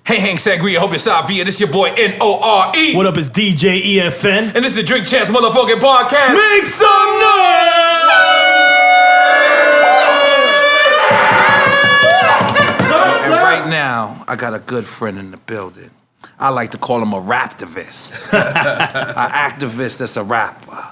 Hey, Hank Sangria, hope you're Salvia. This is your boy N.O.R.E. What up, it's DJ EFN. And this is the Drink Champs motherfucking podcast. Make some noise! And right now, I got a good friend in the building. I like to call him a raptivist. An activist that's a rapper.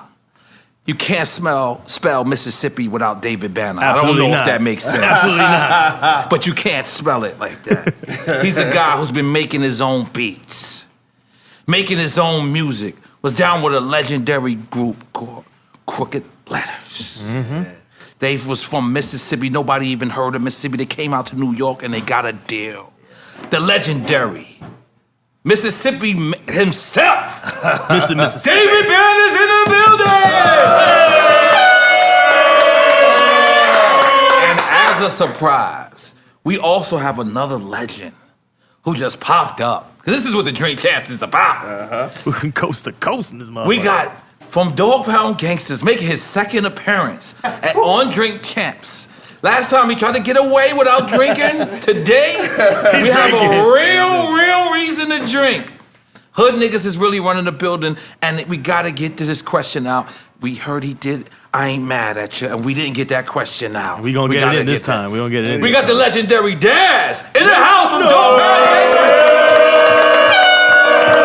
You can't spell Mississippi without David Banner. Absolutely I don't know not. if that makes sense. Absolutely not. But you can't spell it like that. He's a guy who's been making his own beats, making his own music. Was down with a legendary group called Crooked Letters. Mm-hmm. They was from Mississippi. Nobody even heard of Mississippi. They came out to New York and they got a deal. The legendary Mississippi himself, Mr. Mississippi. David Banner's in the building! And as a surprise, we also have another legend who just popped up. This is what the Drink Champs is about. Coast to coast in this motherfucker. We got from Dog Pound Gangsters making his second appearance on Drink Champs. Last time he tried to get away without drinking. Today, we have a real reason to drink. Hood niggas is really running the building, and we gotta get to this question out. We heard he did I Ain't Mad at You, and we didn't get that question out. We gonna get it in this time. We gonna get it in. We got the legendary Daz in the house from Dog Pound Gangsters.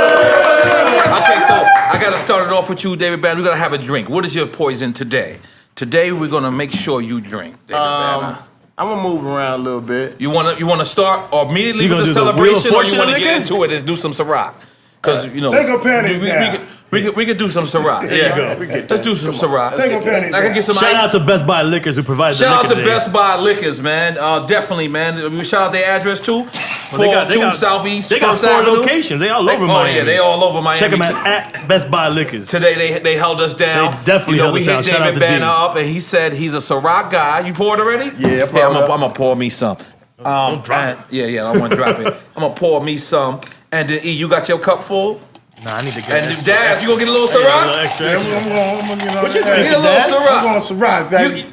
Okay, so I gotta start it off with you, David Banner. We're gonna have a drink. What is your poison today? Today we're gonna make sure you drink, David Banner. I'm gonna move around a little bit. You wanna start immediately You with the gonna do the celebration, Wheel or of you wanna Fortune get liquor? into it and do some Ciroc? Because you know, Take her panties down. we could do some Ciroc. Yeah, let's do some Ciroc. Take her panties I can down. get some Shout ice. out to Best Buy Liquors who provided the Shout out liquor to today. Best Buy Liquors, man. Definitely, man. We shout out their address too. Well, they got- 402 Southeast They got First 4 Avenue. locations. They all over Oh Miami. yeah, they all over Miami. Check them out at Best Buy Liquors. Today they held us down. They definitely held we us hit down. Shout out David to Banner D. up, and he said he's a Ciroc guy. You poured already? Yeah, I poured I'm up. gonna pour me some. Don't drop and- Yeah, I want to drop it. I'm gonna pour me some. And then E, you got your cup full. Nah, I need to get And extra. Daz, you gonna get a little Hey, a Ciroc? little extra. I'm gonna, What you Get a drinking, little Daz? I'm Ciroc. going Ciroc, baby.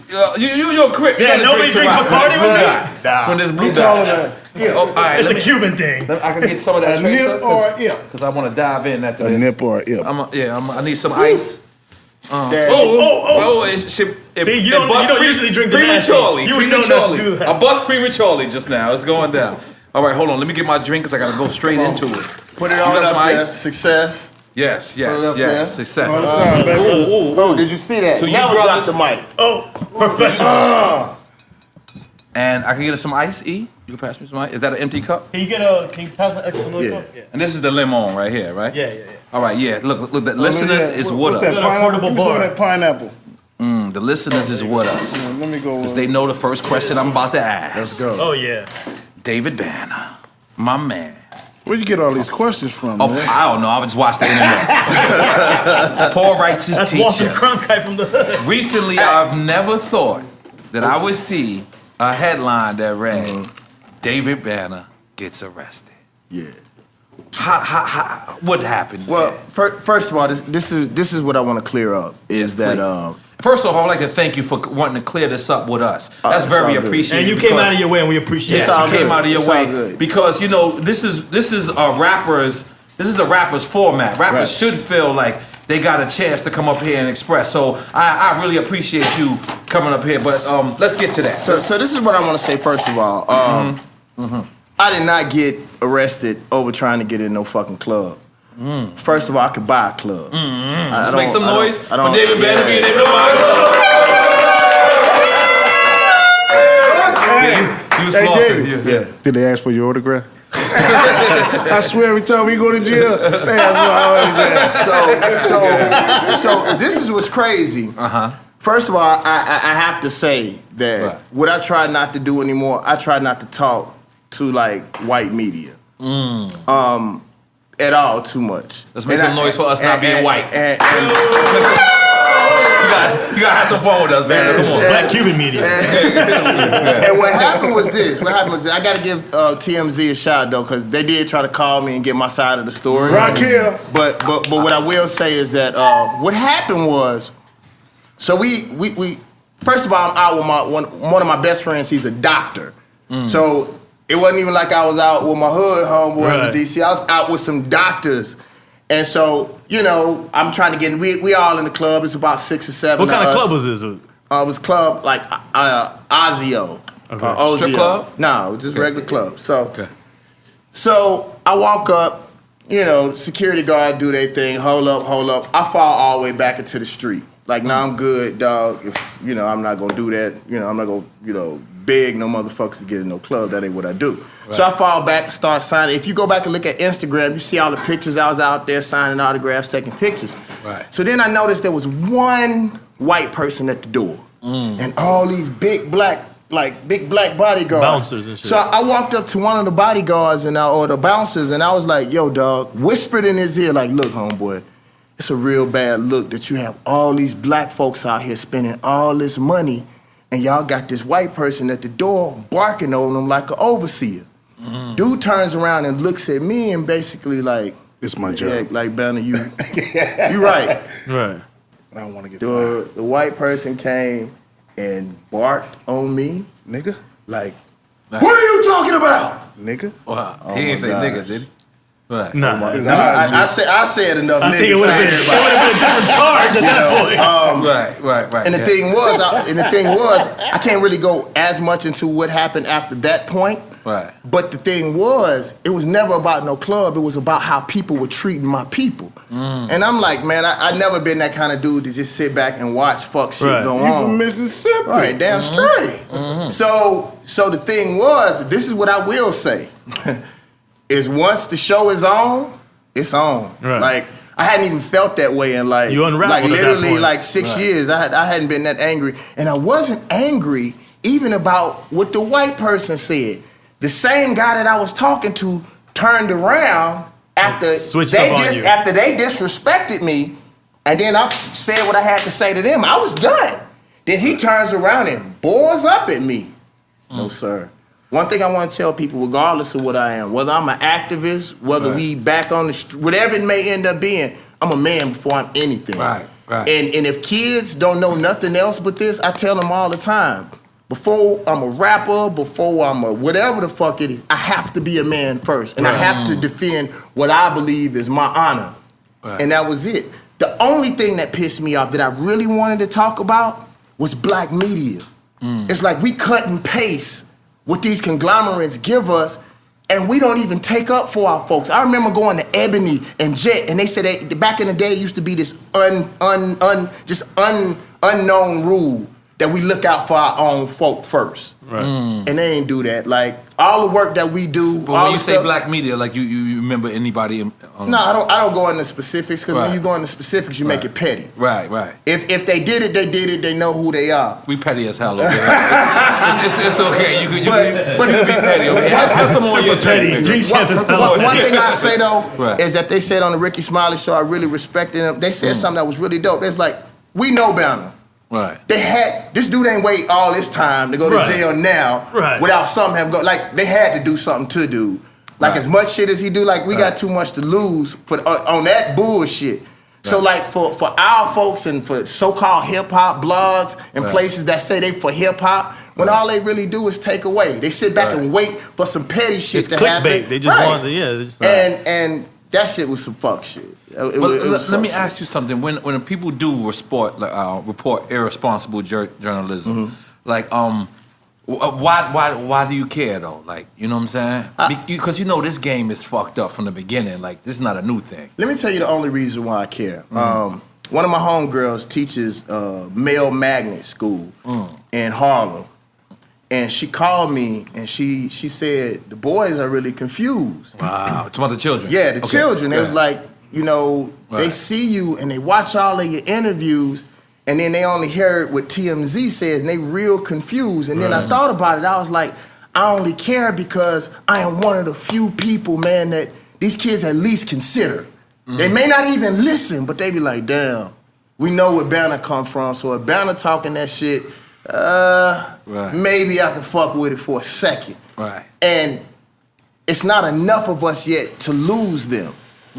You're a crip. You Yeah, gotta nobody drink drinks Ciroc. Bacardi with me. When this blue We call it dye. a Oh, all right, It's let a me- Cuban thing. I can get some of that A tracer, nip or a ip. because I want to dive in after A this. nip or a ip. I need some ice. Dad, See, you don't usually drink the nasty. prematurely. You would know not to do that. I bust prematurely just now. It's going down. All right, hold on. Let me get my drink because I gotta go straight into it. put it You on got some up there. ice? Success. Yes, Put it up yes. there. Success. All the time, baby. Oh, did you see that? So you now we got brothers- the mic. Oh, professional. And I can get some ice. E, you can pass me some ice. Is that an empty cup? Can you pass an extra little cup? Yeah. And this is the lemon right here, right? Yeah. All right, yeah. Look. The listeners is with What's that us. pineapple? portable Give me some of bar. that pineapple. The listeners is with us. Let me go. Because they know the first question I'm about to ask. Let's go. Oh, yeah. David Banner, my man. Where'd you get all these questions from, Oh, man? I don't know. I just watched the internet. Poor righteous That's Walter teacher. Cronkite from the hood. Recently, I've never thought that I would see a headline that read, David Banner gets arrested. Yeah. What happened? Well, first of all, this is what I want to clear up is that First off, I would like to thank you for wanting to clear this up with us. That's it's very all good. appreciated. And you came because- out of your way, and we appreciate Yes, it. all you came good. out of your It's all way good. because you know this is a rapper's format. Rappers Right. should feel like they got a chance to come up here and express. So I really appreciate you coming up here. But let's get to that. So this is what I want to say first of all. I did not get arrested over trying to get in no fucking club. First of all, I could buy a club. Let's make some noise for David Banner yeah. being able to buy a club. You was Hey, flossing. David. Yeah. Did they ask for your autograph? I swear every time we go to jail, they ask for my autograph. So this is what's crazy. First of all, I have to say that Right. what I try not to do anymore, I try not to talk to like white media. At all too much. Let's make And some noise for us not being white. and- You gotta have some fun with us, man. Come on. Black Cuban media. And what happened was this. I got to give TMZ a shout though, because they did try to call me and get my side of the story. Rock here. But what I will say is that what happened was, so we first of all, I'm out with one of my best friends. He's a doctor. So it wasn't even like I was out with my hood homeboys in DC. I was out with some doctors. And so, you know, I'm trying to get in. We all in the club. It's about 6 or 7 What kind of us. club was this? It was club like Ozio. Okay. Strip club? No, just regular club. So, Okay. so I walk up, you know, security guard do their thing, hold up. I fall all the way back into the street. Like, nah, I'm good, dog. If, you know, I'm not gonna do that. You know, I'm not gonna, you know, beg no motherfuckers to get in no club. That ain't what I do. Right. So I fall back and start signing. If you go back and look at Instagram, you see all the pictures. I was out there signing autographs, taking pictures. Right. So then I noticed there was one white person at the door. And all these big black bodyguards. Bouncers and shit. So I walked up to one of the bodyguards or the bouncers, and I was like, yo, dog, whispered in his ear, like, look, homeboy, it's a real bad look that you have all these black folks out here spending all this money, and y'all got this white person at the door barking on them like an overseer. Dude turns around and looks at me and basically like, it's my job. Yeah, like, Banner, you right. Right. I don't want to get fired. The white person came and barked on me, Nigga? like, what are you talking about? Nigga? Wow. Oh He my ain't say gosh. nigga, did he? Right. Nah. I said enough I niggas think it would for have been everybody. a different charge at that point. Right. And the thing was, I can't really go as much into what happened after that point. Right. But the thing was, it was never about no club. It was about how people were treating my people. And I'm like, man, I never been that kind of dude to just sit back and watch fuck shit go You on. from Mississippi. Right, damn straight. So the thing was, this is what I will say, is once the show is on, it's on. Right. Like, I hadn't even felt that way in like, You unraveled like at that literally point. like 6 years. I hadn't been that angry. And I wasn't angry even about what the white person said. The same guy that I was talking to turned around after Switched up on you. after they disrespected me, and then I said what I had to say to them. I was done. Then he turns around and bores up at me. No, sir. One thing I want to tell people, regardless of what I am, whether I'm an activist, whether we back on the street, whatever it may end up being, I'm a man before I'm anything. Right. And if kids don't know nothing else but this, I tell them all the time, before I'm a rapper, before I'm a whatever the fuck it is, I have to be a man first. And I have to defend what I believe is my honor. Right. And that was it. The only thing that pissed me off that I really wanted to talk about was black media. It's like we cut and paste what these conglomerates give us, and we don't even take up for our folks. I remember going to Ebony and Jet, and they said back in the day it used to be this unknown rule that we look out for our own folk first. Right. And they ain't do that. Like, all the work that we do. But all when the you say stuff- black media, like you remember anybody? No, I don't go into specifics, because when Right. you go into specifics, you make it petty. Right. If they did it, they did it. They know who they are. We petty as hell over here. It's okay. You can be petty over here. But- Have some more on your Super petty. drink. Drink champs is hell. One thing I say though Right. is that they said on the Ricky Smiley show, I really respected them. They said something that was really dope. It's like, we know Banner. Right. They had this dude ain't wait all this time to go to Right. jail now Right. without something having go. Like, they had to do something to do. Like, Right. as much shit as he do, like, we got too much to lose for on that bullshit. So like for our folks and for so-called hip hop blogs and places that say they for hip hop, when all they really do is take away. They sit back and wait for some petty shit It's to clickbait. happen. They just want the And that shit was some fuck shit. It was let me fuck ask you something. When people do report irresponsible journalism, like why do you care though? Like, you know what I'm saying? Because you know this game is fucked up from the beginning. Like, this is not a new thing. Let me tell you the only reason why I care. One of my homegirls teaches male magnet school in Harlem. And she called me and she said, the boys are really confused. Wow. It's about the children. Yeah, the children. It was Yeah. like, you know, they see you and they watch all of your interviews and then they only hear what TMZ says and they real confused. And then I thought about it. I was like, I only care because I am one of the few people, man, that these kids at least consider. They may not even listen, but they be like, damn, we know where Banner come from. So if Banner talking that shit, maybe I can fuck with it for a second. Right. And it's not enough of us yet to lose them.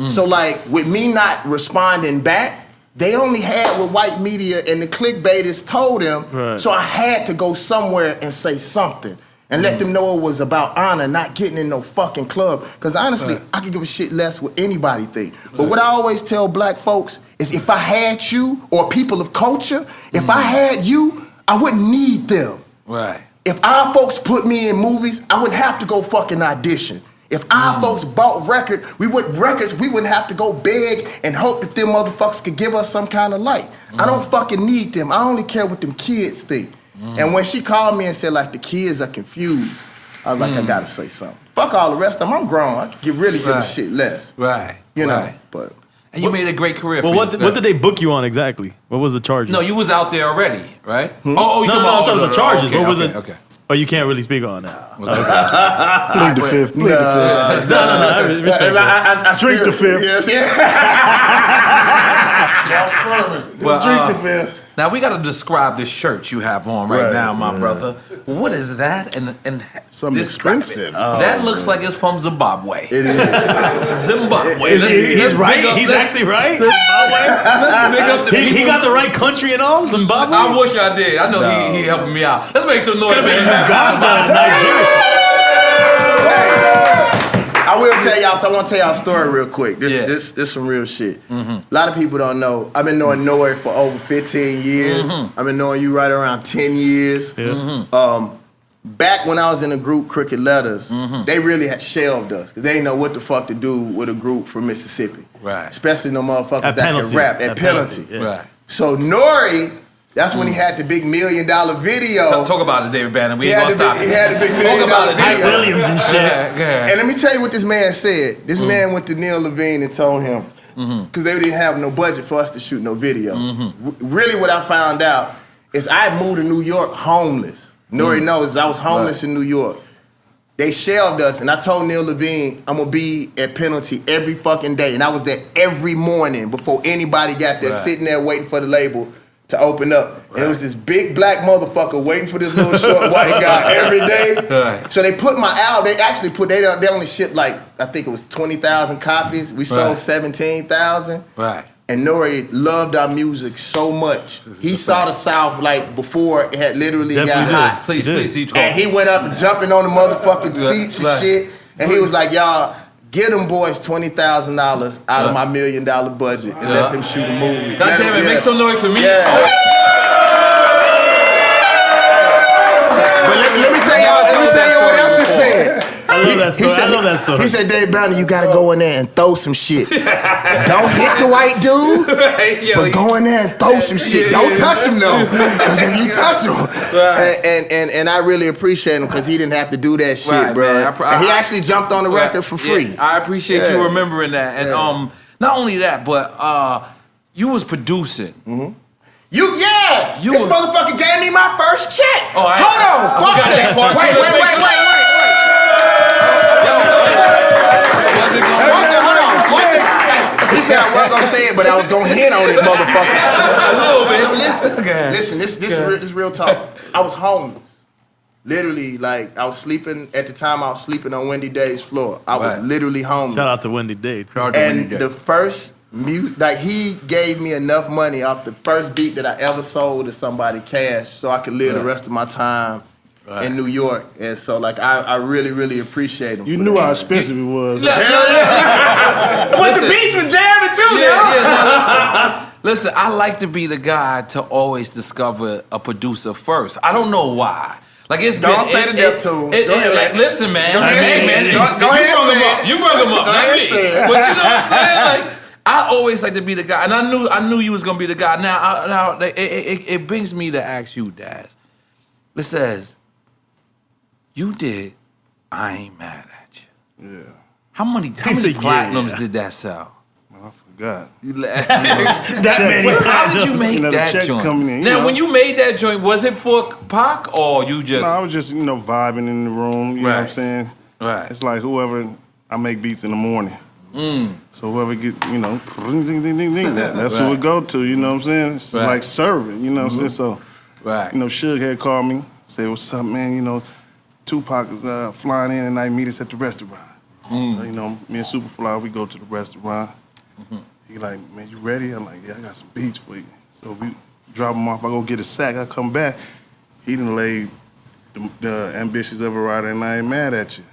So like with me not responding back, they only had what white media and the clickbaiters told them. Right. So I had to go somewhere and say something. and let them know it was about honor, not getting in no fucking club. Because honestly, I could give a shit less what anybody think. But what I always tell black folks is if I had you or people of culture, if I had you, I wouldn't need them. Right. If our folks put me in movies, I wouldn't have to go fucking audition. If our folks bought records, we wouldn't have to go beg and hope that them motherfuckers could give us some kind of light. I don't fucking need them. I only care what them kids think. And when she called me and said, like, the kids are confused, I was like, I gotta say something. Fuck all the rest of them. I'm grown. I could really give a shit less. Right. You know, but... And you made a great career. Well, what did they book you on exactly? What was the charges? No, you was out there already, right? Oh, you talking about the charges. Okay, what was it? Okay. Oh, you can't really speak on that. Plead the fifth. Plead the fifth. No. I respect that. I Drink the fifth. Yes, Well, Drink the fifth. now we got to describe this shirt you have on right now, my brother. What is that? And Something describe expensive. it. That looks like it's from Zimbabwe. It is. Zimbabwe. He's right. He's actually right. Zimbabwe. Let's pick up the He got the right country and all. Zimbabwe. I wish I did. I know he helping me out. Let's make some noise. I will tell y'all, so I want to tell y'all a story real quick. This some real shit. A lot of people don't know. I've been knowing N.O.R.E for over 15 years. I've been knowing you right around 10 years. Back when I was in the group Crooked Letters, they really had shelved us because they didn't know what the fuck to do with a group from Mississippi. Right. Especially no motherfuckers At that penalty. can rap at penalty. Yeah. Right. So N.O.R.E, that's when he had the big $1 million video. Talk about it, David Bannon. We He ain't had gonna the stop big- it. he had the big $1 million Talk about it. video. Williams and shit. Yeah. And let me tell you what this man said. This man went to Neil Levine and told him, because they didn't have no budget for us to shoot no video. Really what I found out is I moved to New York homeless. N.O.R.E knows I was homeless in New York. They shelved us, and I told Neil Levine I'm gonna be at penalty every fucking day. And I was there every morning before anybody got there, sitting there waiting for the label to open up. And it was this big black motherfucker waiting for this little short white guy every day. So they put my album, they only shipped like, I think it was 20,000 copies. We sold 17,000. Right. And N.O.R.E loved our music so much. He saw the South like before it had literally got hot. Please, see. And he went up and jumping on the motherfucking seats and shit. And he was like, y'all, get them boys $20,000 out of my $1 million budget and let them shoot a movie. God damn it, make some noise for me. Yeah. But let me tell y'all what else he said. I love that story. He said, Dave Banner, you gotta go in there and throw some shit. Don't hit the white dude, but go in there and throw some shit. Don't touch him though, because if you touch him, and I really appreciate him because he didn't have to do that shit, bro. And he actually jumped on the record for free. Yeah, I appreciate you remembering that, and not only that, but you was producing. This motherfucker gave me my first check. Oh, Hold on, fuck that. Wait. He said I wasn't gonna say it, but I was gonna hit on it, motherfucker. So listen, this is real talk. I was homeless. Literally, like, I was sleeping, at the time I was sleeping on Wendy Day's floor. I was literally homeless. Shout out to Wendy Day. And the first music, like, he gave me enough money off the first beat that I ever sold to somebody cash so I could live the rest of my time in New York. And so, like, I really, really appreciate him. You knew how expensive it was. But the beats were jamming too, Listen, I like to be the guy to always discover a producer first. I don't know why. Like it's Don't say the Neptunes. Go ahead, like, listen, man. Go ahead, man. Go ahead, You bring them up, Go not ahead, me. say it. But you know what I'm saying? Like, I always like to be the guy, and I knew you was gonna be the guy. Now, it brings me to ask you, Daz. It says, you did I Ain't Mad at You. Yeah. How many platinums did that sell? I forgot. That many. How did you make The that checks joint? coming in, Now, when you made that joint, was it for Pac or you just? No, I was just, vibing in the room, you know what I'm saying? Right. It's like whoever, I make beats in the morning. So whoever get, ding, ding, ding, ding, ding, that's who it go to, you know what I'm saying? It's like serving, you know what I'm saying? So, Suge had called me, said, what's up, man? Tupac is flying in tonight, meet us at the restaurant. So, me and Superfly, we go to the restaurant. He like, man, you ready? I'm like, yeah, I got some beats for you. So we drop him off, I go get a sack, I come back, he done laid the Ambitious Ever Rider, and I Ain't Mad at You.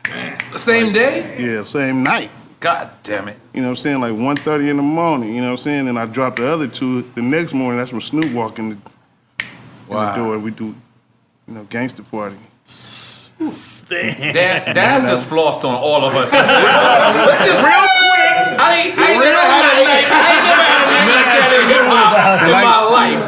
The same day? Yeah, same night. God damn it. You know what I'm saying? Like 1:30 in the morning, you know what I'm saying? And I dropped the other two the next morning. That's when Snoop walked in the door. We do, gangster party. Damn, Daz just flossed on all of us. Let's just real quick. I ain't never had a nigga like that in hip-hop in my life.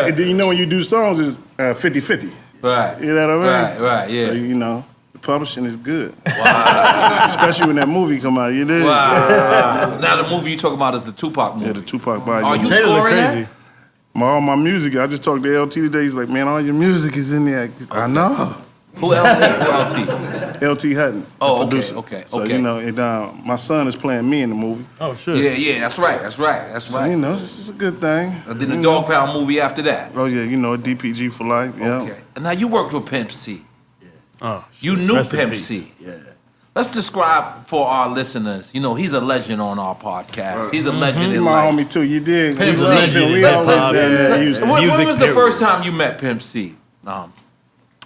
And then you know when you do songs, it's 50-50. Right. You know what I mean? Right, yeah. So, the publishing is good. Wow. Especially when that movie come out, you did. Wow. Now the movie you talking about is the Tupac movie. Yeah, the Tupac body. Are you scoring that? All my music, I just talked to LT today. He's like, man, all your music is in there. I know. Who LT? LT Hutton. Oh, okay. So, my son is playing me in the movie. Oh, sure. Yeah, that's right. So, this is a good thing. And then the Dog Pound movie after that. Oh, yeah, DPG for life, yeah. Okay. And now you worked with Pimp C. Yeah. Oh, you knew Pimp C. Yeah. Let's describe for our listeners. He's a legend on our podcast. He's a legend in my life. homie, too. You did. Pimp C. When was the first time you met Pimp C?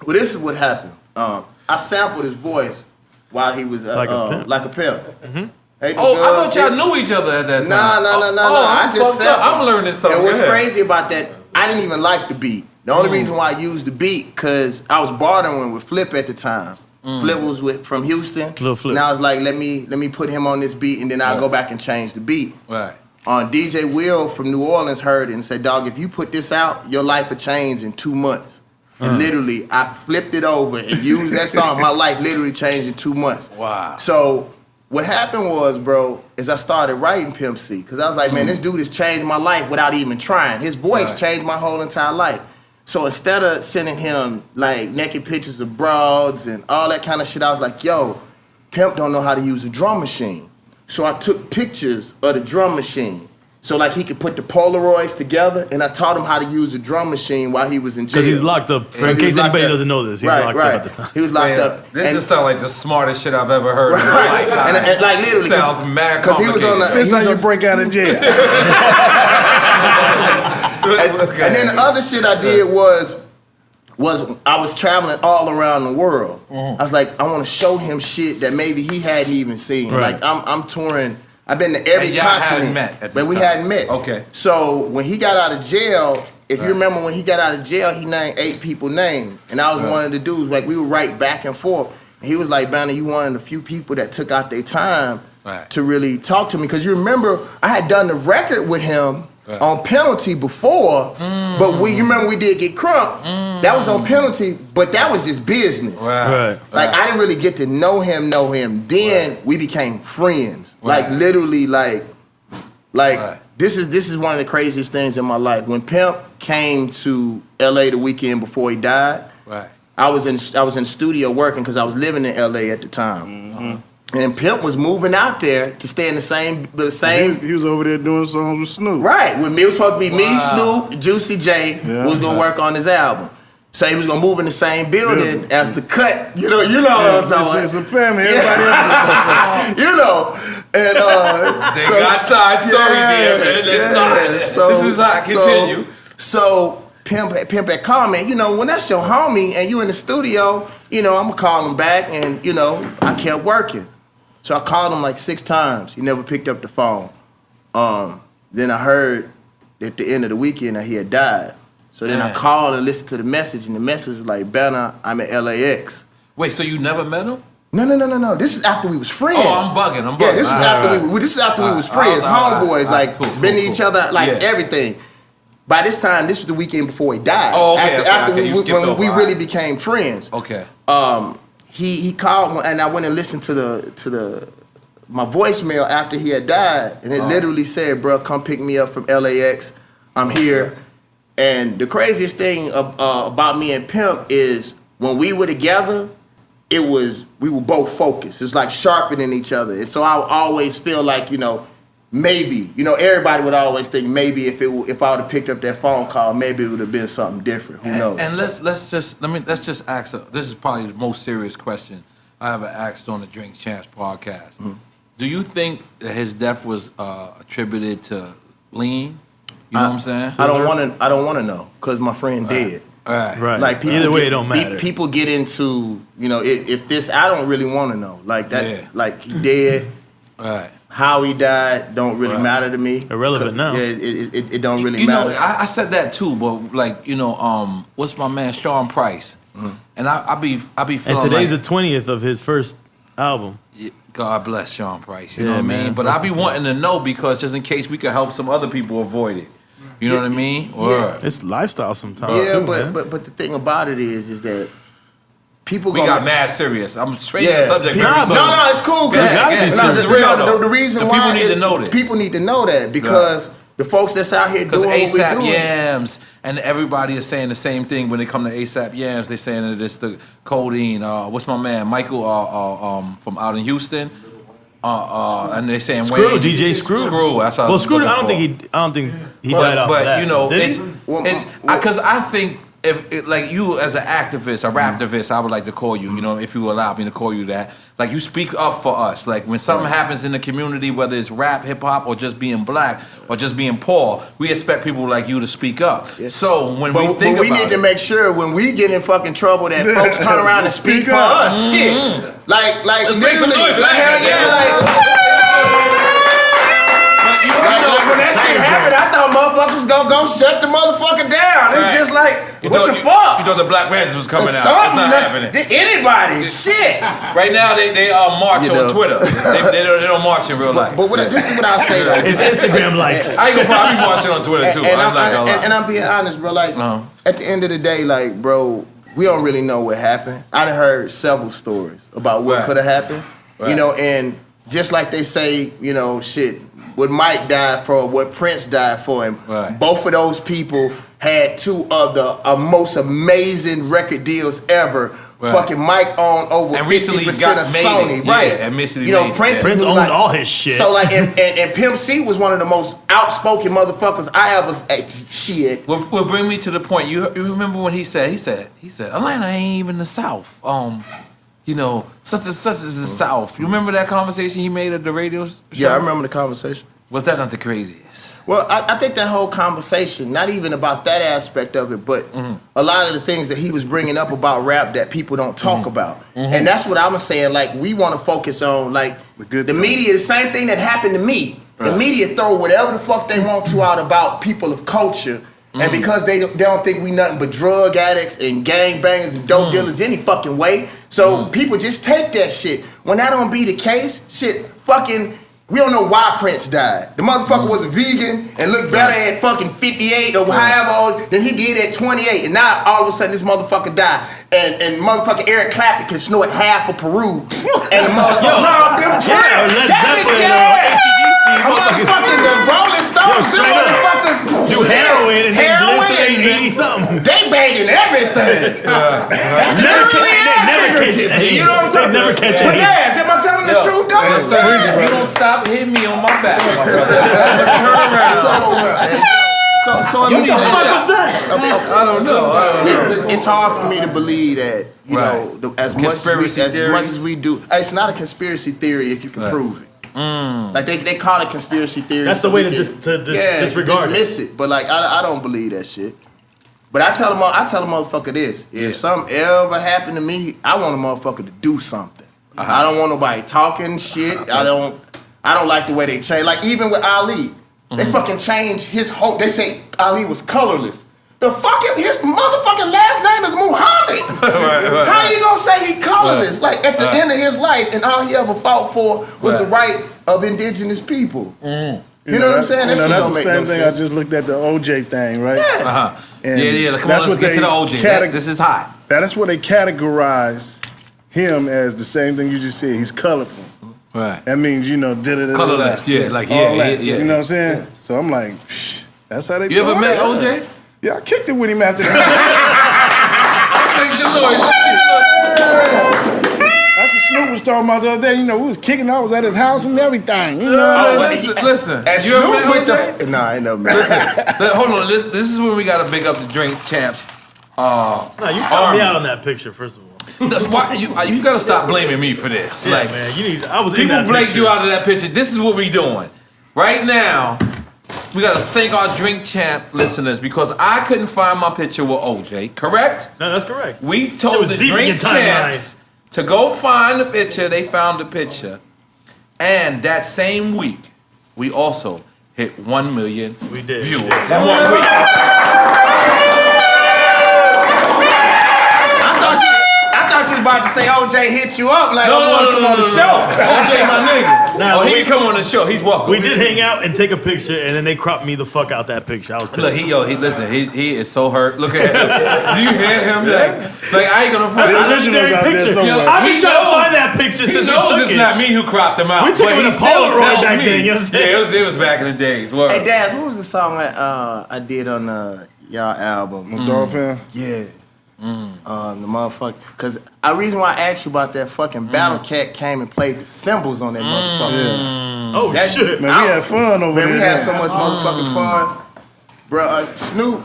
Well, this is what happened. I sampled his voice while he was like a pimp. Mm-hmm. Hey, I thought y'all knew each other at that time. No. I just sampled. I'm learning something. And what's crazy about that, I didn't even like the beat. The only reason why I used the beat, because I was bartering with Flip at the time. Flip was from Houston. Little Flip. And I was like, let me put him on this beat, and then I'll go back and change the beat. Right. DJ Will from New Orleans heard it and said, dog, if you put this out, your life will change in 2 months. And literally, I flipped it over and used that song. My life literally changed in 2 months. Wow. So what happened was, bro, is I started writing Pimp C. Because I was like, man, this dude has changed my life without even trying. His voice changed my whole entire life. So instead of sending him like naked pictures of broads and all that kind of shit, I was like, yo, Pimp don't know how to use a drum machine. So I took pictures of the drum machine. So like he could put the Polaroids together, and I taught him how to use a drum machine while he was in jail. Because he's locked up. In case anybody doesn't know this, he's locked up at the time. He was locked up. This just sounds like the smartest shit I've ever heard in my life. And like literally, sounds mad because he was on the. This is how you break out of jail. And then the other shit I did was I was traveling all around the world. I was like, I want to show him shit that maybe he hadn't even seen. Right. Like I'm touring. I've been to every y'all continent, hadn't met at this but we time. hadn't met. Okay. So when he got out of jail, if you remember when he got out of jail, he named 8 people's names, and I was one of the dudes. Like we would write back and forth. And he was like, Banner, you one of the few people that took out their time to really talk to me, because you remember I had done the record with him. On penalty before, but you remember we did get crunk. That was on penalty, but that was just business. Right. Like I didn't really get to know him. Then we became friends. Like literally, like this is one of the craziest things in my life. When Pimp came to LA the weekend before he died, I was in the studio working because I was living in LA at the time. And Pimp was moving out there to stay in the same. He was over there doing songs with Snoop. Right. When it was supposed to be me, Snoop, Juicy J was gonna work on his album. So he was gonna move in the same building as the Cut. You know what I'm talking about. It's a family. Everybody else. And they got side stories here, man. This is how I continue. So Pimp had called me. When that's your homie and you in the studio, I'm gonna call him back, and I kept working. So I called him like 6 times. He never picked up the phone. Then I heard at the end of the weekend that he had died. So then I called and listened to the message, and the message was like, Banner, I'm at LAX. Wait, so you never met him? No. This is after we was friends. Oh, I'm bugging. Yeah, this is after we was friends, homeboys, cool, been to each other, everything. By this time, this was the weekend before he died. Oh, okay. After when we really became friends. Okay. He called me, and I went and listened to my voicemail after he had died, and it literally said, "Bro, come pick me up from LAX. I'm here." And the craziest thing about me and Pimp is when we were together, we were both focused. It's like sharpening each other. And so I always feel like, maybe, everybody would always think maybe if I would have picked up that phone call, maybe it would have been something different. Who knows? And let's just ask. This is probably the most serious question I ever asked on the Drink Champs podcast. Mm-hmm. Do you think that his death was attributed to lean? You know what I'm saying? I don't want to know, because my friend dead. Right. Like people Either way, it don't matter. People get into, you know, if this, I don't really want to know. Like that, like he dead. Right. How he died don't really matter to me. Irrelevant now. Yeah, it don't really you matter. know, I said that too, but like, you know, what's my man Sean Price? And I be feeling And today's like, the 20th of his first album. God bless Sean Price, you know what I man. mean? But I be wanting to know because just in case we could help some other people avoid it. You know what I mean? It's lifestyle sometimes. Yeah, too, but the thing about it is that people we got mad serious. I'm straight to the subject. No, it's cool. This is real though. The reason why people need to know this. People need to know that because the folks that's out here doing what we're ASAP doing. Yams and everybody is saying the same thing when they come to ASAP Yams. They saying that it's the codeine. What's my man Michael from out in Houston? And they saying Screw, Wayne, DJ Screw. Screw. That's what Screw. I don't think he died off of that. But you know, Did it's he? because I think if like you as an activist, a raptivist, I would like to call you. You know, if you allow me to call you that, like you speak up for us. Like when something happens in the community, whether it's rap, hip hop, or just being black, or just being poor, we expect people like you to speak up. So when we think we about need to make sure when we get in fucking trouble that folks turn around and speak for us. Shit, like let's make some noise. Like when that shit happened, I thought motherfuckers was gonna go shut the motherfucker down. It's just like, what the fuck? You thought the Black Panthers was coming out. It's not happening. Anybody, shit. Right now, they march on Twitter. They don't march in real life. But this is what I'll say though. It's Instagram likes. I ain't gonna probably be watching on Twitter too. And I'm being honest, bro. Like at the end of the day, like, bro, we don't really know what happened. I done heard several stories about what could have happened. You know, and just like they say, you know, shit. What Mike died for, what Prince died for, and both of those people had two of the most amazing record deals ever. Fucking Mike owned over 50% of Sony, and you know, Prince owned like, all his shit. So like, and Pimp C was one of the most outspoken motherfuckers I ever shit. Well, bring me to the point. You remember when he said, Atlanta ain't even the South. You know, such and such is the South. You remember that conversation he made at the radio show? Yeah, I remember the conversation. Was that not the craziest? Well, I think that whole conversation, not even about that aspect of it, but a lot of the things that he was bringing up about rap that people don't talk about. And that's what I'm saying. Like, we want to focus on, like, the media, the same thing that happened to me. The media throw whatever the fuck they want to out about people of culture. And because they don't think we nothing but drug addicts and gangbangers and dope dealers any fucking way, so people just take that shit. When that don't be the case, shit, fucking, we don't know why Prince died. The motherfucker was a vegan and looked better at fucking 58 or however old than he did at 28. And now all of a sudden this motherfucker died. And motherfucking Eric Clapton can snort half of Peru. And the motherfucker, motherfucking the Rolling Stones, them motherfuckers do heroin and heroin 80 something. They bagging everything. Never catch AIDS. You know what I'm saying? Never catch AIDS. But Daz, am I telling the truth, dog? You don't stop hitting me on my back. So let me say I don't know. It's hard for me to believe that, you know, as much as we do. It's not a conspiracy theory if you can prove it. Like they call it conspiracy theory. That's the way to disregard dismiss it. But like I don't believe that shit. But I tell a motherfucker this: if something ever happened to me, I want a motherfucker to do something. I don't want nobody talking shit. I don't like the way they change. Like even with Ali, they fucking changed his whole. They say Ali was colorless. The fucking his motherfucking last name is Muhammad. How you gonna say he colorless? Like at the end of his life, and all he ever fought for was the right of indigenous people. You know what I'm saying? That's the same thing. I just looked at the OJ thing, right? Yeah. And Come on, let's get to the OJ. This is hot. That's where they categorize him as the same thing you just said. He's colorful. Right. That means, you know, colorless. Yeah, like You know what I'm saying? So I'm like, that's how they. You ever met OJ? Yeah, I kicked it with him after that. That's what Snoop was talking about the other day. You know, we was kicking. I was at his house and everything. You know. Listen. You ever met OJ? Nah, I ain't never met. Listen. Hold on. This is when we gotta big up the drink champs. No, you found me out on that picture, first of all. That's why you gotta stop blaming me for this. Yeah, like, man, I was people in that blanked picture. you out of that picture. This is what we doing right now. We gotta thank our Drink Champ listeners because I couldn't find my picture with OJ. Correct? No, that's correct. We told the Drink Champs to go find the picture. They found the picture, and that same week, we also hit 1 million viewers in 1 week. I thought you was about to say OJ hit you up like I want to come on the show. OJ, my nigga. Nah, he can come on the show. He's welcome. We did hang out and take a picture, and then they cropped me the fuck out that picture. I was pissed. Look, listen, he is so hurt. Look at him. Do you hear him? Like I ain't gonna front. That's a legendary picture. I've been trying to find that picture since we took it. It's not me who cropped him out. We took it with a Polaroid back then. You know what I'm saying? Yeah, it was back in the days. Word. Hey, Daz, what was the song that I did on y'all album? N.O.R.E. Yeah. The motherfucker. Cause the reason why I asked you about that fucking Battle Cat came and played the cymbals on that motherfucker. Yeah. Oh shit, man, we had fun over there. We had so much motherfucking fun, bro. Snoop.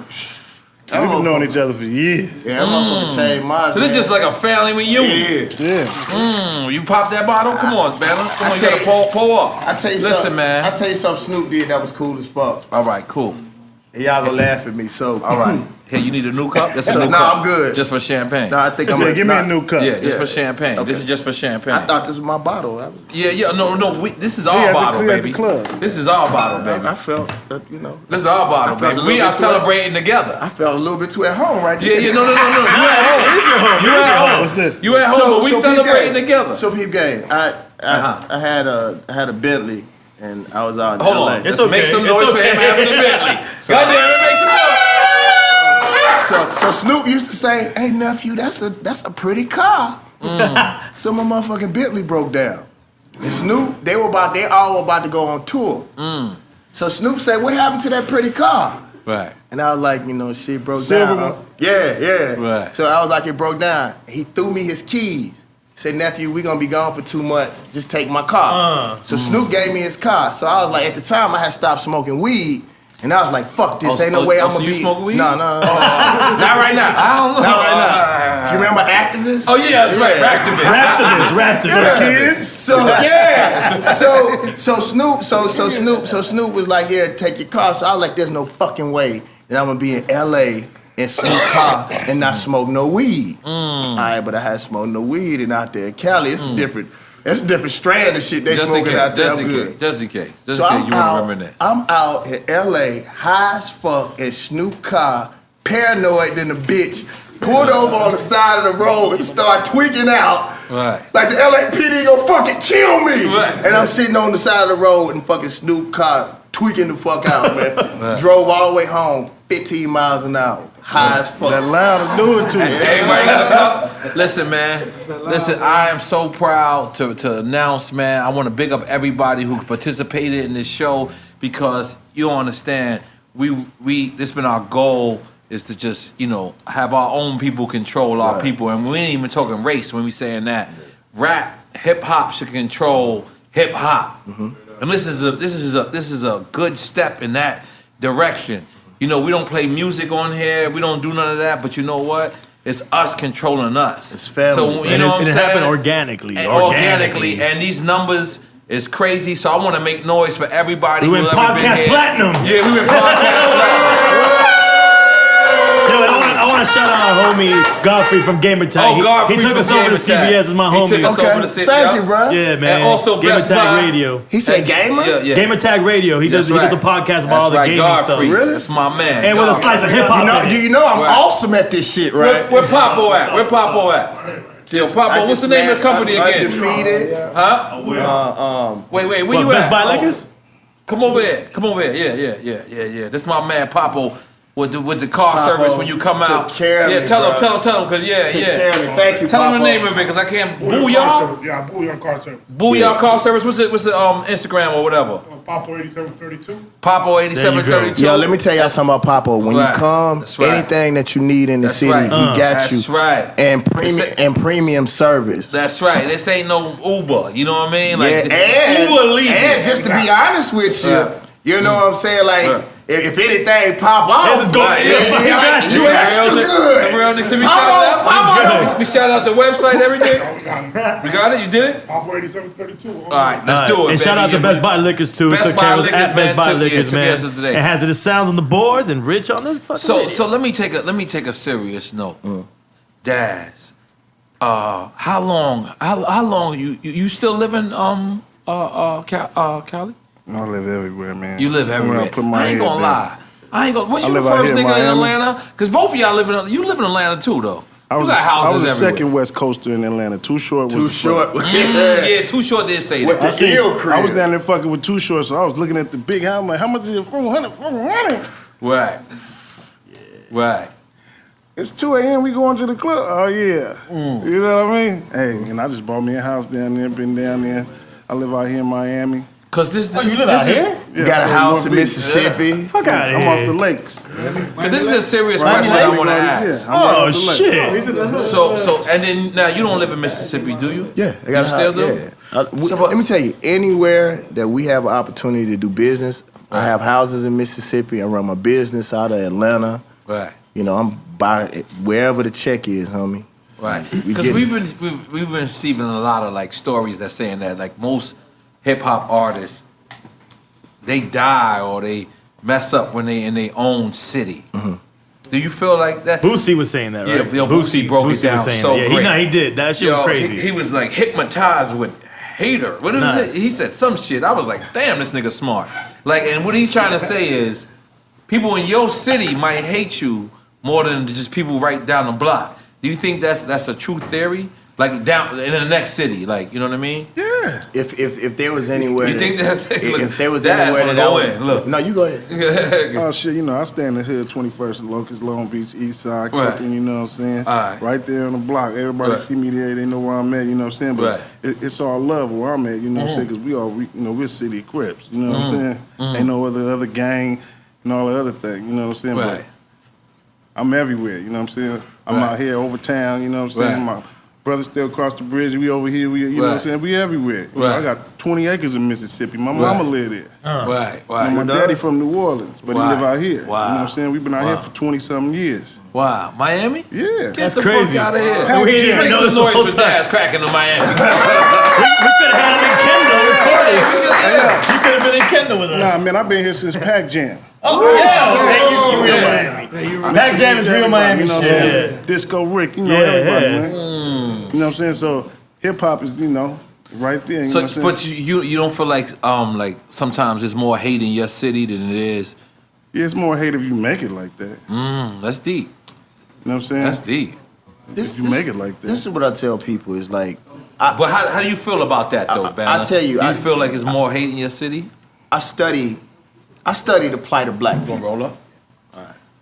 We've been knowing each other for years. Yeah, that motherfucker changed my life. So they're just like a family reunion. It is. Yeah. You pop that bottle? Come on, man. Come on, you gotta pull up. I tell you Listen, something, man. I tell you something Snoop did that was cool as fuck. All right, cool. And y'all gonna laugh at me, so. All right. Hey, you need a new cup? That's a new No, cup. I'm good. Just for champagne. No, I think I'm Give me a new cup. Yeah, just Yeah. for champagne. Okay. This is just for champagne. I thought this was my bottle. No. This is our at the bottle, at the baby. club. This is our bottle, baby. I felt that, you know. This is our bottle, I felt baby. a We little are bit too- celebrating together. I felt a little bit too at home right there. Yeah, no. You at home. It is your home. You at home. What's this? You at home, but we peep celebrating game. together. So peep game. I had a Bentley and I was out in Hold LA. on. Let's okay. make some It's noise for him okay. having a Bentley. Goddamn it, make some noise. So Snoop used to say, "Hey nephew, that's a pretty car." So my motherfucking Bentley broke down. And Snoop, they all were about to go on tour. So Snoop said, "What happened to that pretty car?" Right. And I was like, shit broke Silver down. one? Yeah. Right. So I was like, it broke down. He threw me his keys. Said, nephew, we gonna be gone for 2 months. Just take my car. So Snoop gave me his car. So I was like, at the time I had stopped smoking weed. And I was like, fuck this, ain't no way I'm gonna you be. smoking weed? No. Not right now. I don't know. Not right now. Do you remember Activism? Oh, yeah, that's right. Activist. Raptivist. So yeah, so Snoop was like, here, take your car. So I was like, there's no fucking way that I'm gonna be in LA and Snoop car and not smoke no weed. All right, but I had smoked no weed and out there in Cali, it's a different strand of shit they smoking out there. Just in case. So you remember this. I'm out in LA, high as fuck, in Snoop car, paranoid than a bitch. Pulled over on the side of the road and started tweaking out. Right. Like the LAPD gonna fucking kill me. Right. And I'm sitting on the side of the road and fucking Snoop car tweaking the fuck out, man. Right. Drove all the way home, 15 miles an hour. High as fuck. That loud to do it to you. Everybody got a cup? Listen, man. Listen, I am so proud to announce, man. I want to big up everybody who participated in this show because you don't understand. This been our goal is to just, have our own people control our people. And we ain't even talking race when we saying that. Rap, hip hop should control hip hop. And this is a good step in that direction. We don't play music on here. We don't do none of that. But you know what? It's us controlling us. It's family. So you know what I'm saying? It happened organically. And these numbers is crazy. So I want to make noise for everybody We who's went ever been podcast here. platinum. Yeah, we went podcast platinum. Yo, I want to shout out our homie Godfrey from Gamertag. Godfrey He took from us over to Gamertag. CBS as my He homie. took us over to CBS. Thank you, bro. Yeah, man. And also Best Buy. Gamertag Radio. He said gamer? Yeah. Gamertag Radio. He does a podcast about all the gaming Godfrey. stuff. Really? That's my man. And with a Godfrey. slice of hip hop. Do you know I'm awesome at this shit, right? Where Papo at? Where Papo at? Yo, Papo, what's the name of the company again? Undefeated. Huh? Wait, where you Best at? Buy Lakers? Come over here. Yeah. This my man Papo with the car Papo service when you come out. took care of me, tell him, bro. cause Take care of me. Thank you, Tell him the Papo. name of it, cause I can't. Booyah? Yeah, Booyah car service. Booyah car service. What's the Instagram or whatever? Papo 8732. Papo 8732. Yo, let me tell y'all something about Papo. When Right. you come, That's right. anything that you need in the That's city, right. he got you. That's right. And premium service. That's right. This ain't no Uber. You know what I mean? Like Yeah, Uber leaving. and just to be honest with you, You know what I'm saying? Like, if anything pop off, This is going. you extra good. Real niggas. We shout out the website, everything. We got it. You did it. Pop 8732. All right, let's do it. And shout out to Best Buy Liquors too. Best Took Buy care of us Liquors, at Best Buy man, Liquors, took man. care of us today. And Hazardous Sounds on the boards and Rich on the fucking radio. So let me take a serious note. Daz, how long you still live in Cali? I live everywhere, man. You live everywhere. I ain't gonna lie. What's I your live out first here in nigga in Miami. Atlanta? Because both of y'all live in Atlanta too, though. I was you got I houses was a everywhere. second West Coaster in Atlanta. Too Short. Too short. Yeah, Too Short did say With that. the ill crib. I was down there fucking with Too Short, so I was looking at the big house. I'm like, how much is it? 400. Right. Right. It's 2 a.m. We going to the club. Oh yeah. You know what I mean? Hey, and I just bought me a house down there. Been down there. I live out here in Miami. Cause this you live out here? You got a so house North in Beach. Mississippi. Fuck out of I'm here. off the lakes. Cause this is a serious Right, question I want to ask. Yeah, I'm right Oh off the lake. shit. So and then now you don't live in Mississippi, do you? Yeah, I got You a still house. do? Yeah. So what- Let me tell you, anywhere that we have an opportunity to do business, I have houses in Mississippi. I run my business out of Atlanta. Right. You know, I'm buying wherever the check is, homie. Right. We Because get- we've been receiving a lot of like stories that saying that like most hip hop artists, they die or they mess up when they in their own city. Do you feel like that? Boosie was saying that, right? Yeah, Boosie broke it was down saying so that. great. He did. That shit was crazy. He was like hypnotized with hater. What was it? He said some shit. I was like, damn, this nigga smart. Like, and what he's trying to say is, people in your city might hate you more than just people right down the block. Do you think that's a true theory? Like down in the next city, like, you know what I mean? Yeah. If there was anywhere, You think that's if there was Daz anywhere wanna that I go was, in, look. no, you go ahead. Oh shit, you know, I stay in the hood, 21st and Locust, Long Beach, East Side, Right. Crooklyn, you know what I'm saying? Alright. Right there on the block. Everybody Right. see me there, they know where I'm at, you know what I'm saying? But Right. it's all love where I'm at, you know what I'm saying? Because we're city Crips, you know what I'm saying? Ain't no other gang and all the other thing, you know what I'm saying? Right. But I'm everywhere, you know what I'm saying? I'm Right. out here over town, you know what I'm saying? Right. My brother still across the bridge, we over here, you know what I'm Right. saying? We everywhere. You know, Right. I got 20 acres in Mississippi. My mama live there. Right, And my right. daddy from New Orleans, but Wow. he live out here. Wow. You know what I'm saying? We've been out here Wow. for 20-something years. Wow. Miami? Yeah. Get That's the crazy. fuck out of here. And we didn't Just even make know some this the noise whole with time. Daz cracking in Miami. We could have had him in Kendall recording. Yeah. You could have been in Kendall with us. Nah, man, I've been here since Pac Jam. Oh yeah, you real Miami. Pac Jam is real Miami You know what I'm shit. saying? Disco Rick, you know Yeah, everybody, yeah. man. You know what I'm saying? So hip hop is, you know, right there. You know So, what I'm saying? but you don't feel like sometimes there's more hate in your city than it is. Yeah, it's more hate if you make it like that. You That's deep. know what I'm saying? That's deep. If you make it like that. This is what I tell people is like, But how do you feel about that though, Banner? I tell you, Do you I- feel like it's more hate in your city? I study the plight of black people. Roll up.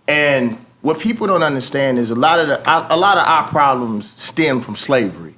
And what people don't understand is a lot of our problems stem from slavery.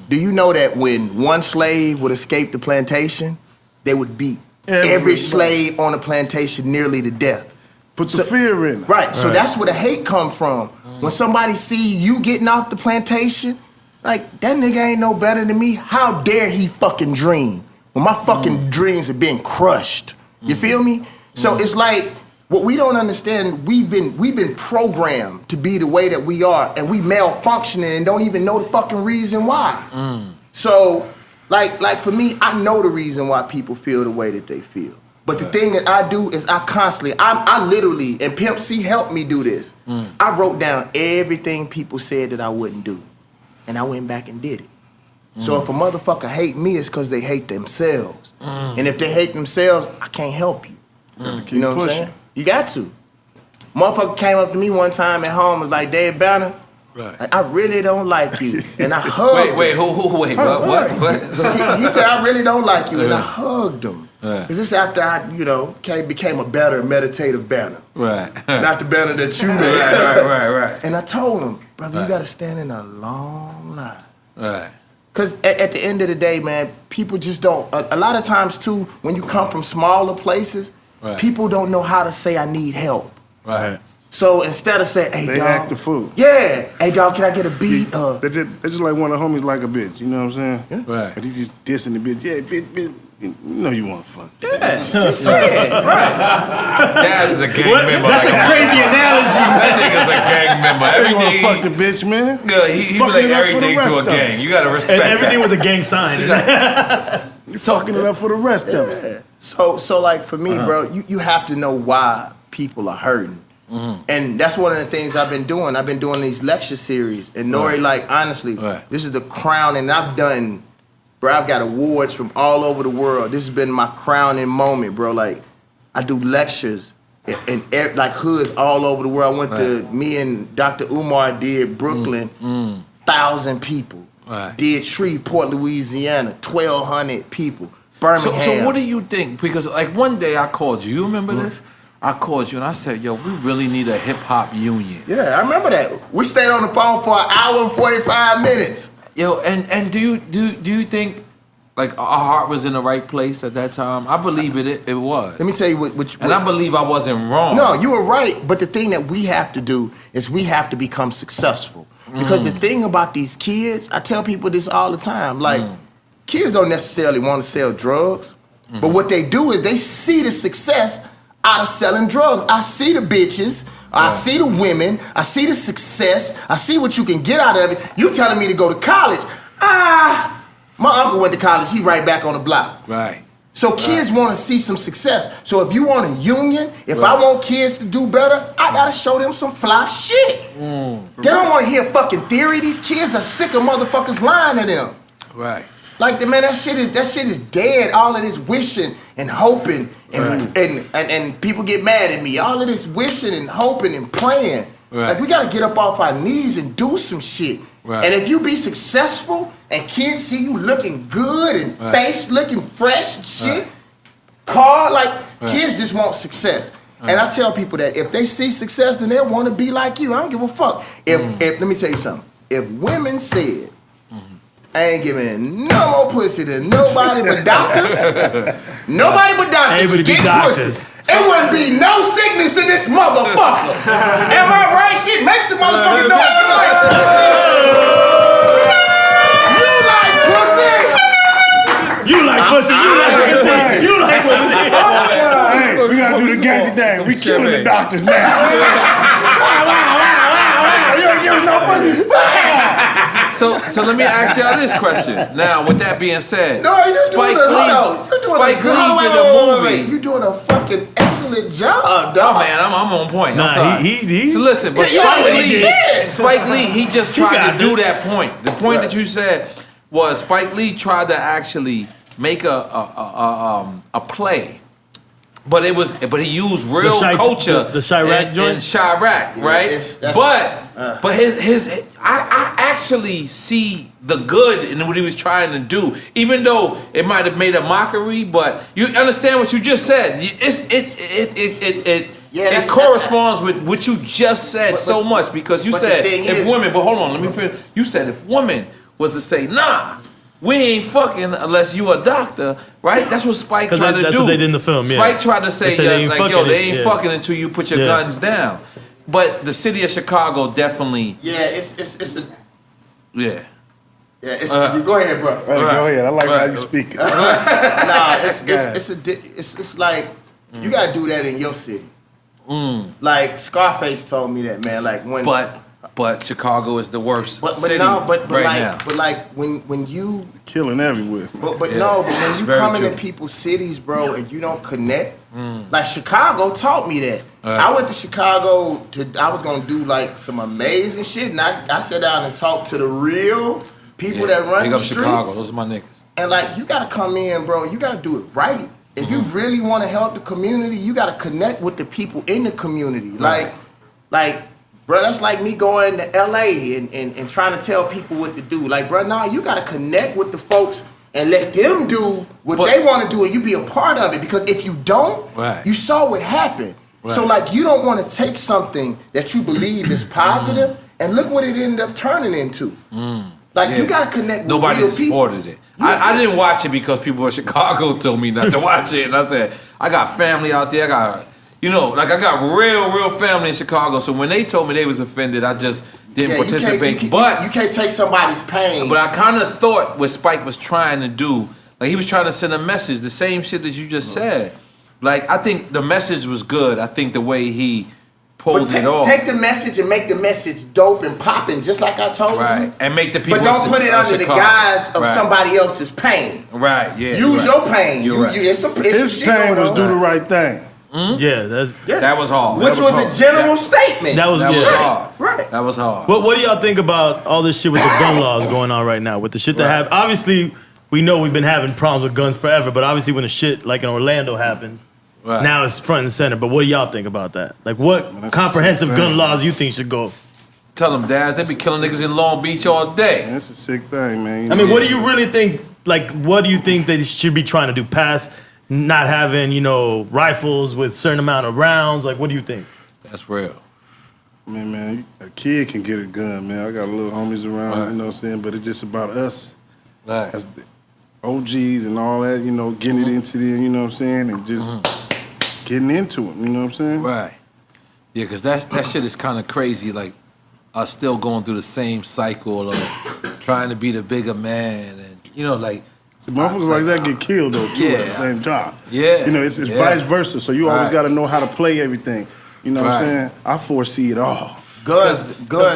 Do you know that when one slave would escape the plantation, they would beat every Everybody. slave on the plantation nearly to death? Put the fear in it. Right. So that's where the hate come from. When somebody see you getting off the plantation, like, that nigga ain't no better than me. How dare he fucking dream when my fucking dreams are being crushed? You feel me? So it's like, what we don't understand, we've been programmed to be the way that we are, and we malfunctioning and don't even know the fucking reason why. So, like for me, I know the reason why people feel the way that they feel. But the thing that I do is I literally, and Pimp C helped me do this. I wrote down everything people said that I wouldn't do. And I went back and did it. So if a motherfucker hate me, it's because they hate themselves. And if they hate themselves, I can't help you. You know what I'm saying? You got to. Motherfucker came up to me one time at home and was like, Dave Banner, Right. like, I really don't like you. And I hugged him. Wait, wait, what? He said, I really don't like you. And I Yeah. hugged him. Yeah. Because this after I, became a better meditative Banner. Right. Not the Banner that you made. Right. And I told him, brother, you got to stand in a long line. Right. Because at the end of the day, man, people just don't. A lot of times, too, when you come from smaller places, Right. people don't know how to say, I need help. Right. So instead of saying, hey, They dog. act the fool. Yeah. Hey, dog, can I get a beat? They just like one of the homies like a bitch, you know what I'm saying? Right. But he just dissing the bitch. Yeah, bitch. You know you want to fuck. Yeah, just say it, right? Daz is a gang member. That's a crazy analogy. That nigga's a gang member. You want to Everything. fuck the bitch, man? Yeah, he be Fucking like it up for the everything rest to a of us. gang. You gotta respect And everything that. was a gang sign. You fucking it up for the rest of us. So like for me, bro, you have to know why people are hurting. And that's one of the things I've been doing. I've been doing these lecture series. And N.O.R.E, like, honestly, this is the crown. And I've done, bro, I've got awards from all over the world. This has been my crowning moment, bro. Like, I do lectures in like hoods all over the world. I went to, me and Dr. N.O.R.E did Brooklyn, 1,000 people. Did Shreveport, Louisiana, 1,200 people. Birmingham. So what do you think? Because like one day I called you. You remember this? I called you and I said, yo, we really need a hip hop union. Yeah, I remember that. We stayed on the phone for an hour and 45 minutes. Yo, and do you think like our heart was in the right place at that time? I believe it was. Let me tell you what and I believe I wasn't wrong. No, you were right. But the thing that we have to do is we have to become successful. Because the thing about these kids, I tell people this all the time, like, kids don't necessarily want to sell drugs, but what they do is they see the success out of selling drugs. I see the bitches, I see the women, I see the success, I see what you can get out of it. You telling me to go to college. My uncle went to college, he right back on the block. Right. So kids want to see some success. So if you want a union, if I want kids to do better, I gotta show them some fly shit. They don't want to hear fucking theory. These kids are sick of motherfuckers lying to them. Right. Like, man, that shit is dead. All of this wishing and hoping and people get mad at me. All of this wishing and hoping and praying. Like, we gotta get up off our knees and do some shit. And if you be successful and kids see you looking good and face looking fresh and shit, car, like, kids just want success. And I tell people that if they see success, then they'll want to be like you. I don't give a fuck. If let me tell you something. If women said, I ain't giving no more pussy to nobody but doctors. Nobody but doctors is getting pussy. It wouldn't be no sickness in this motherfucker. Am I right? Shit makes the motherfucker know you like pussy. You like pussy. You like pussy. You like pussy. Hey, we gotta do the gangster thing. We killing the doctors now. Wow. You ain't giving no pussy. So let me ask y'all this question. Now, with that being said, No, you Spike Lee did a movie. You doing a fucking excellent job, dog. Oh man, I'm on point. I'm sorry. So listen, but Spike Lee, he just tried to do that point. The point that you said was Spike Lee tried to actually make a play. But he used real culture, the Chirac joint, and Chirac, right? But I actually see the good in what he was trying to do, even though it might have made a mockery. But you understand what you just said. It corresponds with what you just said so much, because you said if women. But hold on, let me finish. You said if women was to say nah, we ain't fucking unless you a doctor, right? That's what Spike tried to do. That's what they did in the film, yeah. Spike tried to say, they like, yo, they ain't fucking until you put your guns down. But the city of Chicago definitely... Yeah, it's a... Yeah. Yeah, it's... you go ahead, bro. Go ahead. I like how you speak. Nah, it's like, you gotta do that in your city. Like, Scarface told me that, man. Like, when... But Chicago is the worst city now. But like when you killing everywhere. But when you come into people's cities, bro, and you don't connect, like Chicago taught me that. I went to Chicago I was gonna do like some amazing shit, and I sat down and talked to the real people that run the streets. Chicago, those are my niggas. And like, you gotta come in, bro. You gotta do it right. If you really want to help the community, you gotta connect with the people in the community. Like. Bro, that's like me going to LA and trying to tell people what to do. Like, bro, nah, you gotta connect with the folks and let them do what they want to do, and you be a part of it. Because if you don't, you saw what happened. So like, you don't want to take something that you believe is positive and look what it ended up turning into. Like, you gotta connect with real people. Nobody supported it. I didn't watch it because people in Chicago told me not to watch it, and I said, I got family out there. I got real family in Chicago. So when they told me they was offended, I just didn't participate. You can't take somebody's pain. But I kind of thought what Spike was trying to do, Like he was trying to send a message, the same shit that you just said. Like I think the message was good. I think the way he pulled it off. Take the message and make the message dope and popping, just like I told you. And make the people. But don't put it under the guise of somebody else's pain. Right. Yeah. Use your pain. His pain was do the right thing. Yeah, that was hard. Which was a general statement. That was hard. Right. That was hard. What do y'all think about all this shit with the gun laws going on right now? With the shit that happened, obviously we know we've been having problems with guns forever, but obviously when the shit like in Orlando happens, now it's front and center. But what do y'all think about that? Like, what comprehensive gun laws you think should go? Tell them, Daz, they be killing niggas in Long Beach all day. That's a sick thing, man. I mean, what do you really think? Like, what do you think they should be trying to do? Pass not having, rifles with certain amount of rounds? Like, what do you think? That's real. I mean, man, a kid can get a gun, man. I got little homies around, you know what I'm saying? But it's just about us as the OGs and all that, getting it into them, you know what I'm saying? And just getting into them, you know what I'm saying? Right. Yeah, because that shit is kind of crazy. Like, us still going through the same cycle of trying to be the bigger man. And, like... See, motherfuckers like that get killed, though, too, at the same time. Yeah. It's vice versa, so you always got to know how to play everything. You know what I'm saying? I foresee it all. Guns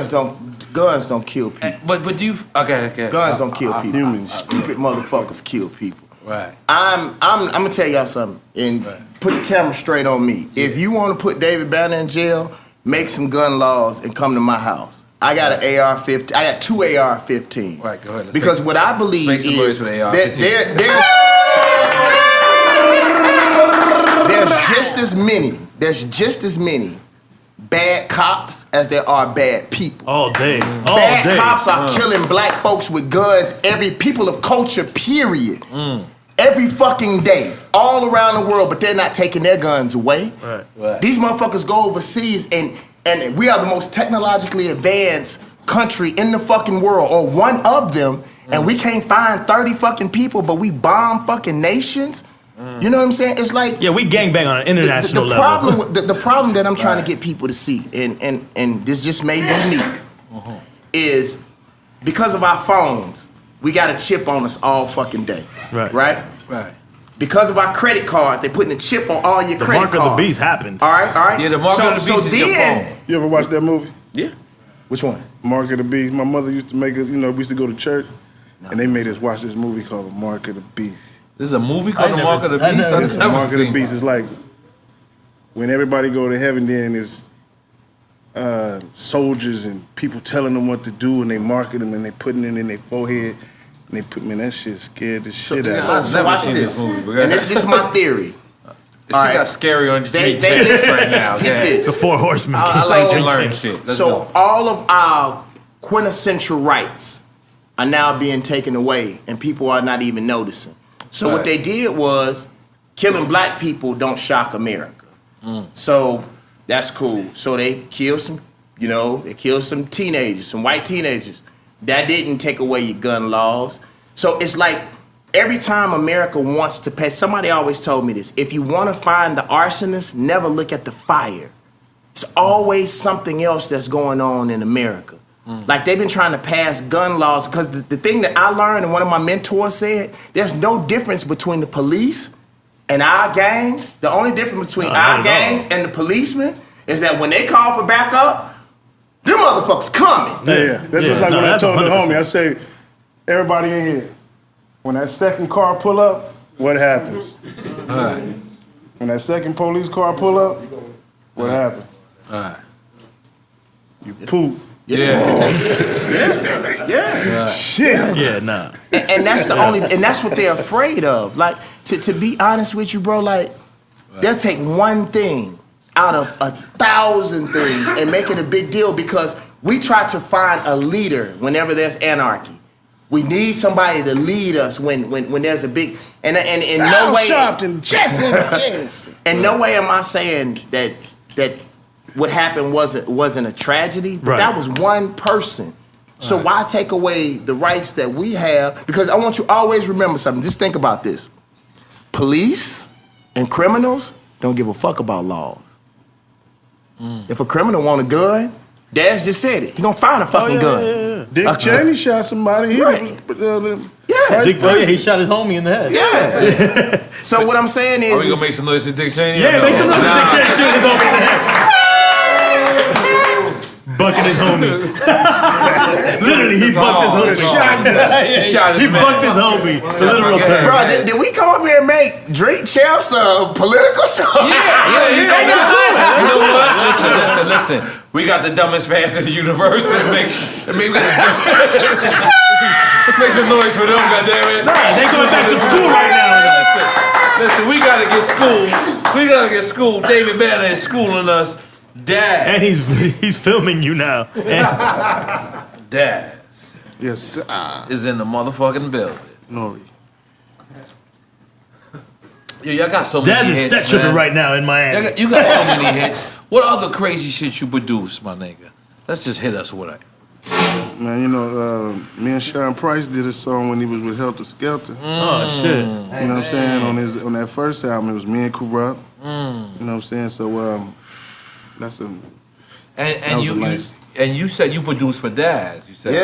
don't kill people. But do you... Okay. Guns don't kill people. Humans. Stupid motherfuckers kill people. Right. I'm gonna tell y'all something, and put the camera straight on me. Yeah. If you want to put David Banner in jail, make some gun laws and come to my house. I got an AR-15. I got 2 AR-15s. Right, go ahead. Because what I believe is there's just as many bad cops as there are bad people. All day. Bad cops are killing black folks with guns. People of culture, period. Every fucking day, all around the world, but they're not taking their guns away. Right. These motherfuckers go overseas, and we are the most technologically advanced country in the fucking world, or one of them, and we can't find 30 fucking people, but we bomb fucking nations. You know what I'm saying? It's like we gangbang on an international level. The problem that I'm trying to get people to see, and this just may be me, is because of our phones, we got a chip on us all fucking day. Right. Because of our credit cards, they putting a chip on all your credit cards. The mark of the beast happened. All right. Yeah, the mark of the beast is your phone. You ever watch that movie? Yeah. Which one? Mark of the Beast. My mother used to make us, we used to go to church, and they made us watch this movie called The Mark of the Beast. There's a movie called The Mark of the Beast? I've never Mark of the seen Beast is like, when everybody go to heaven, then it's soldiers and people telling them what to do, and they marking them, and they putting it in their forehead, and they put, man, that shit scared the shit out of me. So watch this, and it's just my theory. She got scary on the chest right now. Get this. The 4 horsemen. I like to learn shit. Let's go. All of our quintessential rights are now being taken away, and people are not even noticing. So what they did was, killing black people don't shock America. So that's cool. So they killed some, teenagers, some white teenagers. That didn't take away your gun laws. So it's like, every time America wants to pay, somebody always told me this, if you want to find the arsonist, never look at the fire. It's always something else that's going on in America. Like they've been trying to pass gun laws, because the thing that I learned, and one of my mentors said, there's no difference between the police and our gangs. The only difference between our gangs and the policemen is that when they call for backup, them motherfuckers coming. Yeah. That's just like when I told the homie, I say, everybody in here, when that second car pull up, what happens? When that second police car pull up, what happens? You poop. Yeah. Shit. Yeah, nah. And that's the only, and that's what they're afraid of. Like, to be honest with you, bro, like, they'll take one thing out of 1,000 things and make it a big deal, because we try to find a leader whenever there's anarchy. We need somebody to lead us when there's a big, and in no way, in no way am I saying that what happened wasn't a tragedy, but that was one person. So why take away the rights that we have? Because I want you to always remember something. Just think about this. Police and criminals don't give a fuck about laws. If a criminal want a gun, Daz just said it. He gonna find a fucking gun. Dick Cheney shot somebody. He he shot his homie in the head. Yeah. So what I'm saying is, are we gonna make some noise to Dick Cheney? Yeah, make some noise to Dick Cheney shooting his homie in the head. Bucking his homie. Literally, he bucked his homie. He bucked his homie. The literal term. bro, did we come up here and make Drink Champs a political show? Yeah. You know what? Listen. We got the dumbest fans in the universe. Let's make some noise for them, goddammit. Nah, they going back to school right now. Listen, we gotta get school. David Banner is schooling us. Daz. And he's filming you now. Daz. Yes, sir. Is in the motherfucking building. N.O.R.E. Yeah, y'all got so many Daz hits, is set tripping right now in Miami. You got so many hits. What other crazy shit you produce, my nigga? Let's just hit us with it. Man, you know, me and Sean Price did a song when he was with Helter Skelter. Oh shit! You know what I'm saying? On that first album, it was me and Corrupt. You know what I'm saying? So that's a. And you said you produced for Daz. You said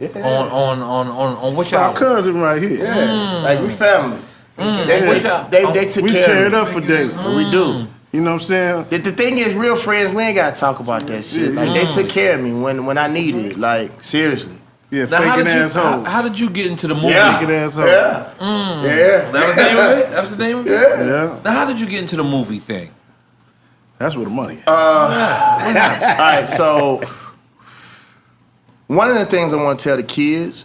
Yeah. On which It's our album? cousin right here. Yeah. Like we family. They took We care tear of it me. up for days. We do. You know what I'm saying? The thing is, real friends, we ain't gotta talk about that shit. Like they took care of me when I needed it. Like seriously. Yeah, Now, faking assholes. how did you get into the movie? Faking assholes. Yeah. That was the name of it? That was the name of it? Yeah. Now, how did you get into the movie thing? That's where the money is. All right, so one of the things I want to tell the kids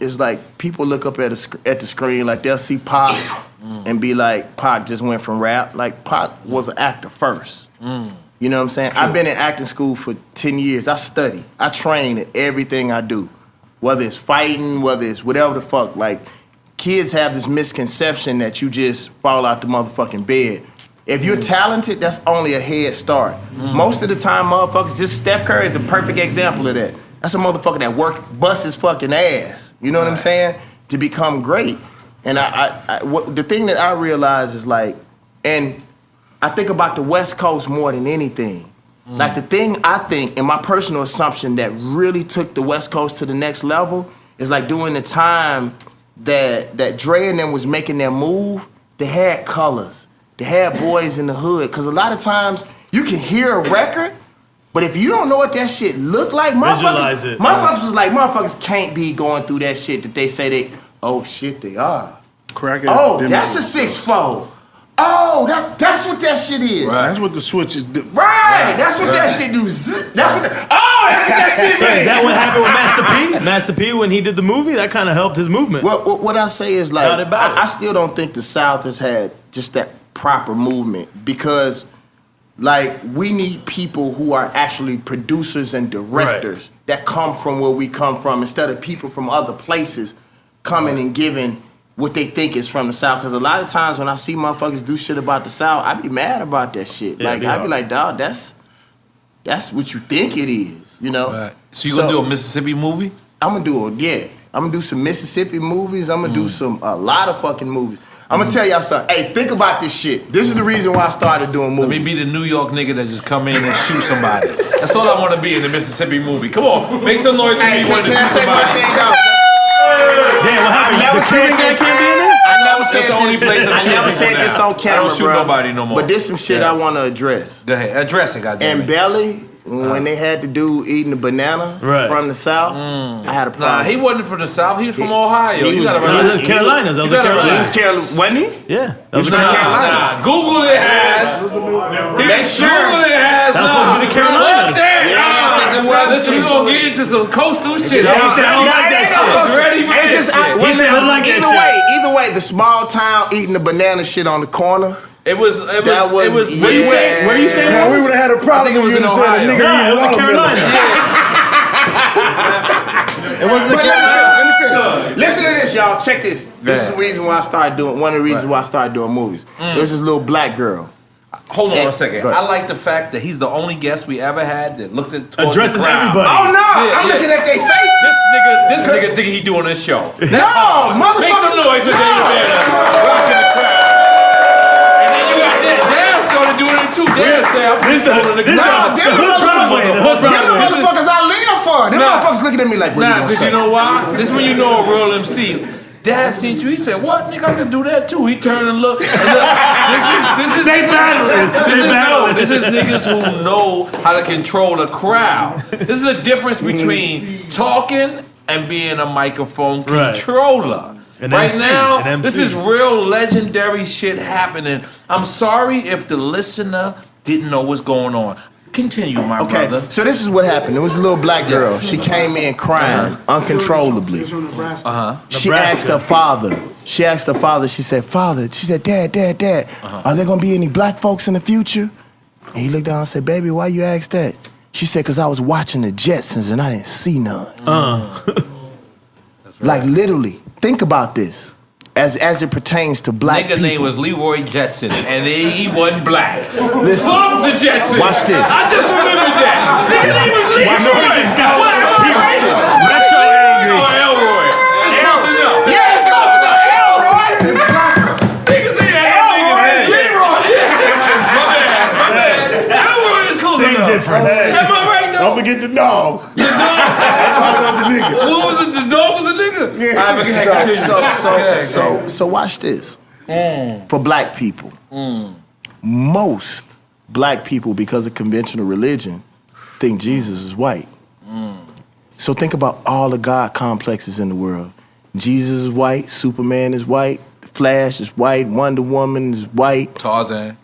is like people look up at the screen, like they'll see Pac and be like, Pac just went from rap. Like Pac was an actor first. You know what I'm saying? I've been in acting school for 10 years. I study. I train at everything I do. Whether it's fighting, whether it's whatever the fuck. Like, kids have this misconception that you just fall out the motherfucking bed. If you're talented, that's only a head start. Most of the time, motherfuckers, just Steph Curry is a perfect example of that. That's a motherfucker that busts his fucking ass. You know what I'm saying? To become great. And the thing that I realize is like, and I think about the West Coast more than anything. Like the thing I think, in my personal assumption, that really took the West Coast to the next level is like during the time that Dre and them was making their move, they had colors. They had boys in the hood. Cause a lot of times you can hear a record, but if you don't know what that shit look like, motherfuckers was like, motherfuckers can't be going through that shit that they say they, oh shit, they are. Oh, that's a 6-4. Oh, that's what that shit is. Right. That's what the switches do. Right. That's what that shit do. That's what that shit So is that what happened with Master P? Master P, when he did the movie, that kind of helped his movement. Well, what I say is like, I still don't think the South has had just that proper movement because, like, we need people who are actually producers and directors that come from where we come from instead of people from other places coming and giving what they think is from the South. Because a lot of times when I see motherfuckers do shit about the South, I be mad about that shit. Yeah, like, I be like, dawg, that's what you think it is, you know? Right. So you gonna do a Mississippi movie? I'm gonna do I'm gonna do some Mississippi movies. I'm gonna do a lot of fucking movies. I'm gonna tell y'all something. Hey, think about this shit. This is the reason why I started doing movies. Let me be the New York nigga that just come in and shoot somebody. That's all I want to be in the Mississippi movie. Come on, make some noise for me when to shoot somebody. Damn, what happened? I never said this. That's the only place I'm shooting I never said people this now. on camera, I don't shoot bro. nobody no more. But there's some shit I want to address. Go ahead, address it, goddamn And it. Belly, when they had the dude eating the banana from the South, I had a problem. Nah, he wasn't from the South. He was from Ohio. he You was- gotta he remember. That was Carolinas. That was the Carolinas. Wasn't he? Yeah. That was not Carolina. Nah, Google it has. Google it has. That was supposed to be the Carolinas. Yeah, I think it was. Listen, we gonna get into some coastal shit. I don't like that shit. Ready, man. It's just, He said, I like that shit. either way, the small town eating the banana shit on the corner. It was. That Where you was- say? yeah. Where you saying Now, that we was? would have had a problem. I think it was if in you said a Ohio. nigga Nah, it was in watermelon. Carolina. It wasn't the But Carolina. let me finish. Listen to this, y'all. Check this. This is the reason why I started doing. One of the reasons why I started doing movies. There was this little black girl. Hold on a second. Go ahead. I like the fact that he's the only guest we ever had that looked at towards Addresses the crowd. everybody. Oh no! I'm Yeah. looking at their faces. This nigga think he doing this show. That's No, hard. motherfucker. Make some noise with David Banner rocking the crowd. And then you got Daz started doing it too. Daz say I'm controlling the crowd. Them motherfuckers I live for. Them motherfuckers looking at me like, what you gonna because say? you know why? This is when you know a real MC. Dad seen you. He said, "What, nigga? I can do that too." He turned and looked. This is niggas who know how to control a crowd. This is a difference between talking and being a microphone controller. Right now, this is real legendary shit happening. I'm sorry if the listener didn't know what's going on. Continue, my brother. So this is what happened. There was a little black girl. She came in crying uncontrollably. She asked her father. She said, "Father," she said, "Dad, are there gonna be any black folks in the future?" And he looked down and said, "Baby, why you ask that?" She said, "Cause I was watching the Jetsons and I didn't see none." Like literally, think about this. As it pertains to black people. Nigga name was Leroy Jetson, and he wasn't black. Listen, fuck the Jetsons. Watch this. I just remembered that. Nigga name was Leroy. Watch this. Metro angry. Elroy. It's close enough. Yeah, it's close enough. Elroy. Niggas say Elroy. Leroy. My bad. Elroy is close enough. Same difference. Am I right though? Don't forget the dog. The dog. What was it? The dog was a nigga. So watch this. For black people, most black people, because of conventional religion, think Jesus is white. So think about all the God complexes in the world. Jesus is white, Superman is white, Flash is white, Wonder Woman is white, Tarzan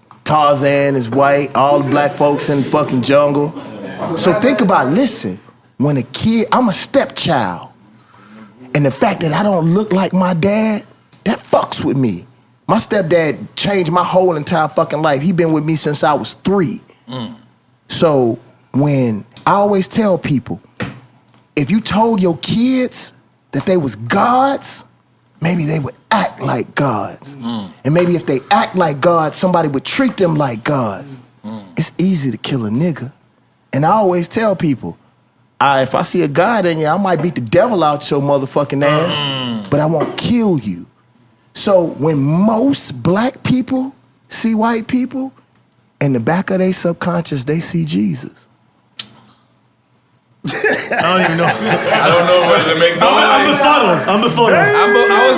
is white, all the black folks in the fucking jungle. So think about, listen, when a kid, I'm a stepchild. And the fact that I don't look like my dad, that fucks with me. My stepdad changed my whole entire fucking life. He been with me since I was 3. So when I always tell people, if you told your kids that they was gods, maybe they would act like gods. And maybe if they act like gods, somebody would treat them like gods. It's easy to kill a nigga. And I always tell people, if I see a God in you, I might beat the devil out your motherfucking ass, but I won't kill you. So when most black people see white people, in the back of their subconscious, they see Jesus. I don't even know. I don't know whether to make I'm befuddled. I was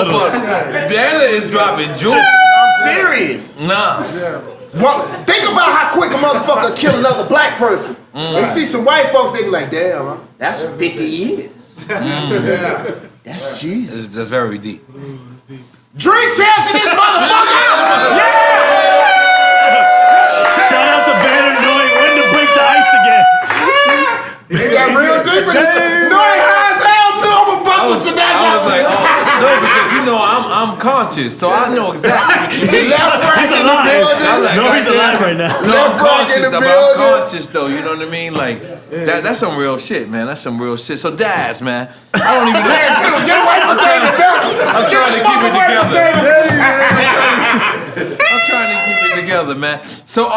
befuddled. Dana is dropping jewels. I'm serious. Nah. Well, think about how quick a motherfucker kill another black person. They see some white folks, they be like, damn, that's 50 years. That's Jesus. That's very deep. Drink champs in this motherfucker! Shout out to Banner knowing when to break the ice again. It got real deep in this. No, it high as hell too. I'm gonna fuck with you that I was like, no, because you know I'm conscious, so I know exactly what you mean. Left rack in the building. No, he's alive right now. No, I'm Left rack in conscious, the but I'm building. conscious though. You know what I mean? Like that's some real shit, man. That's some real shit. So Daz, man, I don't even know. Get away from David Beckham. I'm trying to keep it together. I'm trying to keep it together, man. So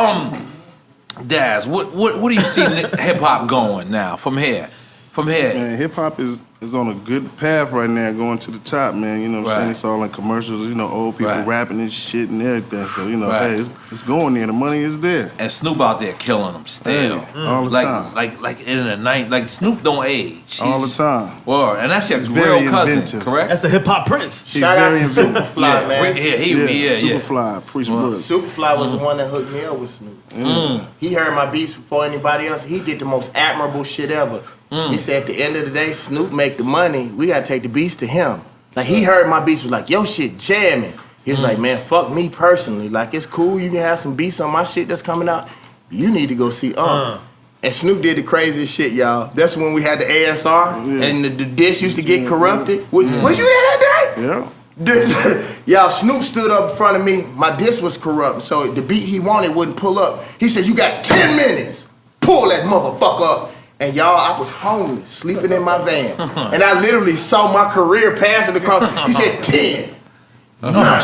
Daz, what do you see hip hop going now from here? Man, hip hop is on a good path right now, going to the top, man. You know what I'm saying? It's all in commercials, you know, old people rapping and shit and everything. So, you know, hey, it's going there. The money is there. And Snoop out there killing them still. All the time. Like in the night, like Snoop don't age. All the time. Word. And that's your very real cousin, inventive. correct? That's the hip hop prince. Shout out to Superfly, man. Superfly, Preach Brooks. Superfly was the one that hooked me up with Snoop. He heard my beats before anybody else. He did the most admirable shit ever. He said at the end of the day, Snoop make the money. We gotta take the beats to him. Like he heard my beats, was like, yo shit jamming. He was like, man, fuck me personally. Like it's cool, you can have some beats on my shit that's coming out. You need to go see And Snoop did the craziest shit, y'all. That's when we had the ASR and the dish used to get corrupted. Was you there that day? Yeah. Y'all, Snoop stood up in front of me. My disc was corrupt, so the beat he wanted wouldn't pull up. He said, you got 10 minutes. Pull that motherfucker up. And y'all, I was homeless, sleeping in my van. And I literally saw my career passing across. He said, 10, 9,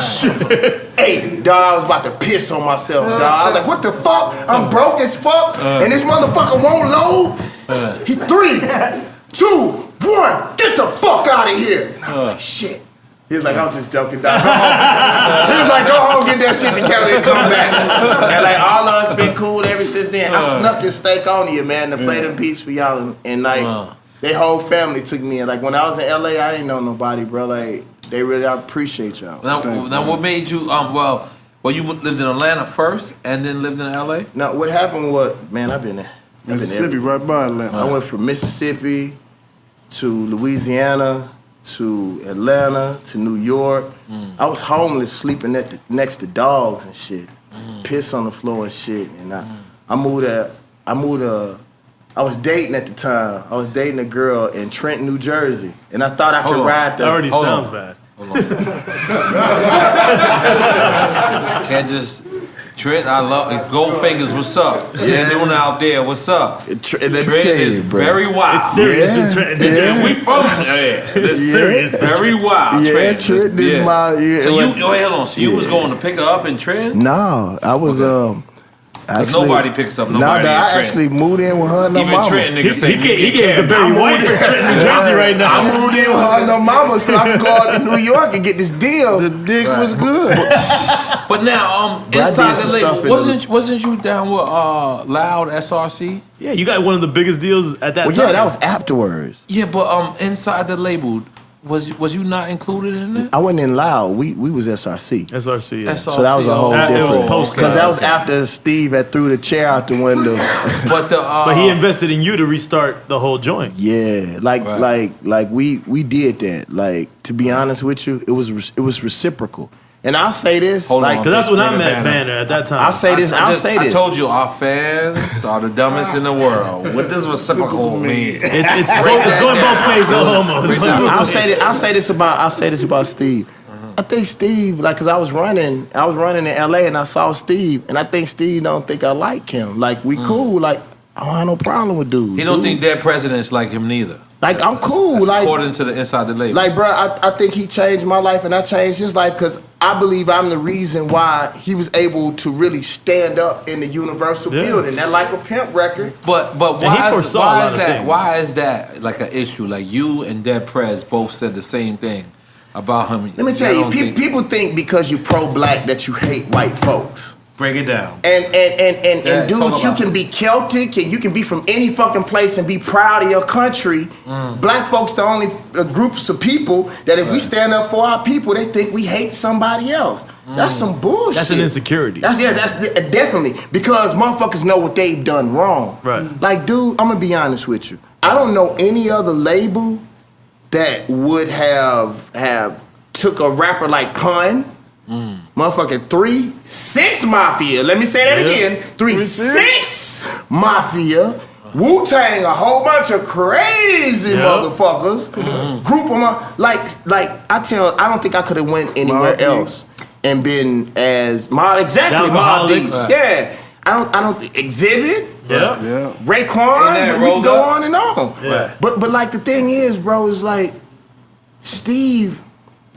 8. Dog, I was about to piss on myself, dog. I was like, what the fuck? I'm broke as fuck, and this motherfucker won't load? He 3, 2, 1, get the fuck out of here. And I was like, shit. He was like, I'm just joking, dog. Go home. He was like, go home, get that your shit together and come back. And like all of us been cool ever since then. I snuck this steak on you, man, to play them beats for y'all. And like, their whole family took me in. Like when I was in LA, I ain't know nobody, bro. Like they really, I appreciate y'all. Now what made you, well, you lived in Atlanta first and then lived in LA? No, what happened was, man, I've been there. Mississippi, right by Atlanta. I went from Mississippi to Louisiana to Atlanta to New York. I was homeless, sleeping next to dogs and shit, piss on the floor and shit. And I moved. I was dating at the time. I was dating a girl in Trenton, New Jersey, and I thought I could ride the. That already sounds bad. Hold on. Can't just. Trent, I love Goldfingers. What's up? Yeah, doing out there. What's up? Trent is very wild. It's serious in Trenton. Yeah, we from there. It's serious. Very wild. Yeah, Trent is my. Yeah, so hold on. So you was going to pick her up in Trent? No, I was Actually, nobody picks up nobody. I actually moved in with her and her mama. Even Trent niggas say he gave the Barry White for Trenton, New Jersey right now. I moved in with her and her mama so I could go out to New York and get this deal. The dick was good. But now, inside the label, wasn't you down with Loud SRC? Yeah, you got one of the biggest deals at that time. Yeah, that was afterwards. Yeah, but inside the label, was you not included in it? I wasn't in Loud. We was SRC. SRC, yeah. SRC, so that was a whole different. Because that was okay. after Steve had threw the chair out the window. But he invested in you to restart the whole joint. Yeah, like we did that. Like, to be honest with you, it was reciprocal. And I'll say this, because that's when I met Banner at that time. I'll say this. I told you, our fans are the dumbest in the world. What does reciprocal mean? It's going both ways, no homo. I'll say this about Steve. I think Steve, like, cause I was running in LA and I saw Steve, and I think Steve don't think I like him. Like, we cool. Like, I don't have no problem with dudes. He don't think dead presidents like him neither. Like, I'm cool. That's like, according to the inside the label. Like, bro, I think he changed my life and I changed his life because I believe I'm the reason why he was able to really stand up in the Universal building. That Like a Pimp record. But why is that like an issue? Like, you and Dead Prez both said the same thing about him. Let me tell you, people think because you pro-black that you hate white folks. Break it down. And dude, you can be Celtic and you can be from any fucking place and be proud of your country. Black folks the only groups of people that if we stand up for our people, they think we hate somebody else. That's some bullshit. That's an insecurity. That's definitely because motherfuckers know what they've done wrong. Right. Like, dude, I'm gonna be honest with you. I don't know any other label that would have took a rapper like Pun. Motherfucking 3-6 Mafia. Let me say that again. 3-6 Mafia. Wu-Tang, a whole bunch of crazy motherfuckers. Group them like I don't think I could have went anywhere else and been as Mob Deep. Yeah. I don't Exhibit. Yeah. Raekwon. We can go on and on. Yeah. But like the thing is, bro, is like Steve.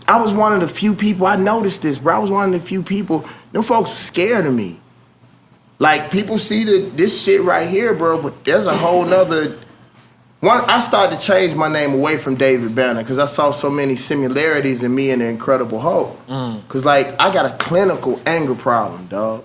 I was one of the few people, I noticed this, bro. I was one of the few people, them folks were scared of me. Like, people see this shit right here, bro, but there's a whole nother. I started to change my name away from David Banner because I saw so many similarities in me and the Incredible Hulk. Because, like, I got a clinical anger problem, dog.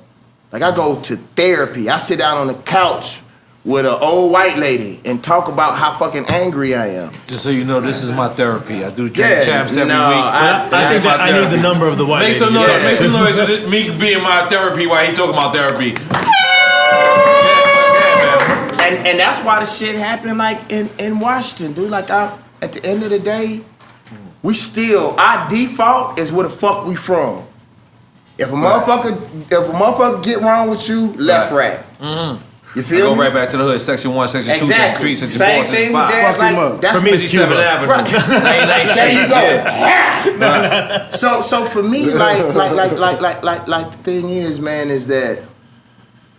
Like, I go to therapy. I sit down on the couch with an old white lady and talk about how fucking angry I am. Just so you know, this is my therapy. I do CHAMPS every week. I think that I need the number of the white lady. Make some noise with me being my therapy while he talking about therapy. And that's why the shit happened like in Washington, dude. Like, at the end of the day, our default is where the fuck we from. If a motherfucker get wrong with you, left rack. You feel me? Go right back to the hood, section 1, section 2, section 3, section 4, Same section thing 5. with like, that's 57th Avenue. Right. There you go. So for me, like the thing is, man, is that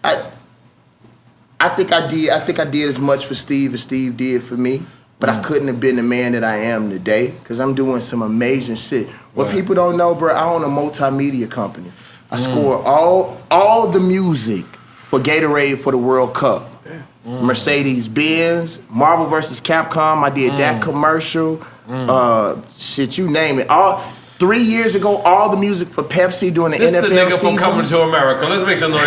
I think I did as much for Steve as Steve did for me, but I couldn't have been the man that I am today because I'm doing some amazing shit. What people don't know, bro, I own a multimedia company. I score all the music for Gatorade for the World Cup. Mercedes-Benz, Marvel vs. Capcom, I did that commercial. Shit, you name it. 3 years ago, all the music for Pepsi during the This NFL the nigga season. from Coming to America. Let's make some noise.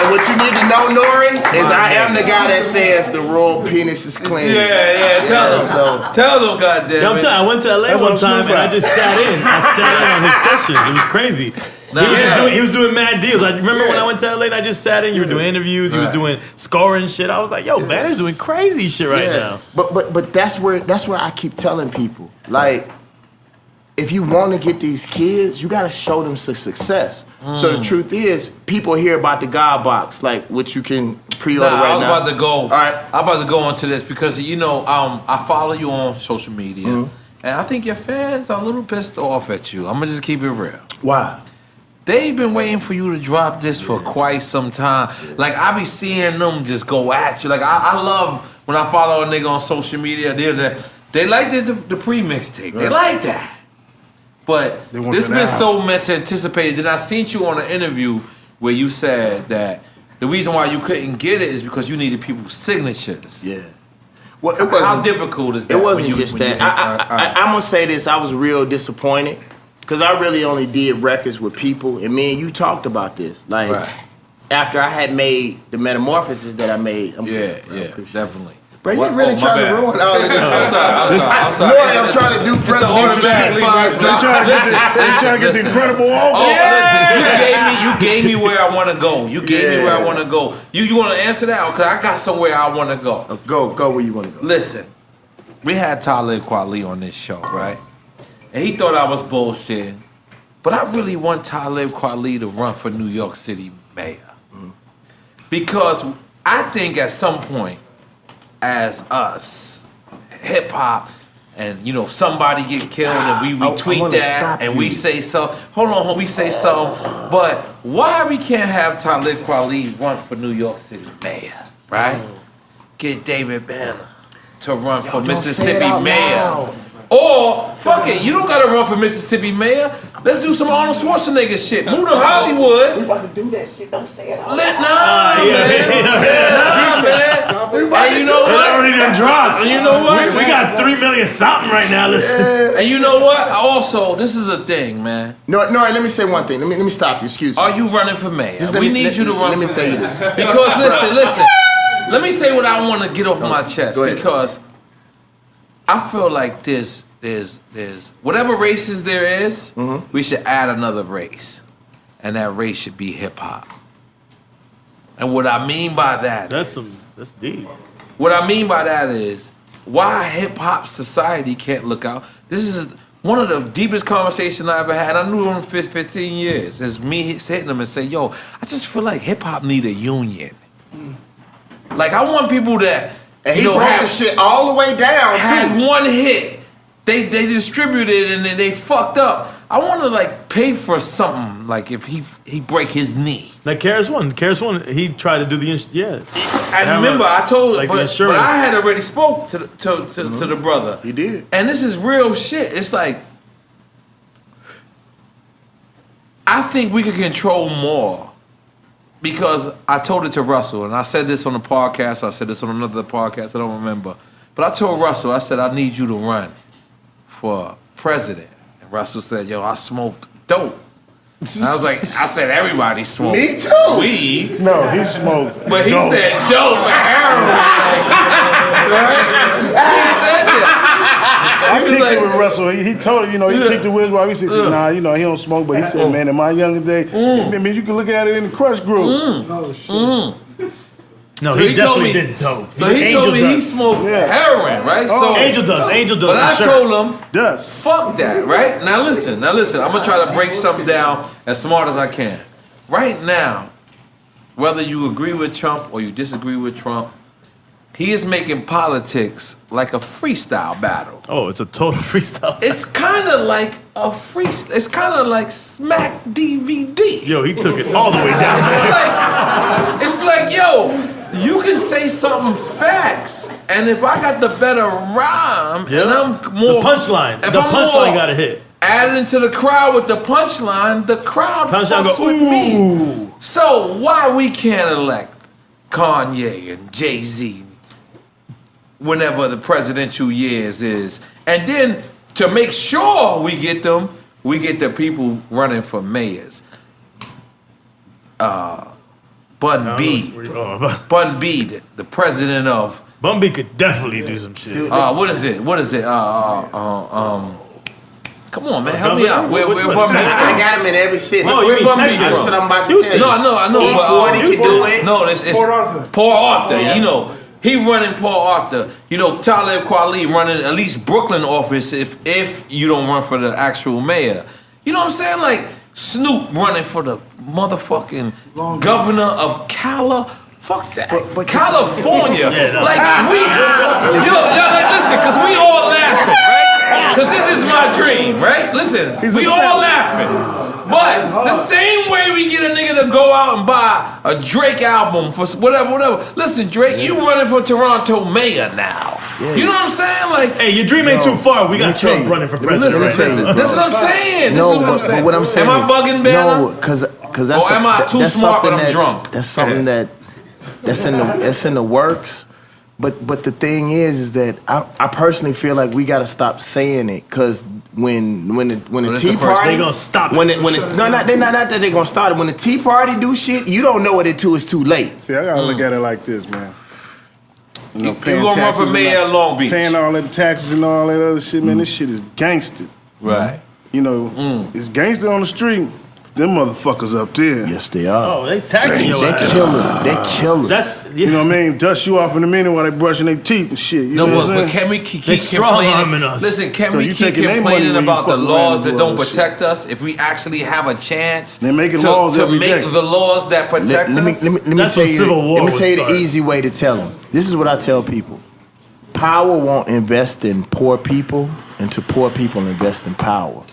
And what you need to know, N.O.R.E, is I am the guy that says the royal penis is clean. Yeah, tell them. Tell them, goddamn. I'm telling you, I went to LA one time and I just sat in. I sat in on his sessions. It was crazy. He was doing mad deals. I remember when I went to LA and I just sat in. You were doing interviews. He was doing scoring shit. I was like, yo, man, he's doing crazy shit right now. But that's where I keep telling people, like, if you want to get these kids, you got to show them some success. So the truth is, people hear about the God Box, like, which you can pre-order right now. I was about to go. All right. I'm about to go into this because, you know, I follow you on social media. And I think your fans are a little pissed off at you. I'm going to just keep it real. Why? They've been waiting for you to drop this for quite some time. Like, I be seeing them just go at you. Like, I love when I follow a nigga on social media. They like the pre-mixtape. They like that. But this been so much anticipated that I seen you on an interview where you said that the reason why you couldn't get it is because you needed people's signatures. Yeah. Well, it wasn't, how difficult is that? It wasn't just that. I'm going to say this. I was real disappointed because I really only did records with people, and me and you talked about this. Like, after I had made the metamorphosis that I made. Definitely. Bro, you really trying to ruin all of this. I'm sorry. I'm trying to do presidential shit for us. They trying to get the incredible over. Listen, you gave me where I want to go. You gave me where I want to go. You want to answer that? Because I got somewhere I want to go. Go where you want to go. Listen, we had Talib Kweli on this show, right? And he thought I was bullshitting. But I really want Talib Kweli to run for New York City mayor. Because I think at some point, as us, hip hop, and you know somebody get killed and we retweet that and we say so. Hold on, we say so. But why we can't have Talib Kweli run for New York City mayor, right? Get David Banner to run for Mississippi mayor. Or, fuck it, you don't gotta run for Mississippi mayor. Let's do some Arnold Schwarzenegger shit. Move to Hollywood. We about to do that shit. Don't say it out Man. And you know what? It already done dropped. And you know what? We got 3 million something right now. Listen. And you know what? Also, this is a thing, man. No, let me say one thing. Let me stop you. Excuse me. Are you running for mayor? We need you to run for mayor. Let me tell you this. Because listen. Let me say what I want to get off my chest. Because I feel like there's whatever races there is, we should add another race. And that race should be hip hop. And what I mean by that That's deep. What I mean by that is why hip hop society can't look out. This is one of the deepest conversations I ever had. I knew him for 15 years. Is me hitting them and saying, yo, I just feel like hip hop need a union. Like I want people that and he broke the shit all the way down. Had one hit. They distributed and they fucked up. I want to like pay for something. Like if he break his knee. Like KRS One, he tried to do the I remember I told, like but I had already spoke to the brother. He did. And this is real shit. It's like I think we could control more. Because I told it to Russell, and I said this on the podcast, I said this on another podcast, I don't remember. But I told Russell, I said, I need you to run for president. And Russell said, yo, I smoked dope. And I was like, I said, everybody smoked. Me too. Weed. No, he smoked. But he said dope and heroin. Right? He said that. I kicked it with Russell. He told he kicked it with his wife. He said, nah, he don't smoke. But he said, man, in my younger day, I mean, you can look at it in the Crush group. Oh, shit. No, he definitely did dope. So he told me he smoked heroin, right? So Angel does. But I told him, does. Fuck that, right? Now listen. I'm gonna try to break something down as smart as I can. Right now, whether you agree with Trump or you disagree with Trump, he is making politics like a freestyle battle. Oh, it's a total freestyle. It's kind of like a freestyle. It's kind of like Smack DVD. Yo, he took it all the way down. It's like, yo, you can say something facts, and if I got the better rhyme, and I'm more the punchline. The punchline got a hit. Added into the crowd with the punchline, the crowd fucks with me. So why we can't elect Kanye and Jay-Z whenever the presidential years is, And then to make sure we get them, we get the people running for mayors. Bun B, the president of. Bun B could definitely do some shit. What is it? Come on, man, help me out. Where Bun B from? I got him in every city. Where Bun B from? That's what I'm about to tell you. No, I know. E40 can do it. No, it's Port Arthur. Port Arthur. Yeah. You know, he running Port Arthur. You know, Talib Kweli running at least Brooklyn office if you don't run for the actual mayor. You know what I'm saying? Like Snoop running for the motherfucking governor of Fuck that. But California. Like listen, because we all laughing, right? Because this is my dream, right? Listen, we all laughing. But the same way we get a nigga to go out and buy a Drake album for whatever. Listen, Drake, you running for Toronto mayor now. Yeah. You know what I'm saying? Like, hey, your dream ain't too far. We got Trump running for president. Listen, that's what I'm saying. But what I'm saying am I bugging, Banner? No, because that's. Or am I too smart but I'm drunk? That's something that's in the works. But the thing is that I personally feel like we got to stop saying it, because when the Tea Party, they gonna stop it. Not that they gonna start it. When the Tea Party do shit, you don't know it until it's too late. See, I gotta look at it like this, man. You know, you gonna run for mayor of Long Beach, paying all that taxes and all that other shit, man. This shit is gangster, right? You know, it's gangster on the street. Them motherfuckers up there. Yes, they are. Oh, they taxing your ass. They killing. That's you know what I mean. Dust you off in a minute while they brushing their teeth and shit. You know what I'm but can we keep complaining? Us. Listen, can we keep complaining about the laws that don't protect us? If we actually have a chance, they're making laws to every make day. the laws that protect us. Let me tell you. Let me tell you the easy way to tell them. This is what I tell people: power won't invest in poor people until poor people invest in power.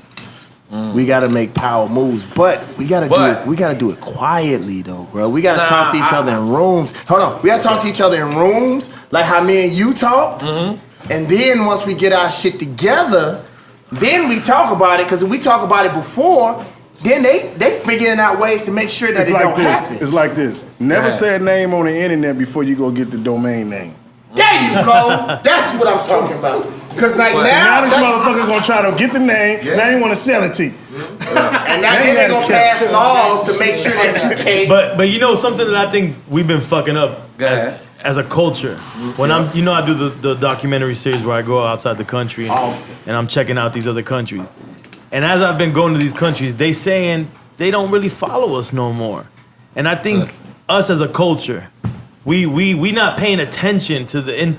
We gotta make power moves, but we gotta do it. We gotta do it quietly, though, bro. We gotta talk to each other in rooms. Hold on, we gotta talk to each other in rooms, like how me and you talked. And then once we get our shit together, then we talk about it. Because if we talk about it before, then they figuring out ways to make sure that it don't happen. It's like this. Never say a name on the internet before you go get the domain name. There you go. That's what I'm talking about. Because now this motherfucker gonna try to get the name, now he wanna sell it to you. And now they gonna pass laws to make sure that you can't. But you know something that I think we've been fucking up as a culture. When I do the documentary series where I go outside the country and I'm checking out these other countries. And as I've been going to these countries, they saying they don't really follow us no more. And I think us as a culture, we not paying attention to the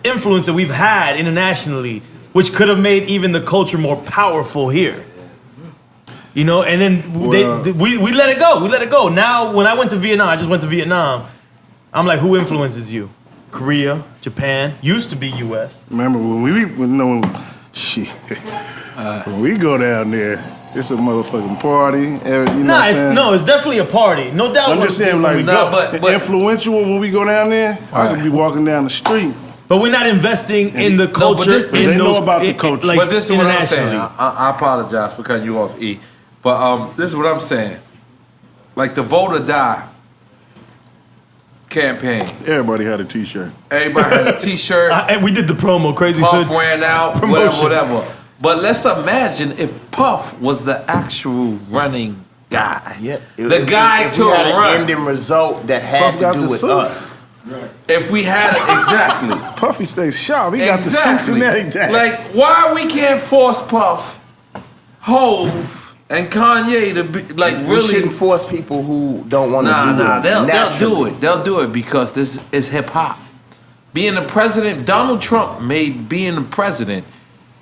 influence that we've had internationally, which could have made even the culture more powerful here. You know, and then we let it go. We let it go. Now, when I went to Vietnam, I just went to Vietnam. I'm like, who influences you? Korea, Japan, used to be U.S. Remember when when we go down there, it's a motherfucking party. It's definitely a party, no doubt. I'm just saying, like, but influential when we go down there. I could be walking down the street. But we're not investing in the culture. They know about the culture. But this is what I'm saying. I apologize for cutting you off, E. But this is what I'm saying. Like the Vote or Die campaign. Everybody had a T-shirt. Everybody had a T-shirt. And we did the promo, Crazy Puff ran out, whatever. But let's imagine if Puff was the actual running guy. Yeah. The guy if to we had run. an ending result that had to do with us. Right. If we had exactly. Puffy stays sharp. He got the suits and everything. Like, why we can't force Puff, Hove, and Kanye to be like really? We shouldn't force people who don't want to do it. They'll do it. They'll do it because this is hip hop. Being the president, Donald Trump made being the president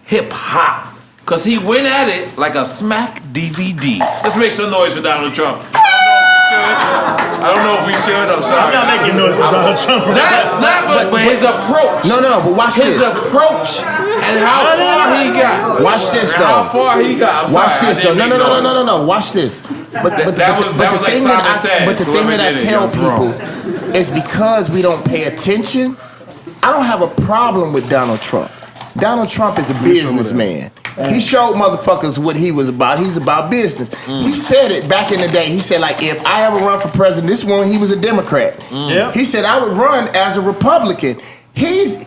hip hop because he went at it like a smack DVD. Let's make some noise for Donald Trump. I don't know if we should. I'm sorry. I'm not making noise for Donald Trump. But his approach. No, but watch his approach and how far he got. Watch this though. How far he got. Watch this though. No. Watch this. But the thing that I tell people is because we don't pay attention. I don't have a problem with Donald Trump. Donald Trump is a businessman. He showed motherfuckers what he was about. He's about business. He said it back in the day. He said, like, if I ever run for president, this one, he was a Democrat. He said, I would run as a Republican. He's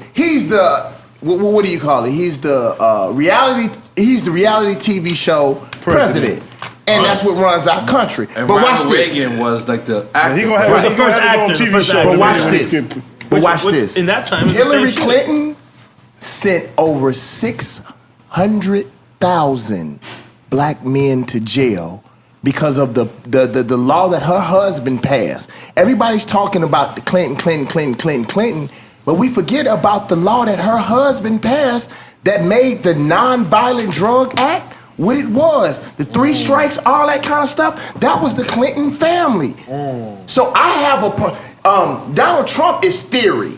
the what do you call it? He's the reality TV show president. And that's what runs our country. And but Ronald watch this. Reagan was like the actor. He gonna have the first actor, his own the TV first show. actor. But watch this. But watch this. In that time, it was the Hillary same shit. Clinton sent over 600,000 black men to jail because of the law that her husband passed. Everybody's talking about the Clinton, but we forget about the law that her husband passed that made the Nonviolent Drug Act what it was. The 3 strikes, all that kind of stuff, that was the Clinton family. So I have Donald Trump is theory.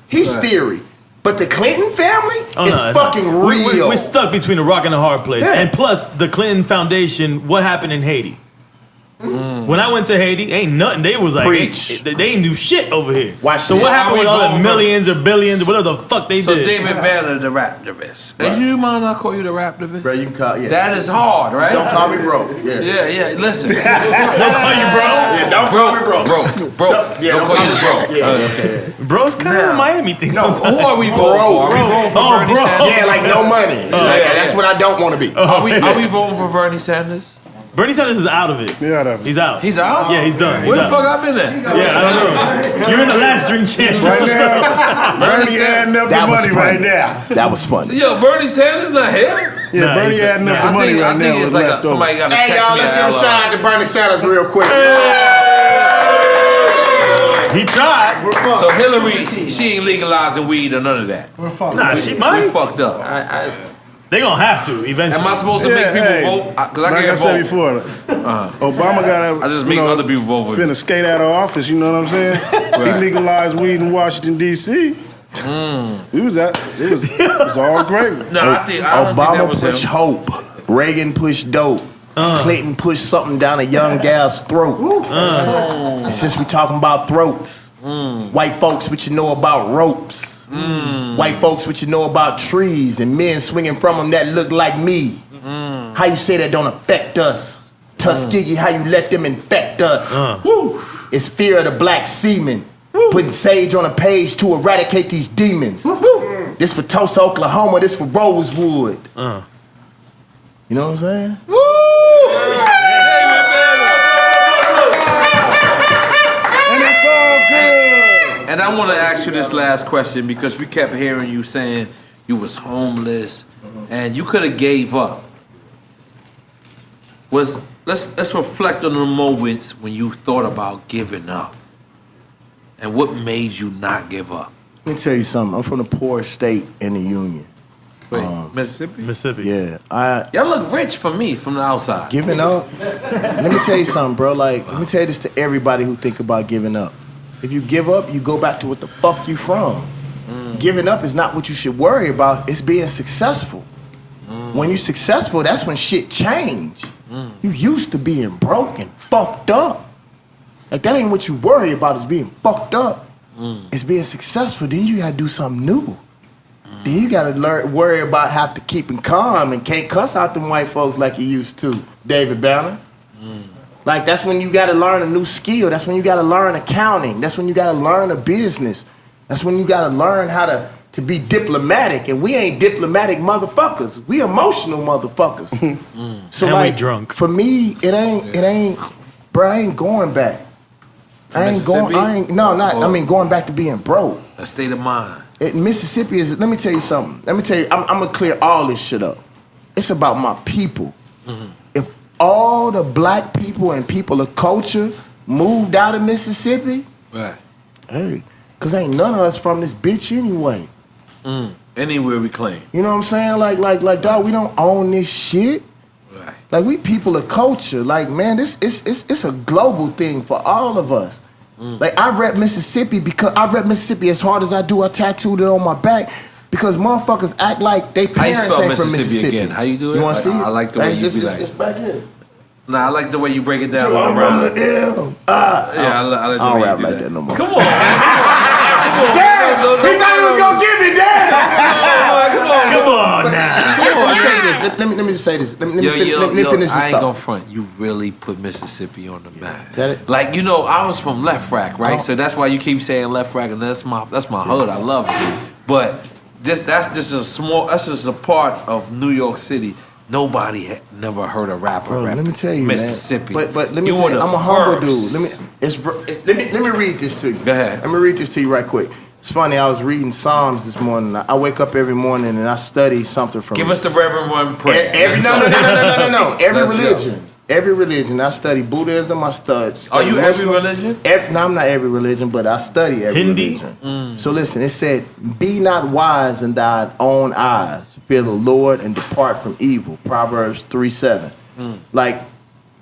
He's theory. But the Clinton family is fucking real. We're stuck between a rock and a hard place. Yeah. And plus, the Clinton Foundation, what happened in Haiti? When I went to Haiti, ain't nothing. They was like, Preach. they ain't do shit over here. Watch so this. what happened How with we all the going millions or billions or whatever the fuck they So did? David Banner, the raptivist. Hey, you mind I call you the raptivist? Bro, you can call, That is hard, right? Don't call me bro. Yeah, listen. Don't call you bro. Yeah, don't call me bro. Bro. Yeah, Don't call you bro. Yeah. Bro's kind of a Miami thing No, sometimes. Who are we voting for? Are we voting for Bernie bro. Sanders? Yeah, like no money. That's what I don't want to be. Are we voting for Bernie Sanders? Bernie Sanders is out of it. Yeah, He's out. He's out? Yeah, he's done. Where He's the fuck out. I been at? Yeah, I don't know. You're in the last drink champs Right episode. now, Bernie adding up the That was money funny. right now. That was funny. Yo, Bernie Sanders not here? Yeah, Nah, Bernie he's- adding up nah. the I money think right now. it's was like left somebody got to Hey, text y'all, me. let's give a out shout out to Bernie Sanders real quick. He tried. So Hillary, she ain't legalizing weed or none of that. Nah, she We might. fucked up. They gonna have to eventually. Am I supposed to make people vote? Because I like I can't said vote. before, Obama got I just make other people vote for me. finna skate out of office. You know what I'm saying? He legalized weed in Washington D.C. It was all great. No, I don't think that Obama was pushed him. hope. Reagan pushed dope. Clinton pushed something down a young gal's throat. And since we talking about throats, white folks, what you know about ropes? White folks, what you know about trees and men swinging from them that look like me? How you say that don't affect us? Tuskegee, how you let them infect us? Woo. It's fear of the black seaman. Putting sage on a page to eradicate these demons. This for Tulsa, Oklahoma. This for Rosewood. You know what I'm saying? And it's all good. And I want to ask you this last question because we kept hearing you saying you was homeless and you could have gave up. Let's reflect on the moments when you thought about giving up and what made you not give up. Let me tell you something. I'm from the poorest state in the union. Wait, Mississippi? Mississippi. Yeah, Y'all look rich for me from the outside. giving up. Let me tell you something, bro. Like, let me tell you this to everybody who think about giving up. If you give up, you go back to what the fuck you from. Giving up is not what you should worry about. It's being successful. When you're successful, that's when shit change. You used to being broke and fucked up. Like, that ain't what you worry about, is being fucked up. It's being successful. Then you gotta do something new. Then you gotta worry about have to keeping calm and can't cuss out them white folks like you used to, David Banner. Like, that's when you gotta learn a new skill. That's when you gotta learn accounting. That's when you gotta learn a business. That's when you gotta learn how to be diplomatic. And we ain't diplomatic motherfuckers. We emotional motherfuckers. So And we like, drunk. for me, it ain't, bro, I ain't going back. I mean going back to being broke. A state of mind. Mississippi is, let me tell you something. Let me tell you, I'm gonna clear all this shit up. It's about my people. If all the black people and people of culture moved out of Mississippi, Right. hey, cause ain't none of us from this bitch anyway. Anywhere we claim. You know what I'm saying? Like, dog, we don't own this shit. Right. Like, we people of culture. Like, man, it's a global thing for all of us. Like, I rep Mississippi because I rep Mississippi as hard as I do. I tattooed it on my back because motherfuckers act like they How you parents spell ain't from Mississippi Mississippi. again? How you do it? You want to see it? I like the way you be like. It's back here. Nah, I like the way you break it down. I'm bro. from the M. Yeah, I like the I don't way rap you do like that no more. Come on, man. Damn! He thought he was gonna give me that. Come on now. Let me tell you this. Let me just say this. Let me finish this I ain't gonna stuff. front. You really put Mississippi on the map. That it? Like, you know, I was from Left Rack, right? So that's why you keep saying Left Rack, and that's my hood. I love it. But That's just a part of New York City. Nobody had never heard a rapper rap. Let me tell you, Mississippi. man. But let me tell you, I'm a humble dude. Let me read this to you. Go ahead. Let me read this to you right quick. It's funny, I was reading Psalms this morning. I wake up every morning and I study something from Give us the Reverend One prayer. No. Every Let's religion. go. Every religion. I study Buddhism, I study Are you every Muslim. religion? No, I'm not every religion, but I study every Hindi? religion. So listen, it said, be not wise in thine own eyes. Fear the Lord and depart from evil. Proverbs 3:7. Like,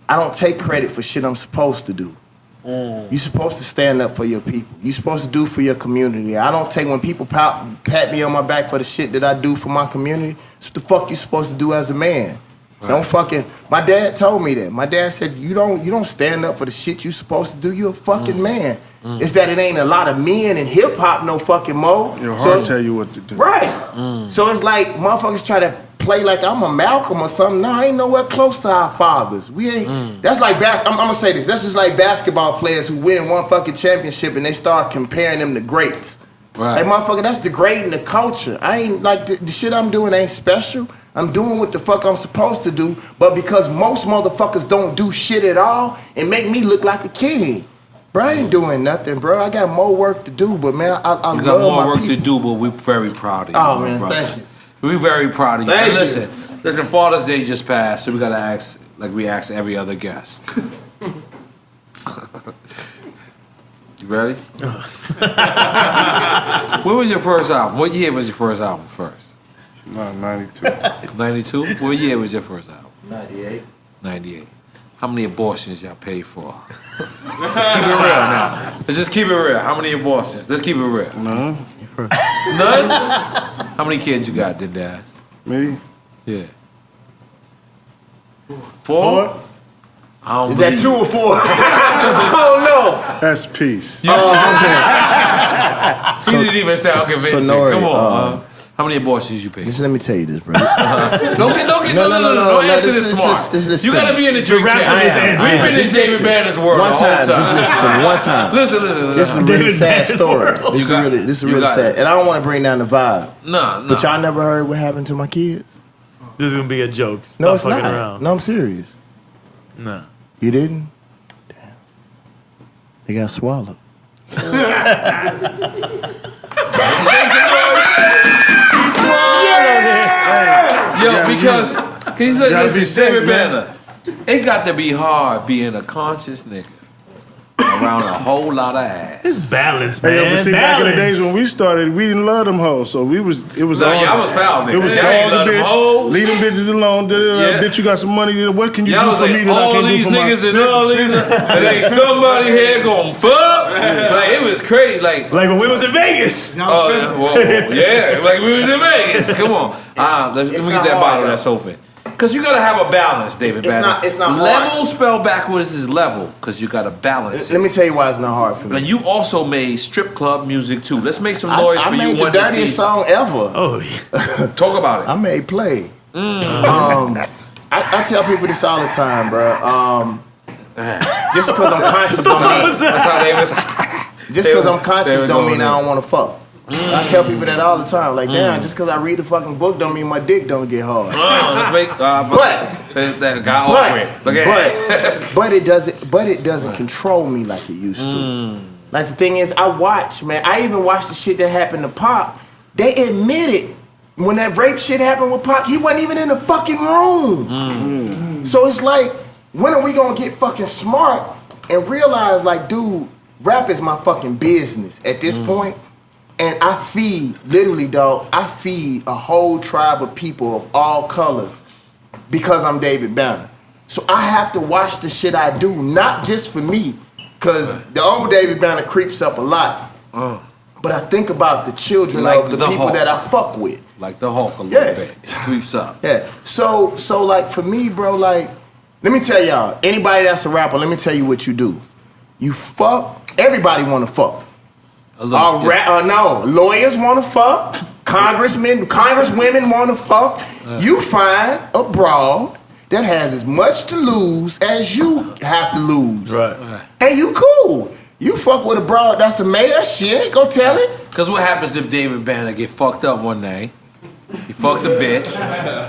I don't take credit for shit I'm supposed to do. You're supposed to stand up for your people. You're supposed to do for your community. I don't take, when people pat me on my back for the shit that I do for my community, it's what the fuck you supposed to do as a man. Right. Don't fucking, my dad told me that. My dad said, you don't stand up for the shit you supposed to do. You're a fucking man. It's that it ain't a lot of men in hip hop no fucking more. Your heart tell you what to do. Right. So it's like motherfuckers try to play like I'm a Malcolm or something. No, I ain't nowhere close to our fathers. We ain't. That's like I'm gonna say this. That's just like basketball players who win one fucking championship and they start comparing them to greats. Right. Like motherfucker, that's degrading the culture. I ain't like the shit I'm doing ain't special. I'm doing what the fuck I'm supposed to do, but because most motherfuckers don't do shit at all, it make me look like a king. Bro, I ain't doing nothing, bro. I got more work to do, but man, I love my people. You got more work to do, but we're very proud of you. Oh, man, brother. thank you. We're very proud of you. Thank And listen, Father's Day just passed, so we gotta ask, like we ask every other guest. You ready? When was your first album? What year was your first album first? 92. 92? What year was your first album? 98. 98. How many abortions y'all paid for? Let's keep it real now. Let's just keep it real. How many abortions? Let's keep it real. None. None? How many kids you got, Daz? Me? Yeah. 4? I don't Is that believe 2 or 4? Oh no. That's peace. He didn't even sound convincing. N.O.R.E, Come on. How many abortions you paid? Just let me tell you this, bro. Don't answer this smart. You gotta be in the drink champ. We've been in David Banner's world One the whole time, time. just listen to me. One time. Listen. This is a really sad story. This is really got sad. it. And I don't want to bring down the vibe. No. But y'all never heard what happened to my kids? This is gonna be a joke. Stop No, it's fucking not. around. No, I'm serious. No. You didn't? Damn. They got swallowed. Yo, because he's like, gotta be listen, David safe, man. Banner. It got to be hard being a conscious nigga around a whole lot of ass. It's balance, Hey, man. but see, back in the days when we started, we didn't love them hoes, so it was No, all. y'all was foul, nigga. It was Y'all all ain't the love them bitch. hoes. Leave them bitches alone. Yeah. Bitch, you got some money. What can you Y'all do was for me like, that I all can do these for my niggas and all these, and ain't somebody here gonna fuck. Like, it was crazy. Like when we was in Vegas. oh, yeah, like we was in Vegas. Come on. Let me get not that hard, bottle though. that's open. Because you got to have a balance, David Banner. It's not hard. Level spelled backwards is level, because you got to balance it. Let me tell you why it's not hard for me. And you also made strip club music, too. Let's make some noise I for you. made the one to dirtiest see. song ever. Oh, yeah. Talk about it. I made play. I tell people this all the time, bro. Just because I'm conscious That's how they was. just because I'm conscious There we don't go, mean I don't want to fuck. I tell people that all the time. Like, damn, just because I read the fucking book don't mean my dick don't get hard. Let's make. That guy But it doesn't control me like it used to. Like the thing is, I watch, man. I even watched the shit that happened to Pac. They admitted when that rape shit happened with Pac, he wasn't even in the fucking room. So it's like, when are we gonna get fucking smart and realize, like, dude, rap is my fucking business at this point. And I feed, literally, dog, I feed a whole tribe of people of all colors because I'm David Banner. So I have to watch the shit I do, not just for me, because the old David Banner creeps up a lot. But I think about the children Like of the the people Hulk. that I fuck with. Like the Hulk a little Yeah. bit. It creeps up. Yeah. So like for me, bro, like, let me tell y'all, anybody that's a rapper, let me tell you what you do. You fuck, everybody wanna fuck. No, lawyers want to fuck. Congresswomen want to fuck. You find a broad that has as much to lose as you have to lose. Right. And you cool. You fuck with a broad that's a mayor, shit, go tell it. Cause what happens if David Banner get fucked up one day? He fucks a bitch,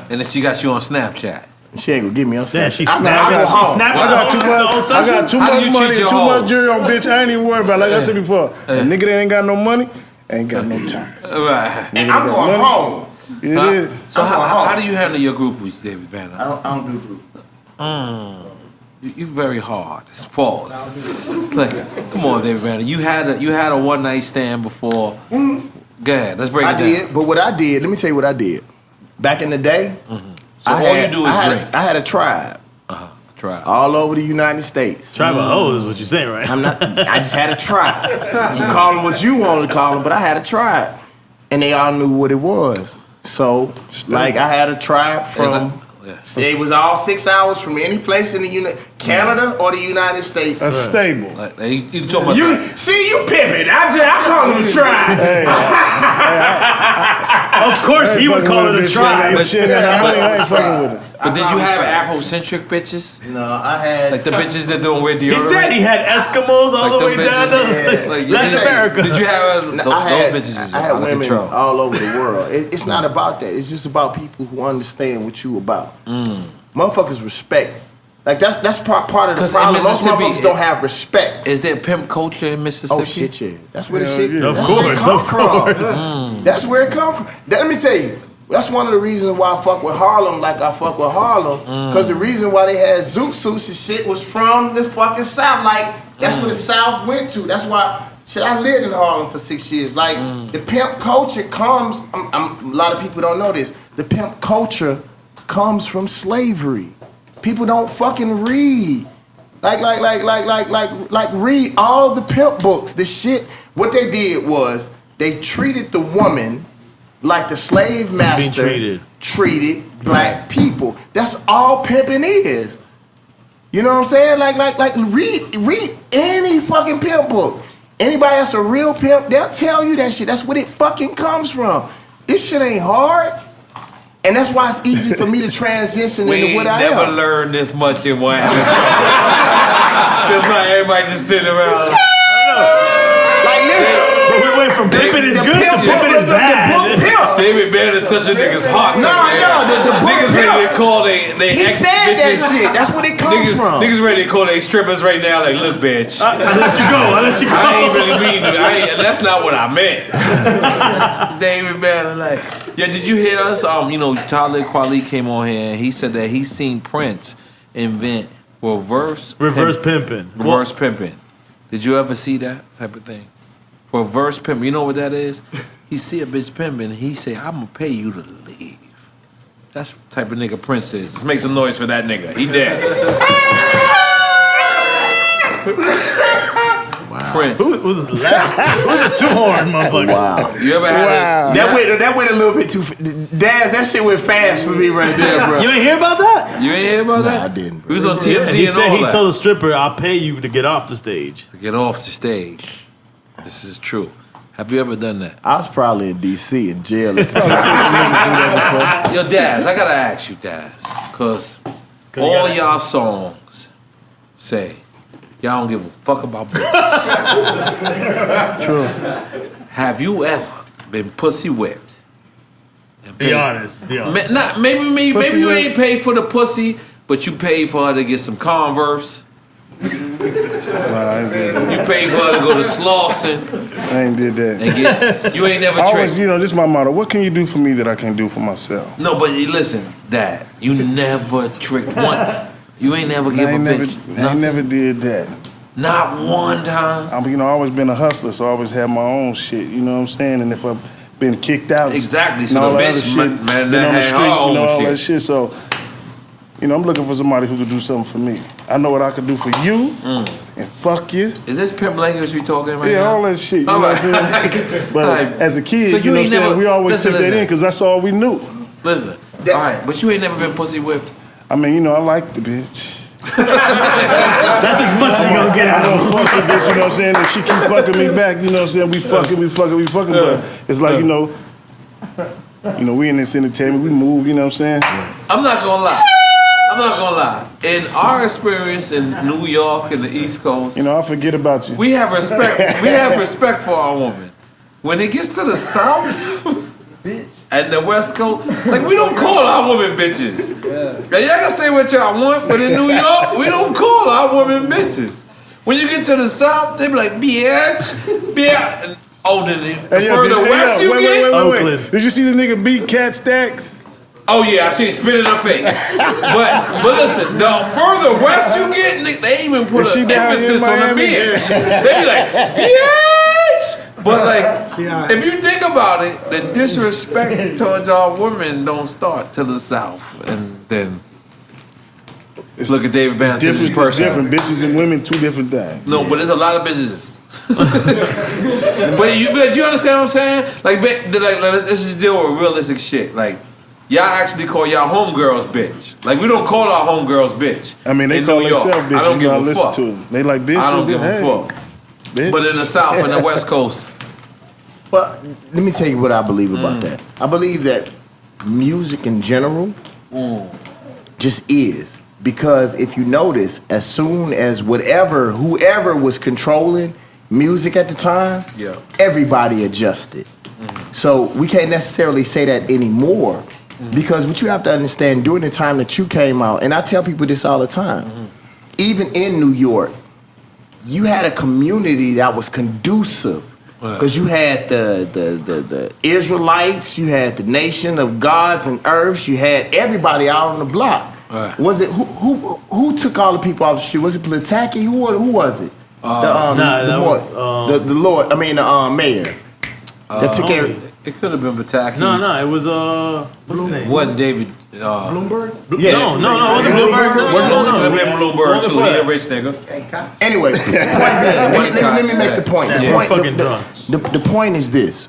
and then she got you on Snapchat. She ain't gonna get me on Snapchat. Yeah, she I snapped. I got too How do much you money treat and your too much hoes? jury on bitch. I ain't even worried about it. Like I said before, a nigga that ain't got no money ain't got no time. Right. And I'm going home. It is. So I'm going how home. do you handle your groupies, David Banner? I don't do group. You very hard. Pause. Like, come on, David Banner. You had a one night stand before. Go ahead. Let's break it I down. did, but what I did, let me tell you what I did. Back in the day, So all you do is drink. I had a tribe Try. all over the United States. Tribe of hoes is what you're saying, right? I just had a tribe. You call them what you want to call them, but I had a tribe, and they all knew what it was. So, like, I had a tribe from. It was all 6 hours from any place in the Canada or the United States. That's stable. Like, you talking about You see, you pimping. I call them a tribe. Of course, he would call it a tribe. But shit, I ain't fucking with it. But did you have Afrocentric bitches? No, I had Like the bitches that don't wear deodorant? He said he had Eskimos all Like the way them down bitches, to like, Latin America. Did you have those I bitches? Is had out of women control. all over the world. It's not about that. It's just about people who understand what you about. Motherfuckers respect. Like that's part of the 'Cause in problem. Most Mississippi, motherfuckers don't have respect. Is there pimp culture in Mississippi? Oh shit, yeah. That's where the shit. yeah. That's Of where it course, come from. That's where it come from. Let me tell you. That's one of the reasons why I fuck with Harlem like I fuck with Harlem. Cause the reason why they had zoot suits and shit was from the fucking South. Like that's where the South went to. That's why shit. I lived in Harlem for 6 years. Like the pimp culture comes. A lot of people don't know this. The pimp culture comes from slavery. People don't fucking read. Like read all the pimp books. The shit. What they did was they treated the woman like the slave master treated black people. That's all pimping is. You know what I'm saying? Like read any fucking pimp book. Anybody that's a real pimp, they'll tell you that shit. That's what it fucking comes from. This shit ain't hard. And that's why it's easy for me to transition into what I am. We never learned this much in one episode. It's like everybody just sitting around. Like listen. But we went from pimping is good to pimping is bad. David Banner touching niggas' hearts. The book Niggas ready to call they He ex said that bitches. shit. That's what it comes from. Niggas ready to call they strippers right now. Like, look, bitch. I let you go. I let you go. I ain't really mean to. That's not what I meant. David Banner, like, yeah. Did you hear us? Talib Kweli came on here and he said that he's seen Prince invent reverse pimping. Reverse pimping. Did you ever see that type of thing? Reverse pimping. You know what that is? He see a bitch pimping and he say, "I'm gonna pay you to leave." That's the type of nigga Prince is. Let's make some noise for that nigga. He dead. Wow. Prince. Who was the last? Who's the two-horn motherfucker? Wow. You ever had That went a little bit too. Daz, that shit went fast for me right there, bro. You ain't hear about that? You ain't hear about that? I didn't, bro. He was on TMZ He and said all he that. told the stripper, "I'll pay you to get off the stage." To get off the stage. This is true. Have you ever done that? I was probably in D.C. in jail at the time. Yo, Daz, I gotta ask you, Daz, because all y'all songs say y'all don't give a fuck about bitches. True. Have you ever been pussy whipped? And Be honest. Be honest. Maybe you ain't paid for the pussy, but you paid for her to get some Converse. Nah, I ain't did that. You paid for her to go to Slauson. I ain't did that. And you ain't never I tricked. always, this is my motto. What can you do for me that I can't do for myself? No, but listen, Dad, you never tricked one. You ain't never give a bitch. I never did that. Not one time. I always been a hustler, so I always had my own shit. You know what I'm saying? And if I've been kicked out, Exactly. and So all the that bitch, other shit, man, been that on the had street, her own all shit. that shit. So, I'm looking for somebody who could do something for me. I know what I could do for you, and fuck you. Is this pimp language we talking right now? Yeah, all that shit. You know what I'm saying? But as a kid, So you know what I'm saying? We always took that listen. in because that's all we knew. Listen. All right, but you ain't never been pussy whipped. I mean, I like the bitch. That's as much as you gonna get I out of don't fuck the bitch, you know what I'm saying? If she keep fucking me back, you know what I'm saying? We fucking, but it's like, we in this entertainment, we move, you know what I'm saying? I'm not gonna lie. I'm not gonna lie. In our experience in New York and the East Coast, You know, I forget about you. we have respect. We have respect for our woman. When it gets to the South and the West Coast, like we don't call our women bitches. Now y'all can say what y'all want, but in New York, we don't call our women bitches. When you get to the South, they be like, bitch, bitch. And older than the further west you get. Oakland. Did you see the nigga beat Cat Stacks? Oh yeah, I see it spit in her face. but listen, the further west you get, they even put Is she an down here in emphasis on the Miami? bitch. They be like, bitch. But like, if you think about it, the disrespect towards our women don't start to the South, and then look at David Banner. It's different. Bitches and women, two different things. No, but there's a lot of bitches. but you understand what I'm saying? Like let's just deal with realistic shit. Like, y'all actually call y'all homegirls bitch. Like, we don't call our homegirls bitch. I mean, they in call New York. themselves bitches. I don't give a listen fuck. to them. They like bitches. I don't give a hey, fuck. bitch. But in the South and the West Coast, But let me tell you what I believe about that. I believe that music in general just is. Because if you notice, as soon as whoever was controlling music at the time, everybody adjusted. So we can't necessarily say that anymore. Because what you have to understand, during the time that you came out, and I tell people this all the time, even in New York, you had a community that was conducive. Because you had the Israelites, you had the nation of gods and earths, you had everybody out on the block. Right. Was it who took all the people off the street? Was it Plataki? Who was it? The mayor that took care. it could have been Bataki. No, it was what's his name? Wasn't David? Bloomberg? Yeah. No, it wasn't Bloomberg. It could have been Bloomberg too. He a rich nigga. Anyway, the point being, let me make the point. The point is this: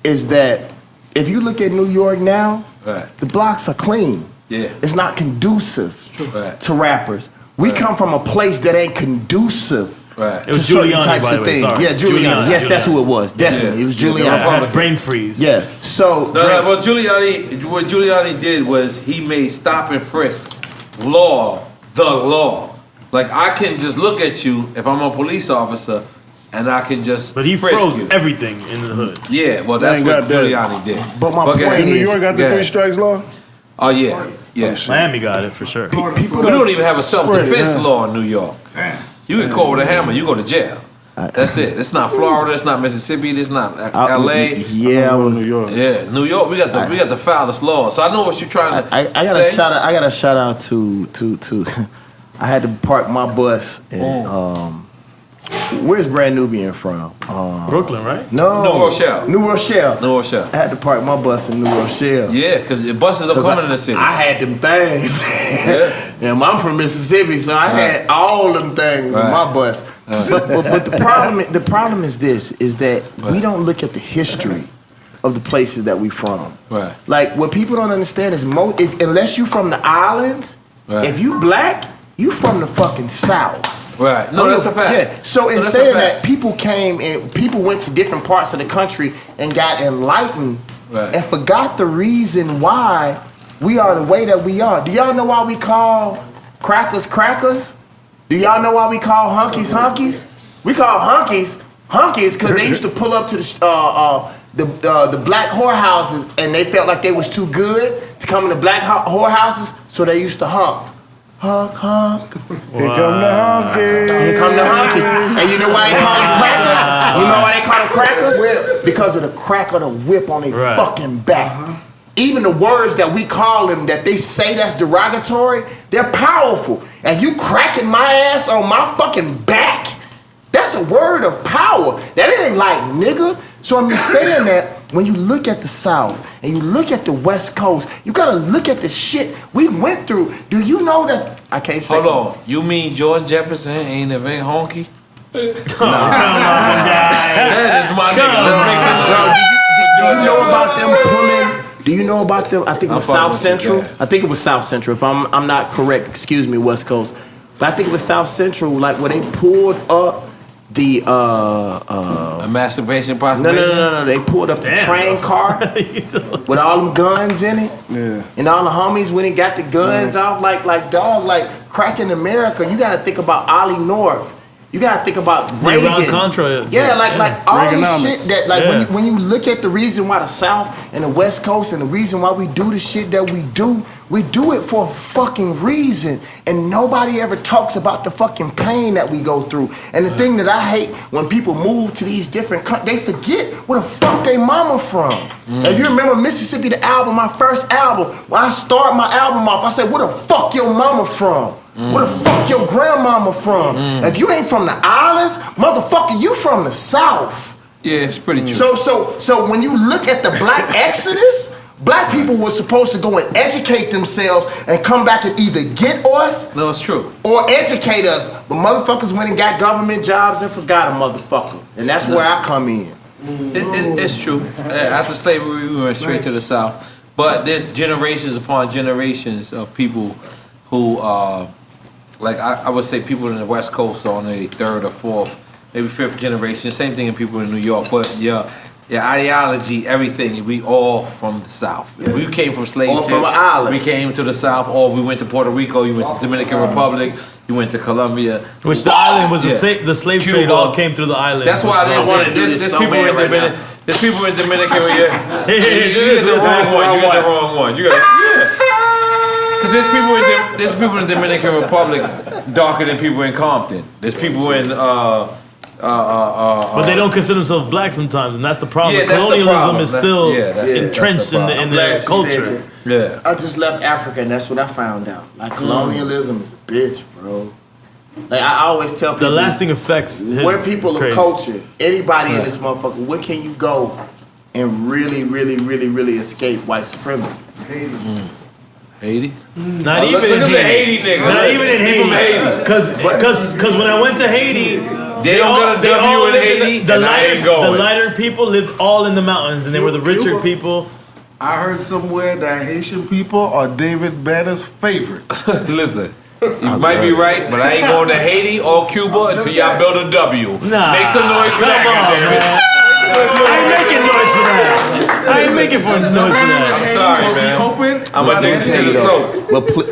is that if you look at New York now, the blocks are clean. Yeah. It's not conducive to rappers. We come from a place that ain't conducive It was to certain Giuliani, types by the of way. things. Sorry. Yeah, Giuliani. Yes, that's who it was. Definitely. It was Giuliani. I had a brain freeze. Yeah. So What Giuliani did was he made stop and frisk law the law. Like, I can just look at you if I'm a police officer, and I can just But he frisk froze you. everything in the hood. Yeah, well, that's ain't what got that. Giuliani did. But my point New is, York got the 3 strikes law? Oh yeah. Miami got it for sure. people We don't even have a self-defense Spread it, law in New York. You get caught with a hammer, you go to jail. That's it. It's not Florida. It's not Mississippi. It's not L.A. Yeah, New York. Yeah, New York. We got the foulest law. So I know what you're trying to I got say. a shout out. I got a shout out to. I had to park my bus in. Where's Brand Nubian from? Brooklyn, right? No, New Rochelle. New Rochelle. New Rochelle. I had to park my bus in New Rochelle. Yeah, because the buses don't come in the city. I had them things. And I'm from Mississippi, so I had all them things in my bus. But the problem is this: is that we don't look at the history of the places that we from. Right. Like, what people don't understand is unless you from the islands, if you black, you from the fucking South. Right. No, that's a fact. Yeah. So in saying that, people came and people went to different parts of the country and got enlightened and forgot the reason why we are the way that we are. Do y'all know why we call crackers crackers? Do y'all know why we call hunkies hunkies? We call hunkies because they used to pull up to the black whorehouses and they felt like they was too good to come in the black whorehouses, so they used to hump. Honk, honk. Here come the honky. Here come the honky. And you know why they call them crackers? You know why they call them crackers? Whips. Because of the crack of the whip on their fucking back. Even the words that we call them, that they say that's derogatory, they're powerful. And you cracking my ass on my fucking back, that's a word of power. That ain't like nigga. So I'm just saying that when you look at the South and you look at the West Coast, you gotta look at the shit we went through. Do you know that? I can't say. Hold on. You mean George Jefferson ain't honky? Come on, guys. That is my nigga. Let's make some Do you know about them pulling? Do you know about them? I think it was South Central. I think it was South Central. If I'm not correct, excuse me, West Coast. But I think it was South Central, like where they pulled up the emancipation no, proclamation. They pulled up the train car with all them guns in it. Yeah. And all the homies when he got the guns out, like dog, like cracking America. You gotta think about N.O.R.E. You gotta think about Reagan. Iran-Contra. Yeah, like all this shit that like when you look at the reason why the South and the West Coast and the reason why we do the shit that we do it for a fucking reason. And nobody ever talks about the fucking pain that we go through. And the thing that I hate when people move to these different countries, they forget where the fuck they mama from. If you remember Mississippi, the album, my first album, when I start my album off, I said, where the fuck your mama from? Where the fuck your grandmama from? If you ain't from the islands, motherfucker, you from the South. Yeah, it's pretty true. So when you look at the Black Exodus, Black people were supposed to go and educate themselves and come back and either get us No, it's true. or educate us. But motherfuckers went and got government jobs and forgot a motherfucker. And that's where I come in. It's true. After slavery, we went straight to the South. But there's generations upon generations of people who like I would say people in the West Coast are on the third or fourth, maybe fifth generation. Same thing in people in New York. But your ideology, everything, we all from the South. Yeah. We came from slave ships. From an island. We came to the South, or we went to Puerto Rico, you went to Dominican Republic, you went to Colombia. Which the island was the slave Cuba. trade all came through the island. That's why there's people in Dominican. There's people in Dominican. You get the wrong one. You got the wrong one. You got because there's people in the Dominican Republic darker than people in Compton. There's people in but they don't consider themselves black sometimes, and that's the problem. Yeah, that's the Colonialism problem. is still that's entrenched the in I'm the glad you culture. said that. Yeah. I just left Africa and that's what I found out. Like colonialism is a bitch, bro. Like I always tell people, The lasting effects. where people of culture, anybody in this motherfucker, where can you go and really, really, really, really escape white supremacy? Haiti? Not Oh, even look in at the Haiti. Haiti nigga. Not even in He from Haiti. Haiti. Because when I went to Haiti, They don't got a they all W in lived Haiti, the and I ain't going. The lighter people lived all in the mountains, and they were the richer Cuba. people. I heard somewhere that Haitian people are David Banner's favorite. Listen, you might be right, but I ain't going to Haiti or Cuba until y'all build a W. Nah, Make some noise for come that, on, goddammit. man. I ain't making noise for that. I ain't making noise for that. I'm sorry, man. Open, I'm addicted to the soap.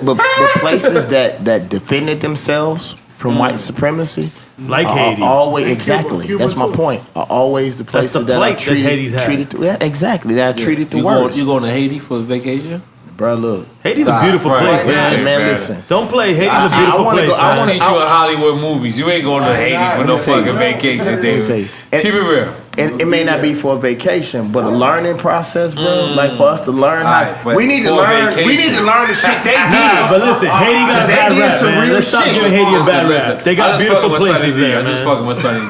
But places that defended themselves from white supremacy, Like Haiti. always And exactly. Cuba That's my too. point. Are always the That's places the that are plight that Haiti's had. treated. Yeah, exactly. That are treated the worst. You going to Haiti for vacation? Bro, look. Haiti's a beautiful place, Listen, man. man, listen. Don't play. Haiti's a I beautiful wanna place, go- I I man. see you in Hollywood movies. You ain't going to Haiti for no fucking vacation, Let me tell you. David. Keep it real. And it may not be for a vacation, but a learning process, bro. Like for us to learn Alright, how but we need to for learn. We need vacation. to learn the shit they Nah, did. but listen, Haiti got a They bad did rap, some man. real Let's stop shit. giving Haiti a bad rap. They I got just beautiful fucking with Sonny places D. there, I just man. fucking with Sonny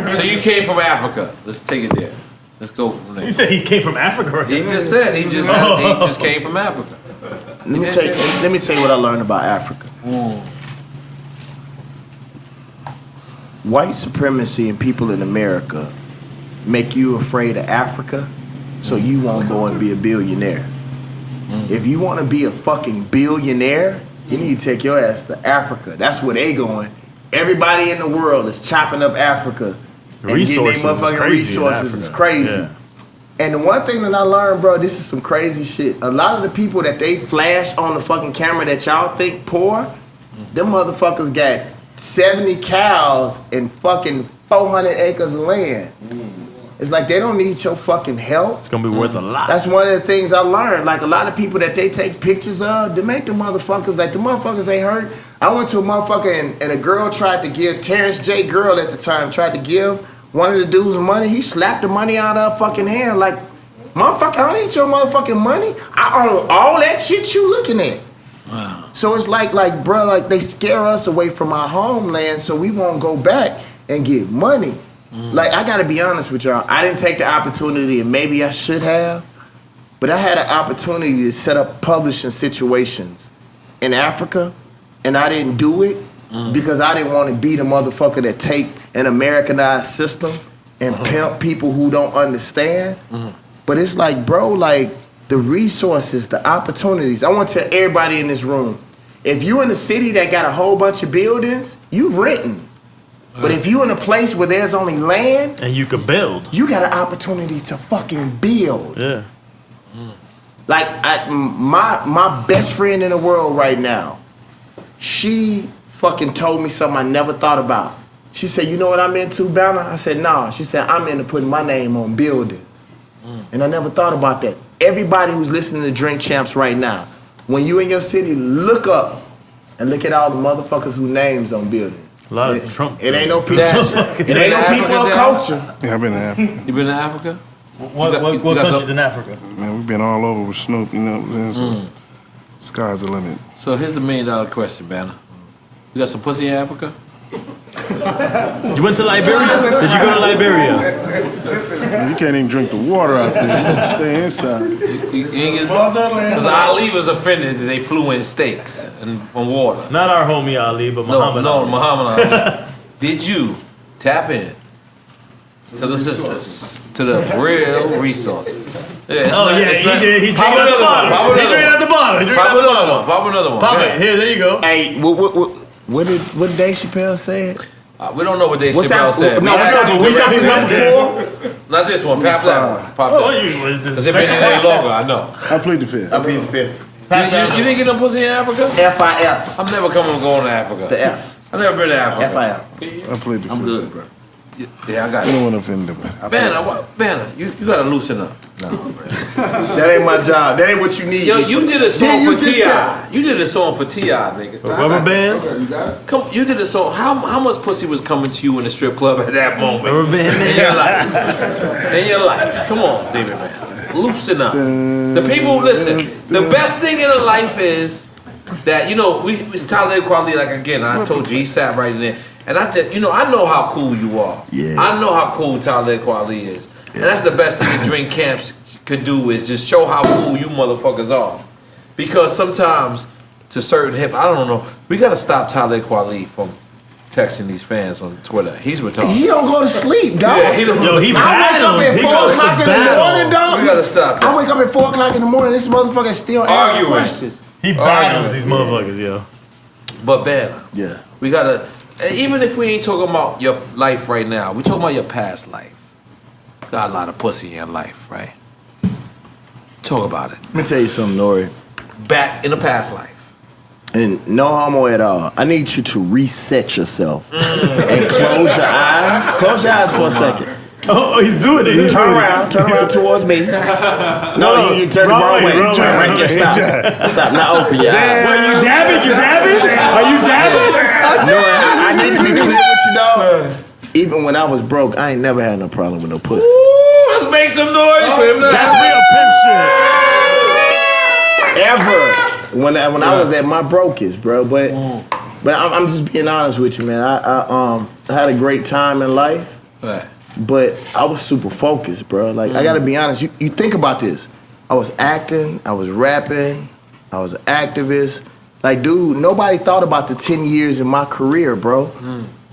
D. So you came from Africa. Let's take it there. Let's go from there. You said he came from Africa, right? He just said he just came from Africa. Let me tell you what I learned about Africa. White supremacy and people in America make you afraid of Africa, so you won't go and be a billionaire. If you want to be a fucking billionaire, you need to take your ass to Africa. That's where they going. Everybody in the world is chopping up Africa and getting their Resources is motherfucking crazy in resources. It's Africa. crazy. Yeah. And the one thing that I learned, bro, this is some crazy shit. A lot of the people that they flash on the fucking camera that y'all think poor, them motherfuckers got 70 cows and fucking 400 acres of land. It's like they don't need your fucking help. It's gonna be worth a lot. That's one of the things I learned. Like a lot of people that they take pictures of, they make the motherfuckers, like the motherfuckers ain't hurt. I went to a motherfucker and a girl tried to give, Terrence J. Girl at the time, tried to give one of the dudes money. He slapped the money out of her fucking hand like, motherfucker, I don't need your motherfucking money. I own all that shit you looking at. Wow. So it's like, bro, like they scare us away from our homeland so we won't go back and get money. Like, I gotta be honest with y'all. I didn't take the opportunity, and maybe I should have, but I had an opportunity to set up publishing situations in Africa, and I didn't do it because I didn't want to be the motherfucker that take an Americanized system and pimp people who don't understand. But it's like, bro, like the resources, the opportunities. I want to tell everybody in this room, if you in a city that got a whole bunch of buildings, you renting. But if you in a place where there's only land and you could build, you got an opportunity to fucking build. Yeah. Like my best friend in the world right now, she fucking told me something I never thought about. She said, "You know what I'm into, Banner?" I said, "Nah." She said, "I'm into putting my name on buildings." And I never thought about that. Everybody who's listening to Drink Champs right now, when you in your city, look up and look at all the motherfuckers who names on buildings. A lot of Trump. It ain't no people. It ain't no people of culture. Yeah, I've been to Africa. You been to Africa? What countries some- in Africa? Man, we've been all over with Snoop, you know what I'm saying? So, sky's the limit. So here's the $1 million question, Banner. You got some pussy in Africa? You went to Liberia? Did you go to Liberia? Man, you can't even drink the water out there. You gotta stay inside. Because Ali was offended that they flew in steaks and water. Not our homie Ali, but Muhammad No, Ali. Muhammad Ali. Did you tap in to the systems, to the real resources? Yeah, Oh, yeah, he did. He drank Pop it at the another one, bottom. pop He another drank it one. at the bottom. He drank it Pop at the another bottom. one. Pop another one. Pop Go it. ahead. Here, there you go. Hey, what did Dave Chappelle say? We don't know what Dave What's Chappelle that? said. No, what's that number 4? Not this one. Pop that one. Pop Oh, that. you was this Because it been any longer, I know. I plead the fifth. I plead the fifth. You didn't get no pussy in Africa? FIF. I'm never coming and going to Africa. The F. I've never been to Africa. FIF. I plead the fifth. I'm good, bro. Yeah, I got I it. don't want to offend nobody. Banner, you gotta loosen up. That ain't my job. That ain't what you need. Yo, you did a song Yeah, you for just T.I. You did a song for T.I., nigga. Rubber bands? Come, you did a song. How much pussy was coming to you in the strip club at that moment? Rubber band In your life. In your life. Come on, David, man. Loosen up. The people, listen, the best thing in life is that, you know, we Talib Kweli, like again, I told you, he sat right in there. And I just, you know, I know how cool you are. Yeah. I know how cool Talib Kweli is. And that's the best thing the Drink Camps could do is just show how cool you motherfuckers are. Because sometimes, to certain I don't know, we gotta stop Talib Kweli from texting these fans on Twitter. He's retarded. He don't go to sleep, dog. Yeah, he don't Yo, he I wake up battles. at He 4 goes o'clock to in the battle. morning, dog. We gotta stop I that. wake up at 4 o'clock in the morning. This motherfucker still answering Arguing. questions. He battles these motherfuckers, yo. But Banner, Yeah. we gotta, even if we ain't talking about your life right now, we talking about your past life. Got a lot of pussy in your life, right? Talk about it. Let me tell you something, N.O.R.E. Back in the past life. And no homo at all. I need you to reset yourself and close your eyes. Close your eyes for a second. Oh, he's doing it. He's Turn doing it. around towards me. No, you turn the wrong way. wrong way. Right there, stop. Stop. Now open your eyes. What, you dabbing? You dabbing? Are you dabbing? No, I need to be clear with you, dog. Even when I was broke, I ain't never had no problem with no pussy. Ooh, let's make some noise for him. That's real pimp shit. Ever. When I was at my brokest, bro. But I'm just being honest with you, man. I had a great time in life. Right. But I was super focused, bro. Like, I gotta be honest. You think about this. I was acting, I was rapping, I was an activist. Like, dude, nobody thought about the 10 years in my career, bro.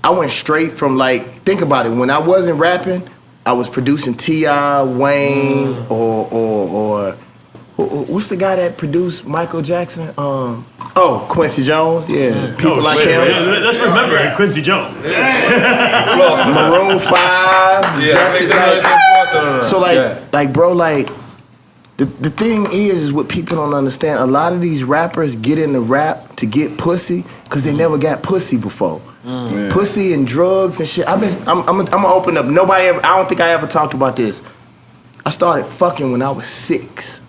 I went straight from, like, think about it. When I wasn't rapping, I was producing T.I., Wayne, or what's the guy that produced Michael Jackson? Quincy Jones. Yeah, people like him. Let's remember Quincy Jones. Maroon 5, Justice. So like, bro, like, the thing is what people don't understand. A lot of these rappers get into rap to get pussy because they never got pussy before. Pussy and drugs and shit. I'm gonna open up. I don't think I ever talked about this. I started fucking when I was 6.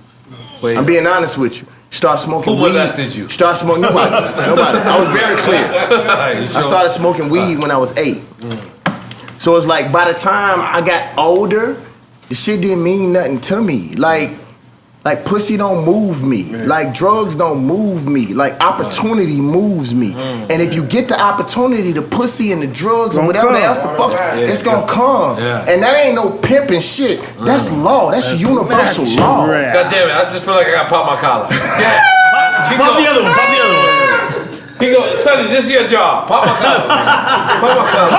Wait. I'm being honest with you. Start smoking Who weed. molested you? Start smoking nobody. I was very clear. I started smoking weed when I was 8. So it's like by the time I got older, the shit didn't mean nothing to me. Like pussy don't move me. Like drugs don't move me. Like opportunity moves me. And if you get the opportunity, the pussy and the drugs and whatever else the fuck, it's gonna come. And that ain't no pimping shit. That's law. That's universal law. God damn it, I just feel like I gotta pop my collar. Yeah. Pop the other one. Pop the other one. He go, Sonny, this is your job. Pop my collar. Pop my collar.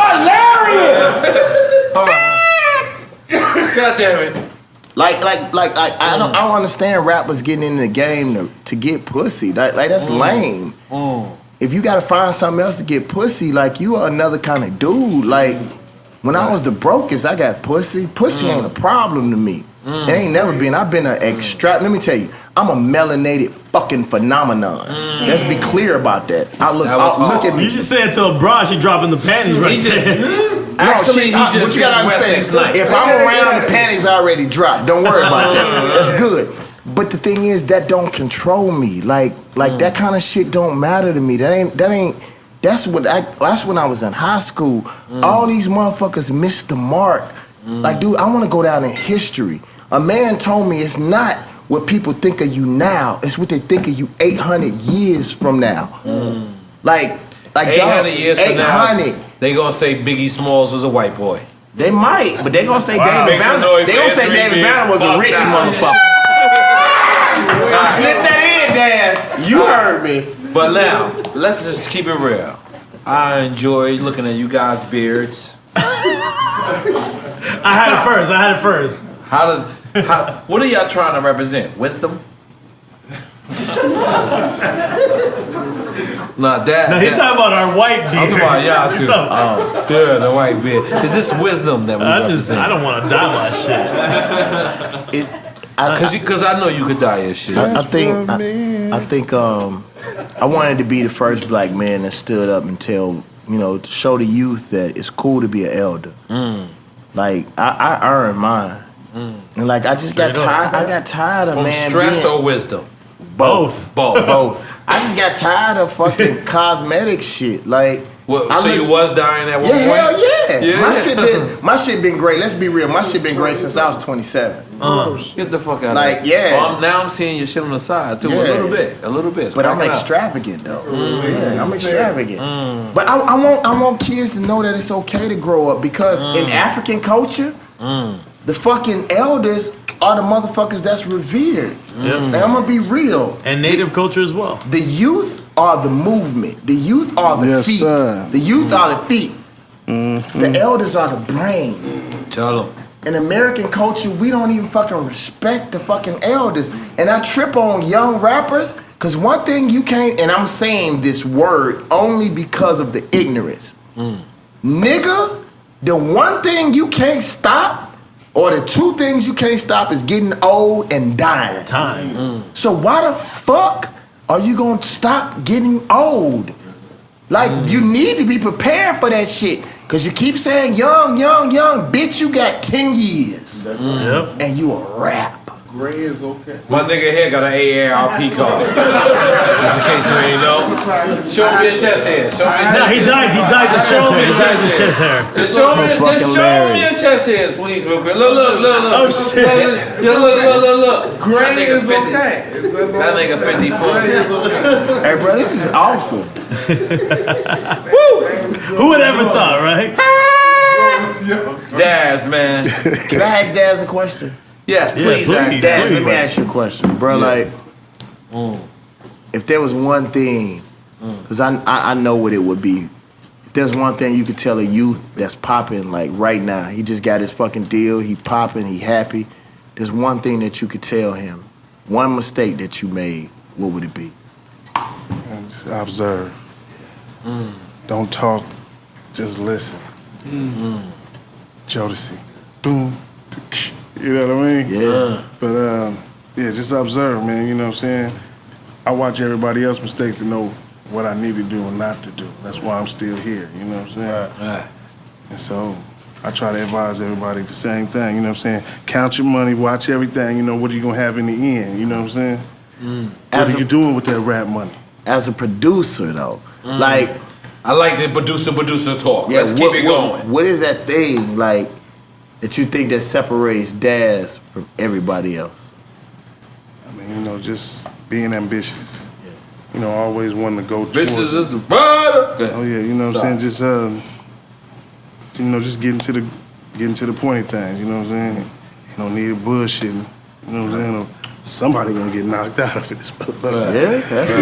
Hilarious! All right. God damn it. Like I don't understand rappers getting in the game to get pussy. Like that's lame. if you gotta find something else to get pussy, like you are another kind of dude. Like when I was the brokest, I got pussy. Pussy ain't a problem to me. It ain't never been. I've been an let me tell you, I'm a melanated fucking phenomenon. Let's be clear about that. Look at me. You just said to a bra, she dropping the panties right there. Actually, what you gotta understand, if I'm around, the panties already dropped. Don't worry about that. That's good. But the thing is, that don't control me. Like that kind of shit don't matter to me. That's when I was in high school. All these motherfuckers missed the mark. Like, dude, I want to go down in history. A man told me it's not what people think of you now. It's what they think of you 800 years from now. Like 800 years from now, 800. they gonna say Biggie Smalls was a white boy. They might, but they gonna say David Banner. They gonna say David Banner was a rich motherfucker. Slip that in, Daz. You heard me. But now, let's just keep it real. I enjoy looking at you guys' beards. I had it first. What are y'all trying to represent? Wisdom? No, he's talking about our white beards. I'm talking about y'all too. Yeah, the white beard. Is this wisdom that we represent? I don't want to dye my shit. Because I know you could dye your shit. I think I wanted to be the first black man that stood up and to show the youth that it's cool to be an elder. Like I earned mine, and like I just got tired. I got tired of From stress or wisdom. Both. I just got tired of fucking cosmetic shit. Like, you was dying at one point? Hell yeah. My shit been great. Let's be real. My shit been great since I was 27. Get the fuck out of here. Now I'm seeing your shit on the side too. A little bit. But I'm extravagant though. Yeah, I'm extravagant. But I want kids to know that it's okay to grow up because in African culture, the fucking elders are the motherfuckers that's revered. Like, I'm gonna be real. And native culture as well. The youth are the movement. The youth are the feet. Sir. The youth are the feet. The elders are the brain. Tell them. In American culture, we don't even fucking respect the fucking elders. And I trip on young rappers, because one thing you can't, and I'm saying this word only because of the ignorance. Nigga, the one thing you can't stop, or the two things you can't stop is getting old and dying. Time. So why the fuck are you gonna stop getting old? Like, you need to be prepared for that shit. Cause you keep saying young. Bitch, you got 10 years. And you a rap. Gray is okay. My nigga here got an AARP card. Just in case you ain't know. Show me your chest hair. He dyes his chest hair. Just show me your chest hairs, please, real quick. Look. Oh shit. Look. Gray is okay. That nigga 54. Hey, bro, this is awesome. Who would ever thought, right? Daz, man. Can I ask Daz a question? Yes, please ask Daz, let me ask you a question, bro. Like, if there was one thing, because I know what it would be. If there's one thing you could tell a youth that's popping, like right now, he just got his fucking deal, he popping, he happy. There's one thing that you could tell him, one mistake that you made, what would it be? And just observe. Don't talk, just listen. Jodeci. Boom. You know what I mean? Yeah. But just observe, man. You know what I'm saying? I watch everybody else's mistakes to know what I need to do and not to do. That's why I'm still here. You know what I'm saying? Right. And so I try to advise everybody the same thing. You know what I'm saying? Count your money, watch everything. You know, what are you gonna have in the end? You know what I'm saying? What are you doing with that rap money? As a producer, though, like, I like the producer talk. Let's keep it going. What is that thing, like, that you think that separates Daz from everybody else? I mean, you know, just being ambitious. Yeah. You know, always wanting to go towards. Ambitious is the brother. Oh yeah, you know what I'm saying? Just just getting to the point of things. You know what I'm saying? You don't need bullshitting. You know what I'm saying? Or somebody gonna get knocked out of it. Yeah, that's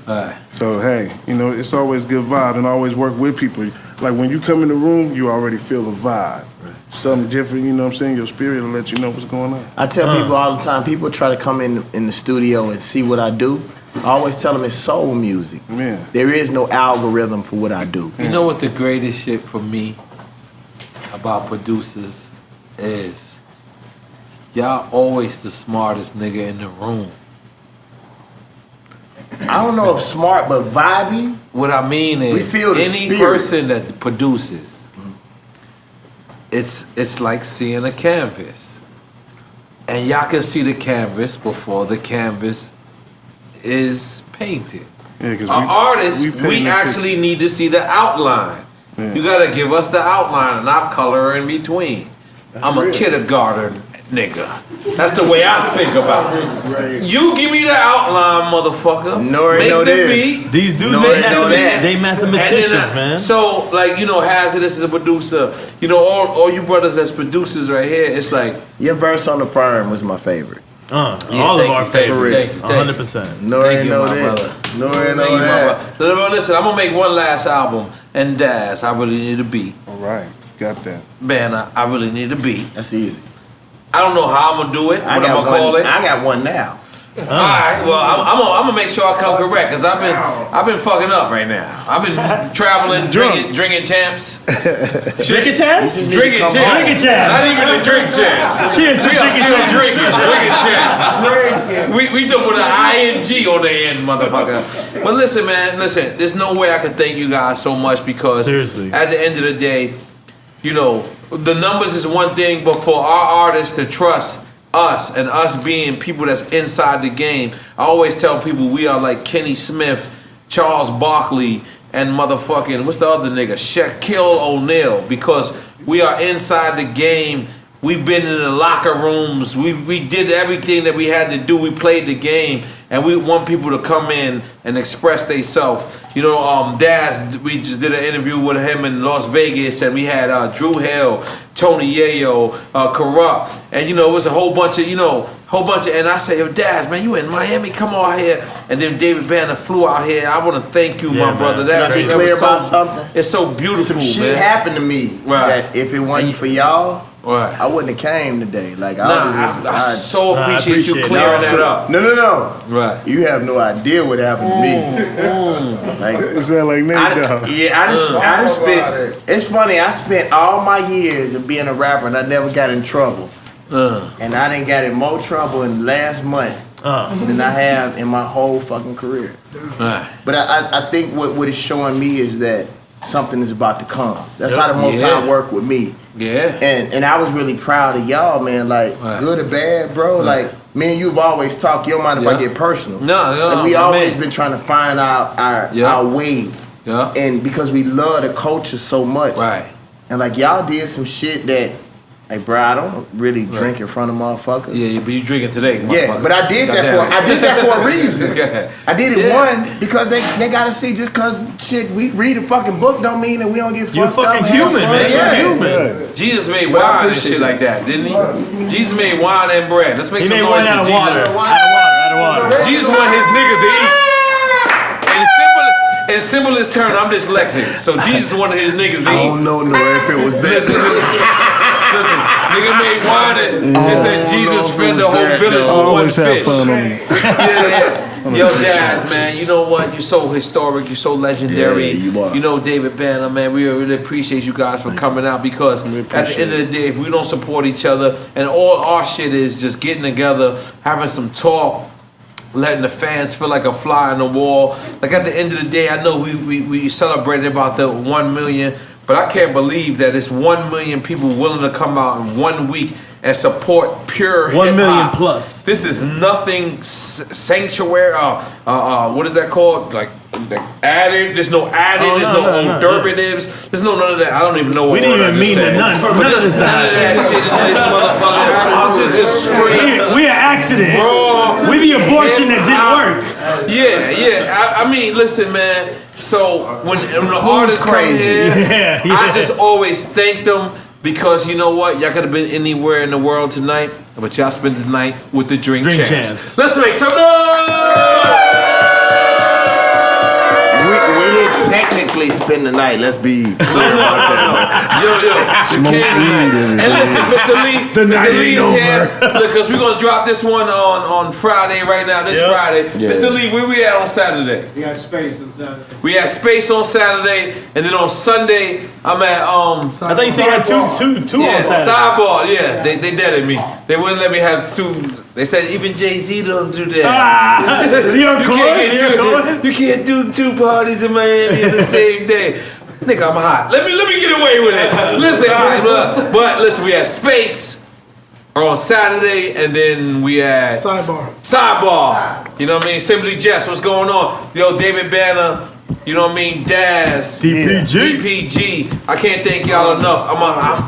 right. So hey, you know, it's always good vibe and always work with people. Like when you come in the room, you already feel the vibe. Something different, you know what I'm saying? Your spirit will let you know what's going on. I tell people all the time, people try to come in the studio and see what I do. I always tell them it's soul music. Yeah. There is no algorithm for what I do. You know what the greatest shit for me about producers is? Y'all always the smartest nigga in the room. I don't know if smart, but vibey. What I mean is, We feel the any spirit. person that produces, it's like seeing a canvas. And y'all can see the canvas before the canvas is painted. Yeah, 'cause Artists, paint we the actually need to see the outline. Yeah. You gotta give us the outline and I'll color in between. I'm a kindergarten nigga. That's the way I think about it. You give me the outline, motherfucker. N.O.R.E Make know the this. beat. These dudes, No, they, they know that. they mathematicians, And then, man. So, like, you know, Hazardous is a producer. You know, all you brothers that's producers right here, it's like, Your verse on the firm was my favorite. All thank of our you, thank you, favorites, thank you, thank you. 100%. N.O.R.E Thank you, know my that. brother. N.O.R.E Thank know you, my that. brother. Listen, I'm gonna make one last album, and Daz, I really need a beat. All right, got that. Man, I really need a beat. That's easy. I don't know how I'm gonna do it. I What I'm got gonna call one. it. I got one now. All right. Well, I'm gonna make sure I come correct because I've been fucking up right now. I've been traveling, drinking champs. Drinking champs? Drinking come champs. home. Drinking champs. Not even the drink champs. Cheers to We are drinking still champs. drinking champs. We do put an ING on the end, motherfucker. But listen, man, listen. There's no way I can thank you guys so much because Seriously. at the end of the day, you know, the numbers is one thing, but for our artists to trust us and us being people that's inside the game, I always tell people we are like Kenny Smith, Charles Barkley, and motherfucking, what's the other nigga? Shaquille O'Neal, because we are inside the game. We've been in the locker rooms. We did everything that we had to do. We played the game, and we want people to come in and express themselves. You know, Daz, we just did an interview with him in Las Vegas, and we had Drew Hill, Tony Yayo, Corrupt, and you know, it was a whole bunch of, and I said, yo, Daz, man, you in Miami? Come on out here. And then David Banner flew out here. I want to thank you, Yeah, my brother. man. That Can I be that clear was about something? It's so beautiful, Some shit man. happened to me Right. that if it wasn't for y'all, Right. I wouldn't have came today. Like I so appreciate you appreciate it. clearing that up. No. Right. You have no idea what happened to me. Like, It sound like Nate Dogg. I just spent. It's funny. I spent all my years of being a rapper, and I never got in trouble. And I didn't get in more trouble in last month than I have in my whole fucking career. Right. But I think what it's showing me is that something is about to come. That's Yep. how the Most Yeah. High work with me. Yeah. And I was really proud of y'all, man. Like, Right. good or bad, bro. Right. Like, me and you've always talked. You don't mind if Yeah. I get personal. No, Like, we my always man. been trying to find our Yeah. way. Yeah. And because we love the culture so much. Right. And like, y'all did some shit that, like, bro, I don't really drink in front of motherfuckers. Yeah, but you drinking today, Yeah, motherfucker. but I did Goddamn. that for a reason. Yeah. I did it Yeah. one because they gotta see just cause shit we read a fucking book don't mean that we don't get You're fucked up. fucking and have human, fun. man. Yeah. You're human. Jesus made But I wine and appreciate shit that. like that, didn't he? Jesus made wine and bread. Let's make He some made noise one for out of Jesus. water. Out of water. Jesus wanted his niggas to eat. In simplest terms, I'm dyslexic, so Jesus wanted his niggas to I eat. don't know if it was Listen, listen, nigga made wine and it said Jesus fed the whole village with one Always have fish. fun on me. Yeah. Yo, Daz, man, you know what? You're so historic. You're so legendary. Yeah, you are. You know, David Banner, man, we really appreciate you guys for coming out because at the end of the day, if we don't support each other and all our shit is just getting together, having some talk, letting the fans feel like a fly on the wall. Like at the end of the day, I know we celebrated about the 1 million, but I can't believe that it's 1 million people willing to come out in 1 week and support pure 1 million hip-hop. plus. This is nothing sanctuary. What is that called? Like added. There's no added. Oh, there's no, no no, derivatives. There's no none of that. I don't even know what We didn't word I even just mean said. to none. But None of there's this none of that shit in this motherfucker. This is just straight. We an accident. Bro. We the abortion that didn't work. Yeah. I mean, listen, man. So when the artists come crazy? here, Yeah. I just always thank them because you know what? Y'all could have been anywhere in the world tonight, but y'all spent the night with the Drink Drink Champs. Champs. Let's make some noise! we didn't technically technically spend the night. Let's be clear about that. Yo, you can't. And listen, Mr. Lee, The night Mr. Lee ain't is here. over. Look, because we're going to drop this one on Friday right now, this Friday. Yeah. Mr. Lee, where we at on Saturday? We got space on Saturday. We have Space on Saturday, and then on Sunday, I'm at, I thought you said you had two yeah, on Saturday. Sidebar, yeah, they dead at me. They wouldn't let me have two. They said even Jay-Z don't do that. You can't do two parties in Miami in the same day. Nigga, I'm hot. Let me get away with it. Listen, all right, but listen, we had Space on Saturday, and then we had Sidebar. You know what I mean? Simply Jess, what's going on? Yo, David Banner. You know what I mean? Daz. DPG. I can't thank y'all enough.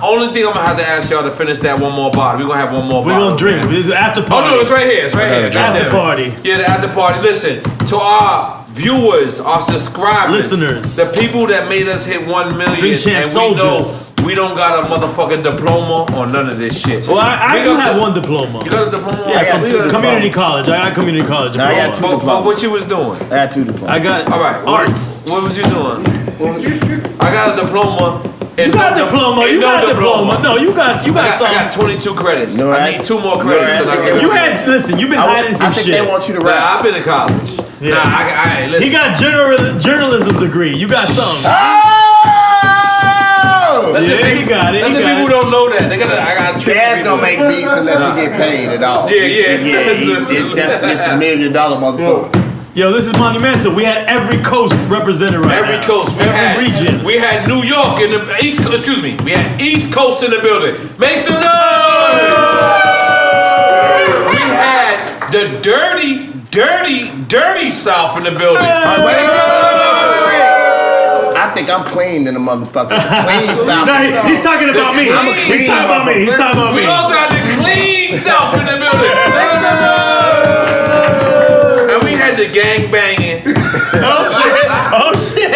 Only thing I'm gonna have to ask y'all to finish that one more bottle. We're gonna have one more bottle. We're gonna drink. Man. This is after party. Oh no, it's right here. It's right here. After party. Yeah, the after party. Listen, to our viewers, our subscribers, listeners, the people that made us hit 1 million, Drink Champ and soldiers. we don't got a motherfucking diploma or none of this shit. Well, I do have one diploma. You got a diploma? Yeah, I got from two community college. I got community college diploma. I got two diplomas. What you was doing? I had two diplomas. I got All right. arts. What was you doing? I got a diploma. You got a diploma. You got a diploma. No, you got I something. got 22 credits. No, I need 2 more credits. You had listen. You've been hiding some I think shit. they want you to Nah, rap. I've been in college. Yeah. Nah, I listen. He got journalism degree. You got something. Let the Yeah, people, he got it. Let he the got people it. don't know that. They gotta. I got. Daz don't make beats unless he get paid at all. That's $1 million motherfucker. Yo, this is monumental. We had every coast represented right now. Every coast. Every region. We had New York in the East. Excuse me. We had East Coast in the building. Make some noise. We had the dirty South in the building. I think I'm clean in the motherfucker. Clean South. No, he's talking about me. I'm a clean He's talking about me. He's talking about me. We also had the clean South in the building. And we had the gang banging. Oh shit.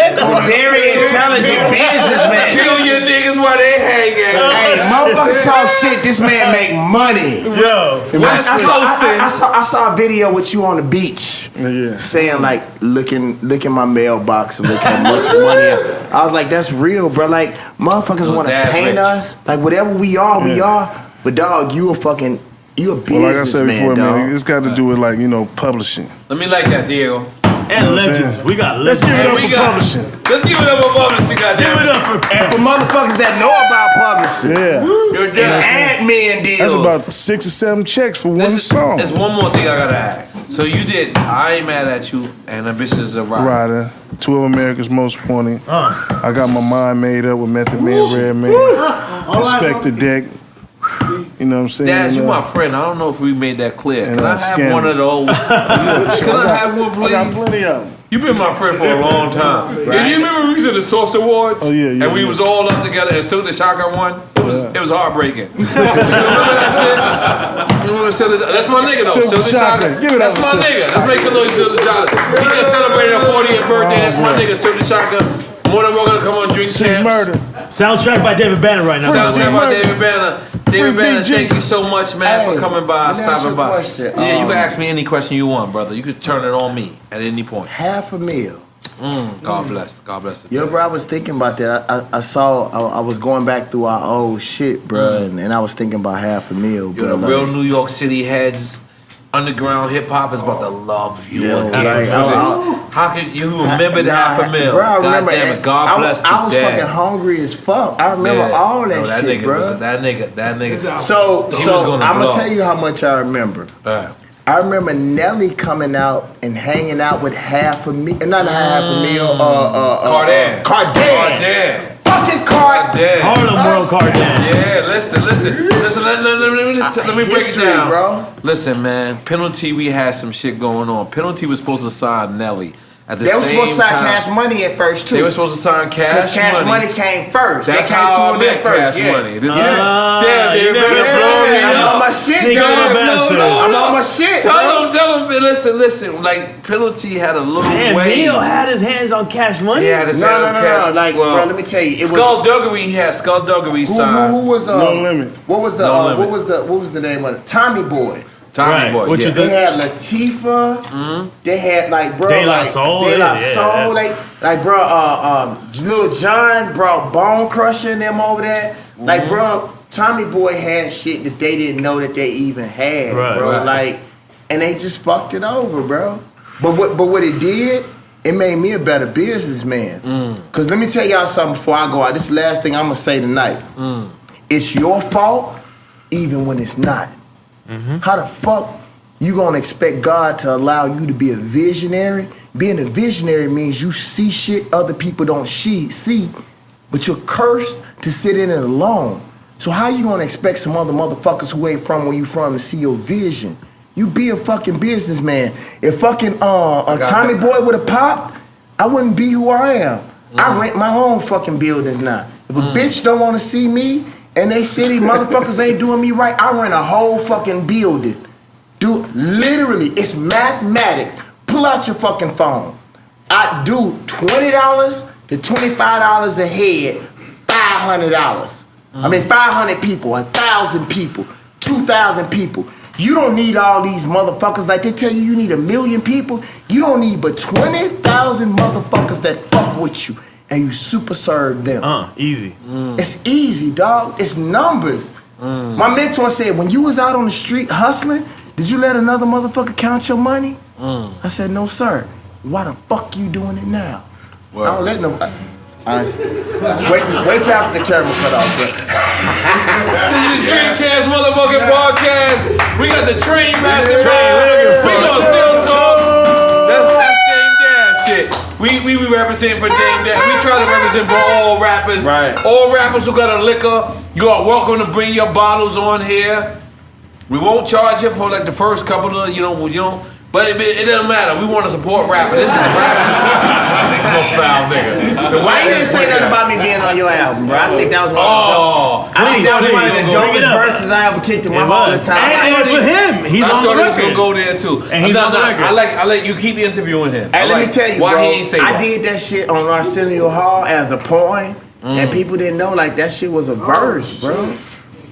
Very intelligent businessman. Kill your niggas while they hanging. Hey, motherfuckers talk shit. This man make money. Yo. I saw a video with you on the beach saying like licking my mailbox and looking how much money. I was like, that's real, bro. Like motherfuckers want to paint us. Like whatever we are, we are. But dog, you a businessman, Like I said before, dog. man, it's got to do with like publishing. Let me like that, Diego. And legends. We got Let's legends. give it up we for got- publishing. Let's give it up for publishing, goddamn. Give it up for And for motherfuckers that know about publishing, Yeah, You're and done. admin deals. that's about 6 or 7 checks for one song. There's one more thing I gotta ask. So you did I Ain't Mad at You and Ambitious a Rock. Rider, 2 of America's Most Pointy. I got my mind made up with Method Man, Red Man, Inspector Deck. You know what I'm saying? Daz, you my friend. I don't know if we made that clear. and, Can I have Scammers. one of those? Can I have one, I got please? plenty of them. You've been my friend for a long time. Yeah, you remember we was at the Source Awards? Oh, yeah, And we yeah. was all up together and Silk the Shocker won? It was heartbreaking. You remember that shit? You remember Silk the That's my nigga though. Silk the Silk the Shocker. Shocker. Give it That's up my for Silk. nigga. Let's make some noise, Silk the Shocker. He just celebrated a 40th birthday. That's my nigga, Silk the Shocker. More than welcome to come on Drink Sick Champs. Murder. soundtrack by David Banner right now. Shout Free out about Murder. David Banner. David Free Banner, BG. thank you so much, man, Hey, for coming by, let me ask you stopping a by. question. Yeah, you can ask me any question you want, brother. You can turn it on me at any point. $500,000. God bless. God bless. Yo, bro, I was thinking about that. I was going back through our old shit, bro, and I was thinking about $500,000, You're bro. the real New York City heads. Underground hip hop is about to love you Yeah, again. like, How can you remember the $500,000? Bro, I God remember. damn it. God bless the I was dead. fucking hungry as fuck. I remember Yeah. all that No, that shit, nigga bro. was that nigga. So He was gonna I'm blow. gonna tell you how much I remember. I remember Nelly coming out and hanging out with $500,000, not $500,000. Cardan. Fucking Cardan. Harlem World Cardan. Yeah, listen. Let me break History, it down, bro. Listen, man. Penalty, we had some shit going on. Penalty was supposed to sign Nelly at the They were same supposed to sign time. Cash Money at first too. They were supposed to sign Because Cash Money came first. That's they came how I to him met first. Cash Yeah. Money. This you David never Banner blow blow me me I'm up. on my shit, Sneaking dog. on the bastard. I'm on my shit, Tell bro. him, listen. Like, Penalty had a little Damn, way. Neil had his hands on Cash Money. He had his No. Cash. Like, well, bro, let me tell you, it was Skullduggery, he had Skullduggery signed. who was No Limit. What was the No Limit. what was the name of it? Tommy Boy. Tommy Boy, Which is They had Latifah. They had like bro, De La like Soul, De La yeah. Soul. Like bro, Lil Jon brought Bone Crusher and them over there. Like bro, Tommy Boy had shit that they didn't know that they even had, bro. Like, and they just fucked it over, bro. But what it did, it made me a better businessman. Cause let me tell y'all something before I go out. This is the last thing I'm gonna say tonight. It's your fault, even when it's not. How the fuck you gonna expect God to allow you to be a visionary? Being a visionary means you see shit other people don't see, but you're cursed to sit in it alone. So how you gonna expect some other motherfuckers who ain't from where you from to see your vision? You be a fucking businessman. If fucking Tommy Boy would have popped, I wouldn't be who I am. I rent my own fucking buildings now. If a bitch don't wanna see me and they city motherfuckers ain't doing me right, I rent a whole fucking building. Dude, literally, it's mathematics. Pull out your fucking phone. I do $20 to $25 a head, $500. I mean 500 people, 1,000 people, 2,000 people. You don't need all these motherfuckers. Like they tell you, you need 1 million people. You don't need but 20,000 motherfuckers that fuck with you, and you super serve them. Easy. It's easy, dog. It's numbers. My mentor said, when you was out on the street hustling, did you let another motherfucker count your money? I said, no, sir. Why the fuck you doing it now? I don't let nobody. Honestly. Wait till after the camera cut off, bro. This is Dream Champs motherfucking podcast. We got the train passing by. We gonna still talk. That's Dame Daz shit. We represent for Dame Daz. We try to represent for all rappers. Right. All rappers who got a liquor, you are welcome to bring your bottles on here. We won't charge you for like the first couple of, but it doesn't matter. We want to support rappers. This is rappers. I'm a foul nigga. So why you didn't say nothing about me being on your album, bro? I think that was one of the dopest verses I ever kicked in my whole time. And it's with him. He's on the I thought he was record. gonna go there too. And he's on the record. I like you keep interviewing him. Hey, let me tell you, why bro, he ain't say that. I did that shit on Arsenio Hall as a poem, and people didn't know like that shit was a verse, bro.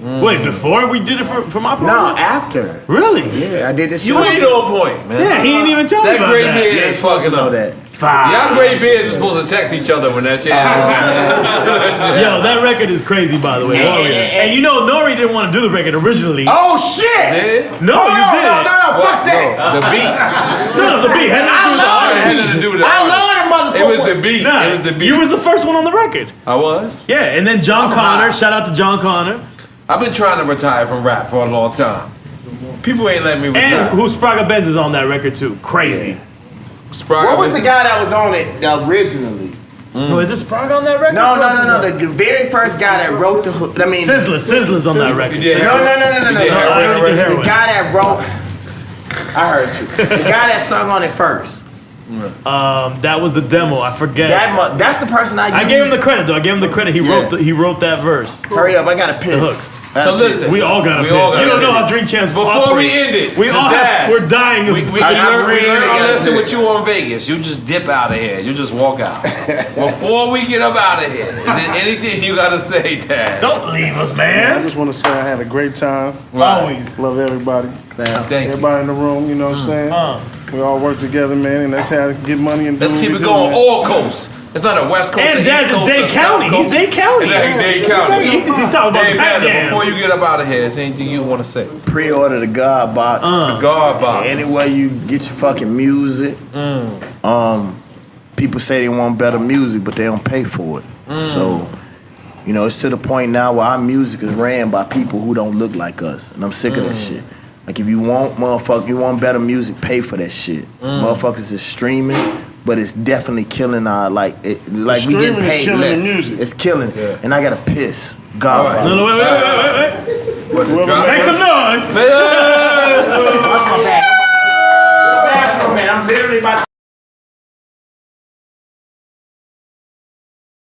Wait, before we did it for my part? No, after. Really? Yeah, I did this shit. You ain't on point, man. Yeah, he didn't even tell me That about great that. beard You ain't is supposed to fucking know up. that. Y'all great beards are supposed to text each other when that shit happens. Yo, that record is crazy, by the way. And you know, N.O.R.E didn't want to do the record originally. Oh shit! Yeah? No, you did. No, fuck that. The beat. No, the beat. Had nothing to do with the I love the motherfucker. It was the beat. Nah, It was the beat. you was the first one on the record. I was? Yeah, and then John I'm Connor. hot. Shout out to John Connor. I've been trying to retire from rap for a long time. People ain't letting me retire. And who Spraga Benz is on that record too. Crazy. What was the guy that was on it originally? Oh, is it Spraga on that record? No. The very first guy that wrote the hook. I mean, Sizzler's on that record. did. No. I already did The heroin. guy that wrote. I heard you. The guy that sung on it first. That was the demo. I forget. That's the person I used. I gave him the credit though. I gave him the credit. He wrote that verse. Hurry up! I gotta piss. So listen, We all got to We all piss. gotta You don't know piss. how Drink Champs Before we operates. end it, we all we're dying of we I learned really our gotta lesson piss. with you on Vegas. You just dip out of here. You just walk out. Before we get up out of here, is there anything you gotta say, Dad? Don't leave us, I man. just want to say I had a great time. Always. Love everybody. Thank you. Everybody in the room, you know what I'm saying? We all work together, man, and that's how to get money and do Let's what keep we it do, going man. all coast. It's not a West Coast And or Daz East is Coast Dade or County. South He's Coast. Dade County. Exactly, Dade County. He's talking about Dave Pat Madden, Jam. before you get up out of here, is there anything you want to say? Pre-order the God Box. The guard box. Anywhere you get your fucking music. People say they want better music, but they don't pay for it. So, it's to the point now where our music is ran by people who don't look like us, and I'm sick of that shit. Like if you want better music, pay for that shit. Motherfuckers is streaming, but it's definitely killing our we getting Streaming is paid killing the less. music. It's killing, and I gotta piss. God All right. Box. No, wait. Drop Make some noise.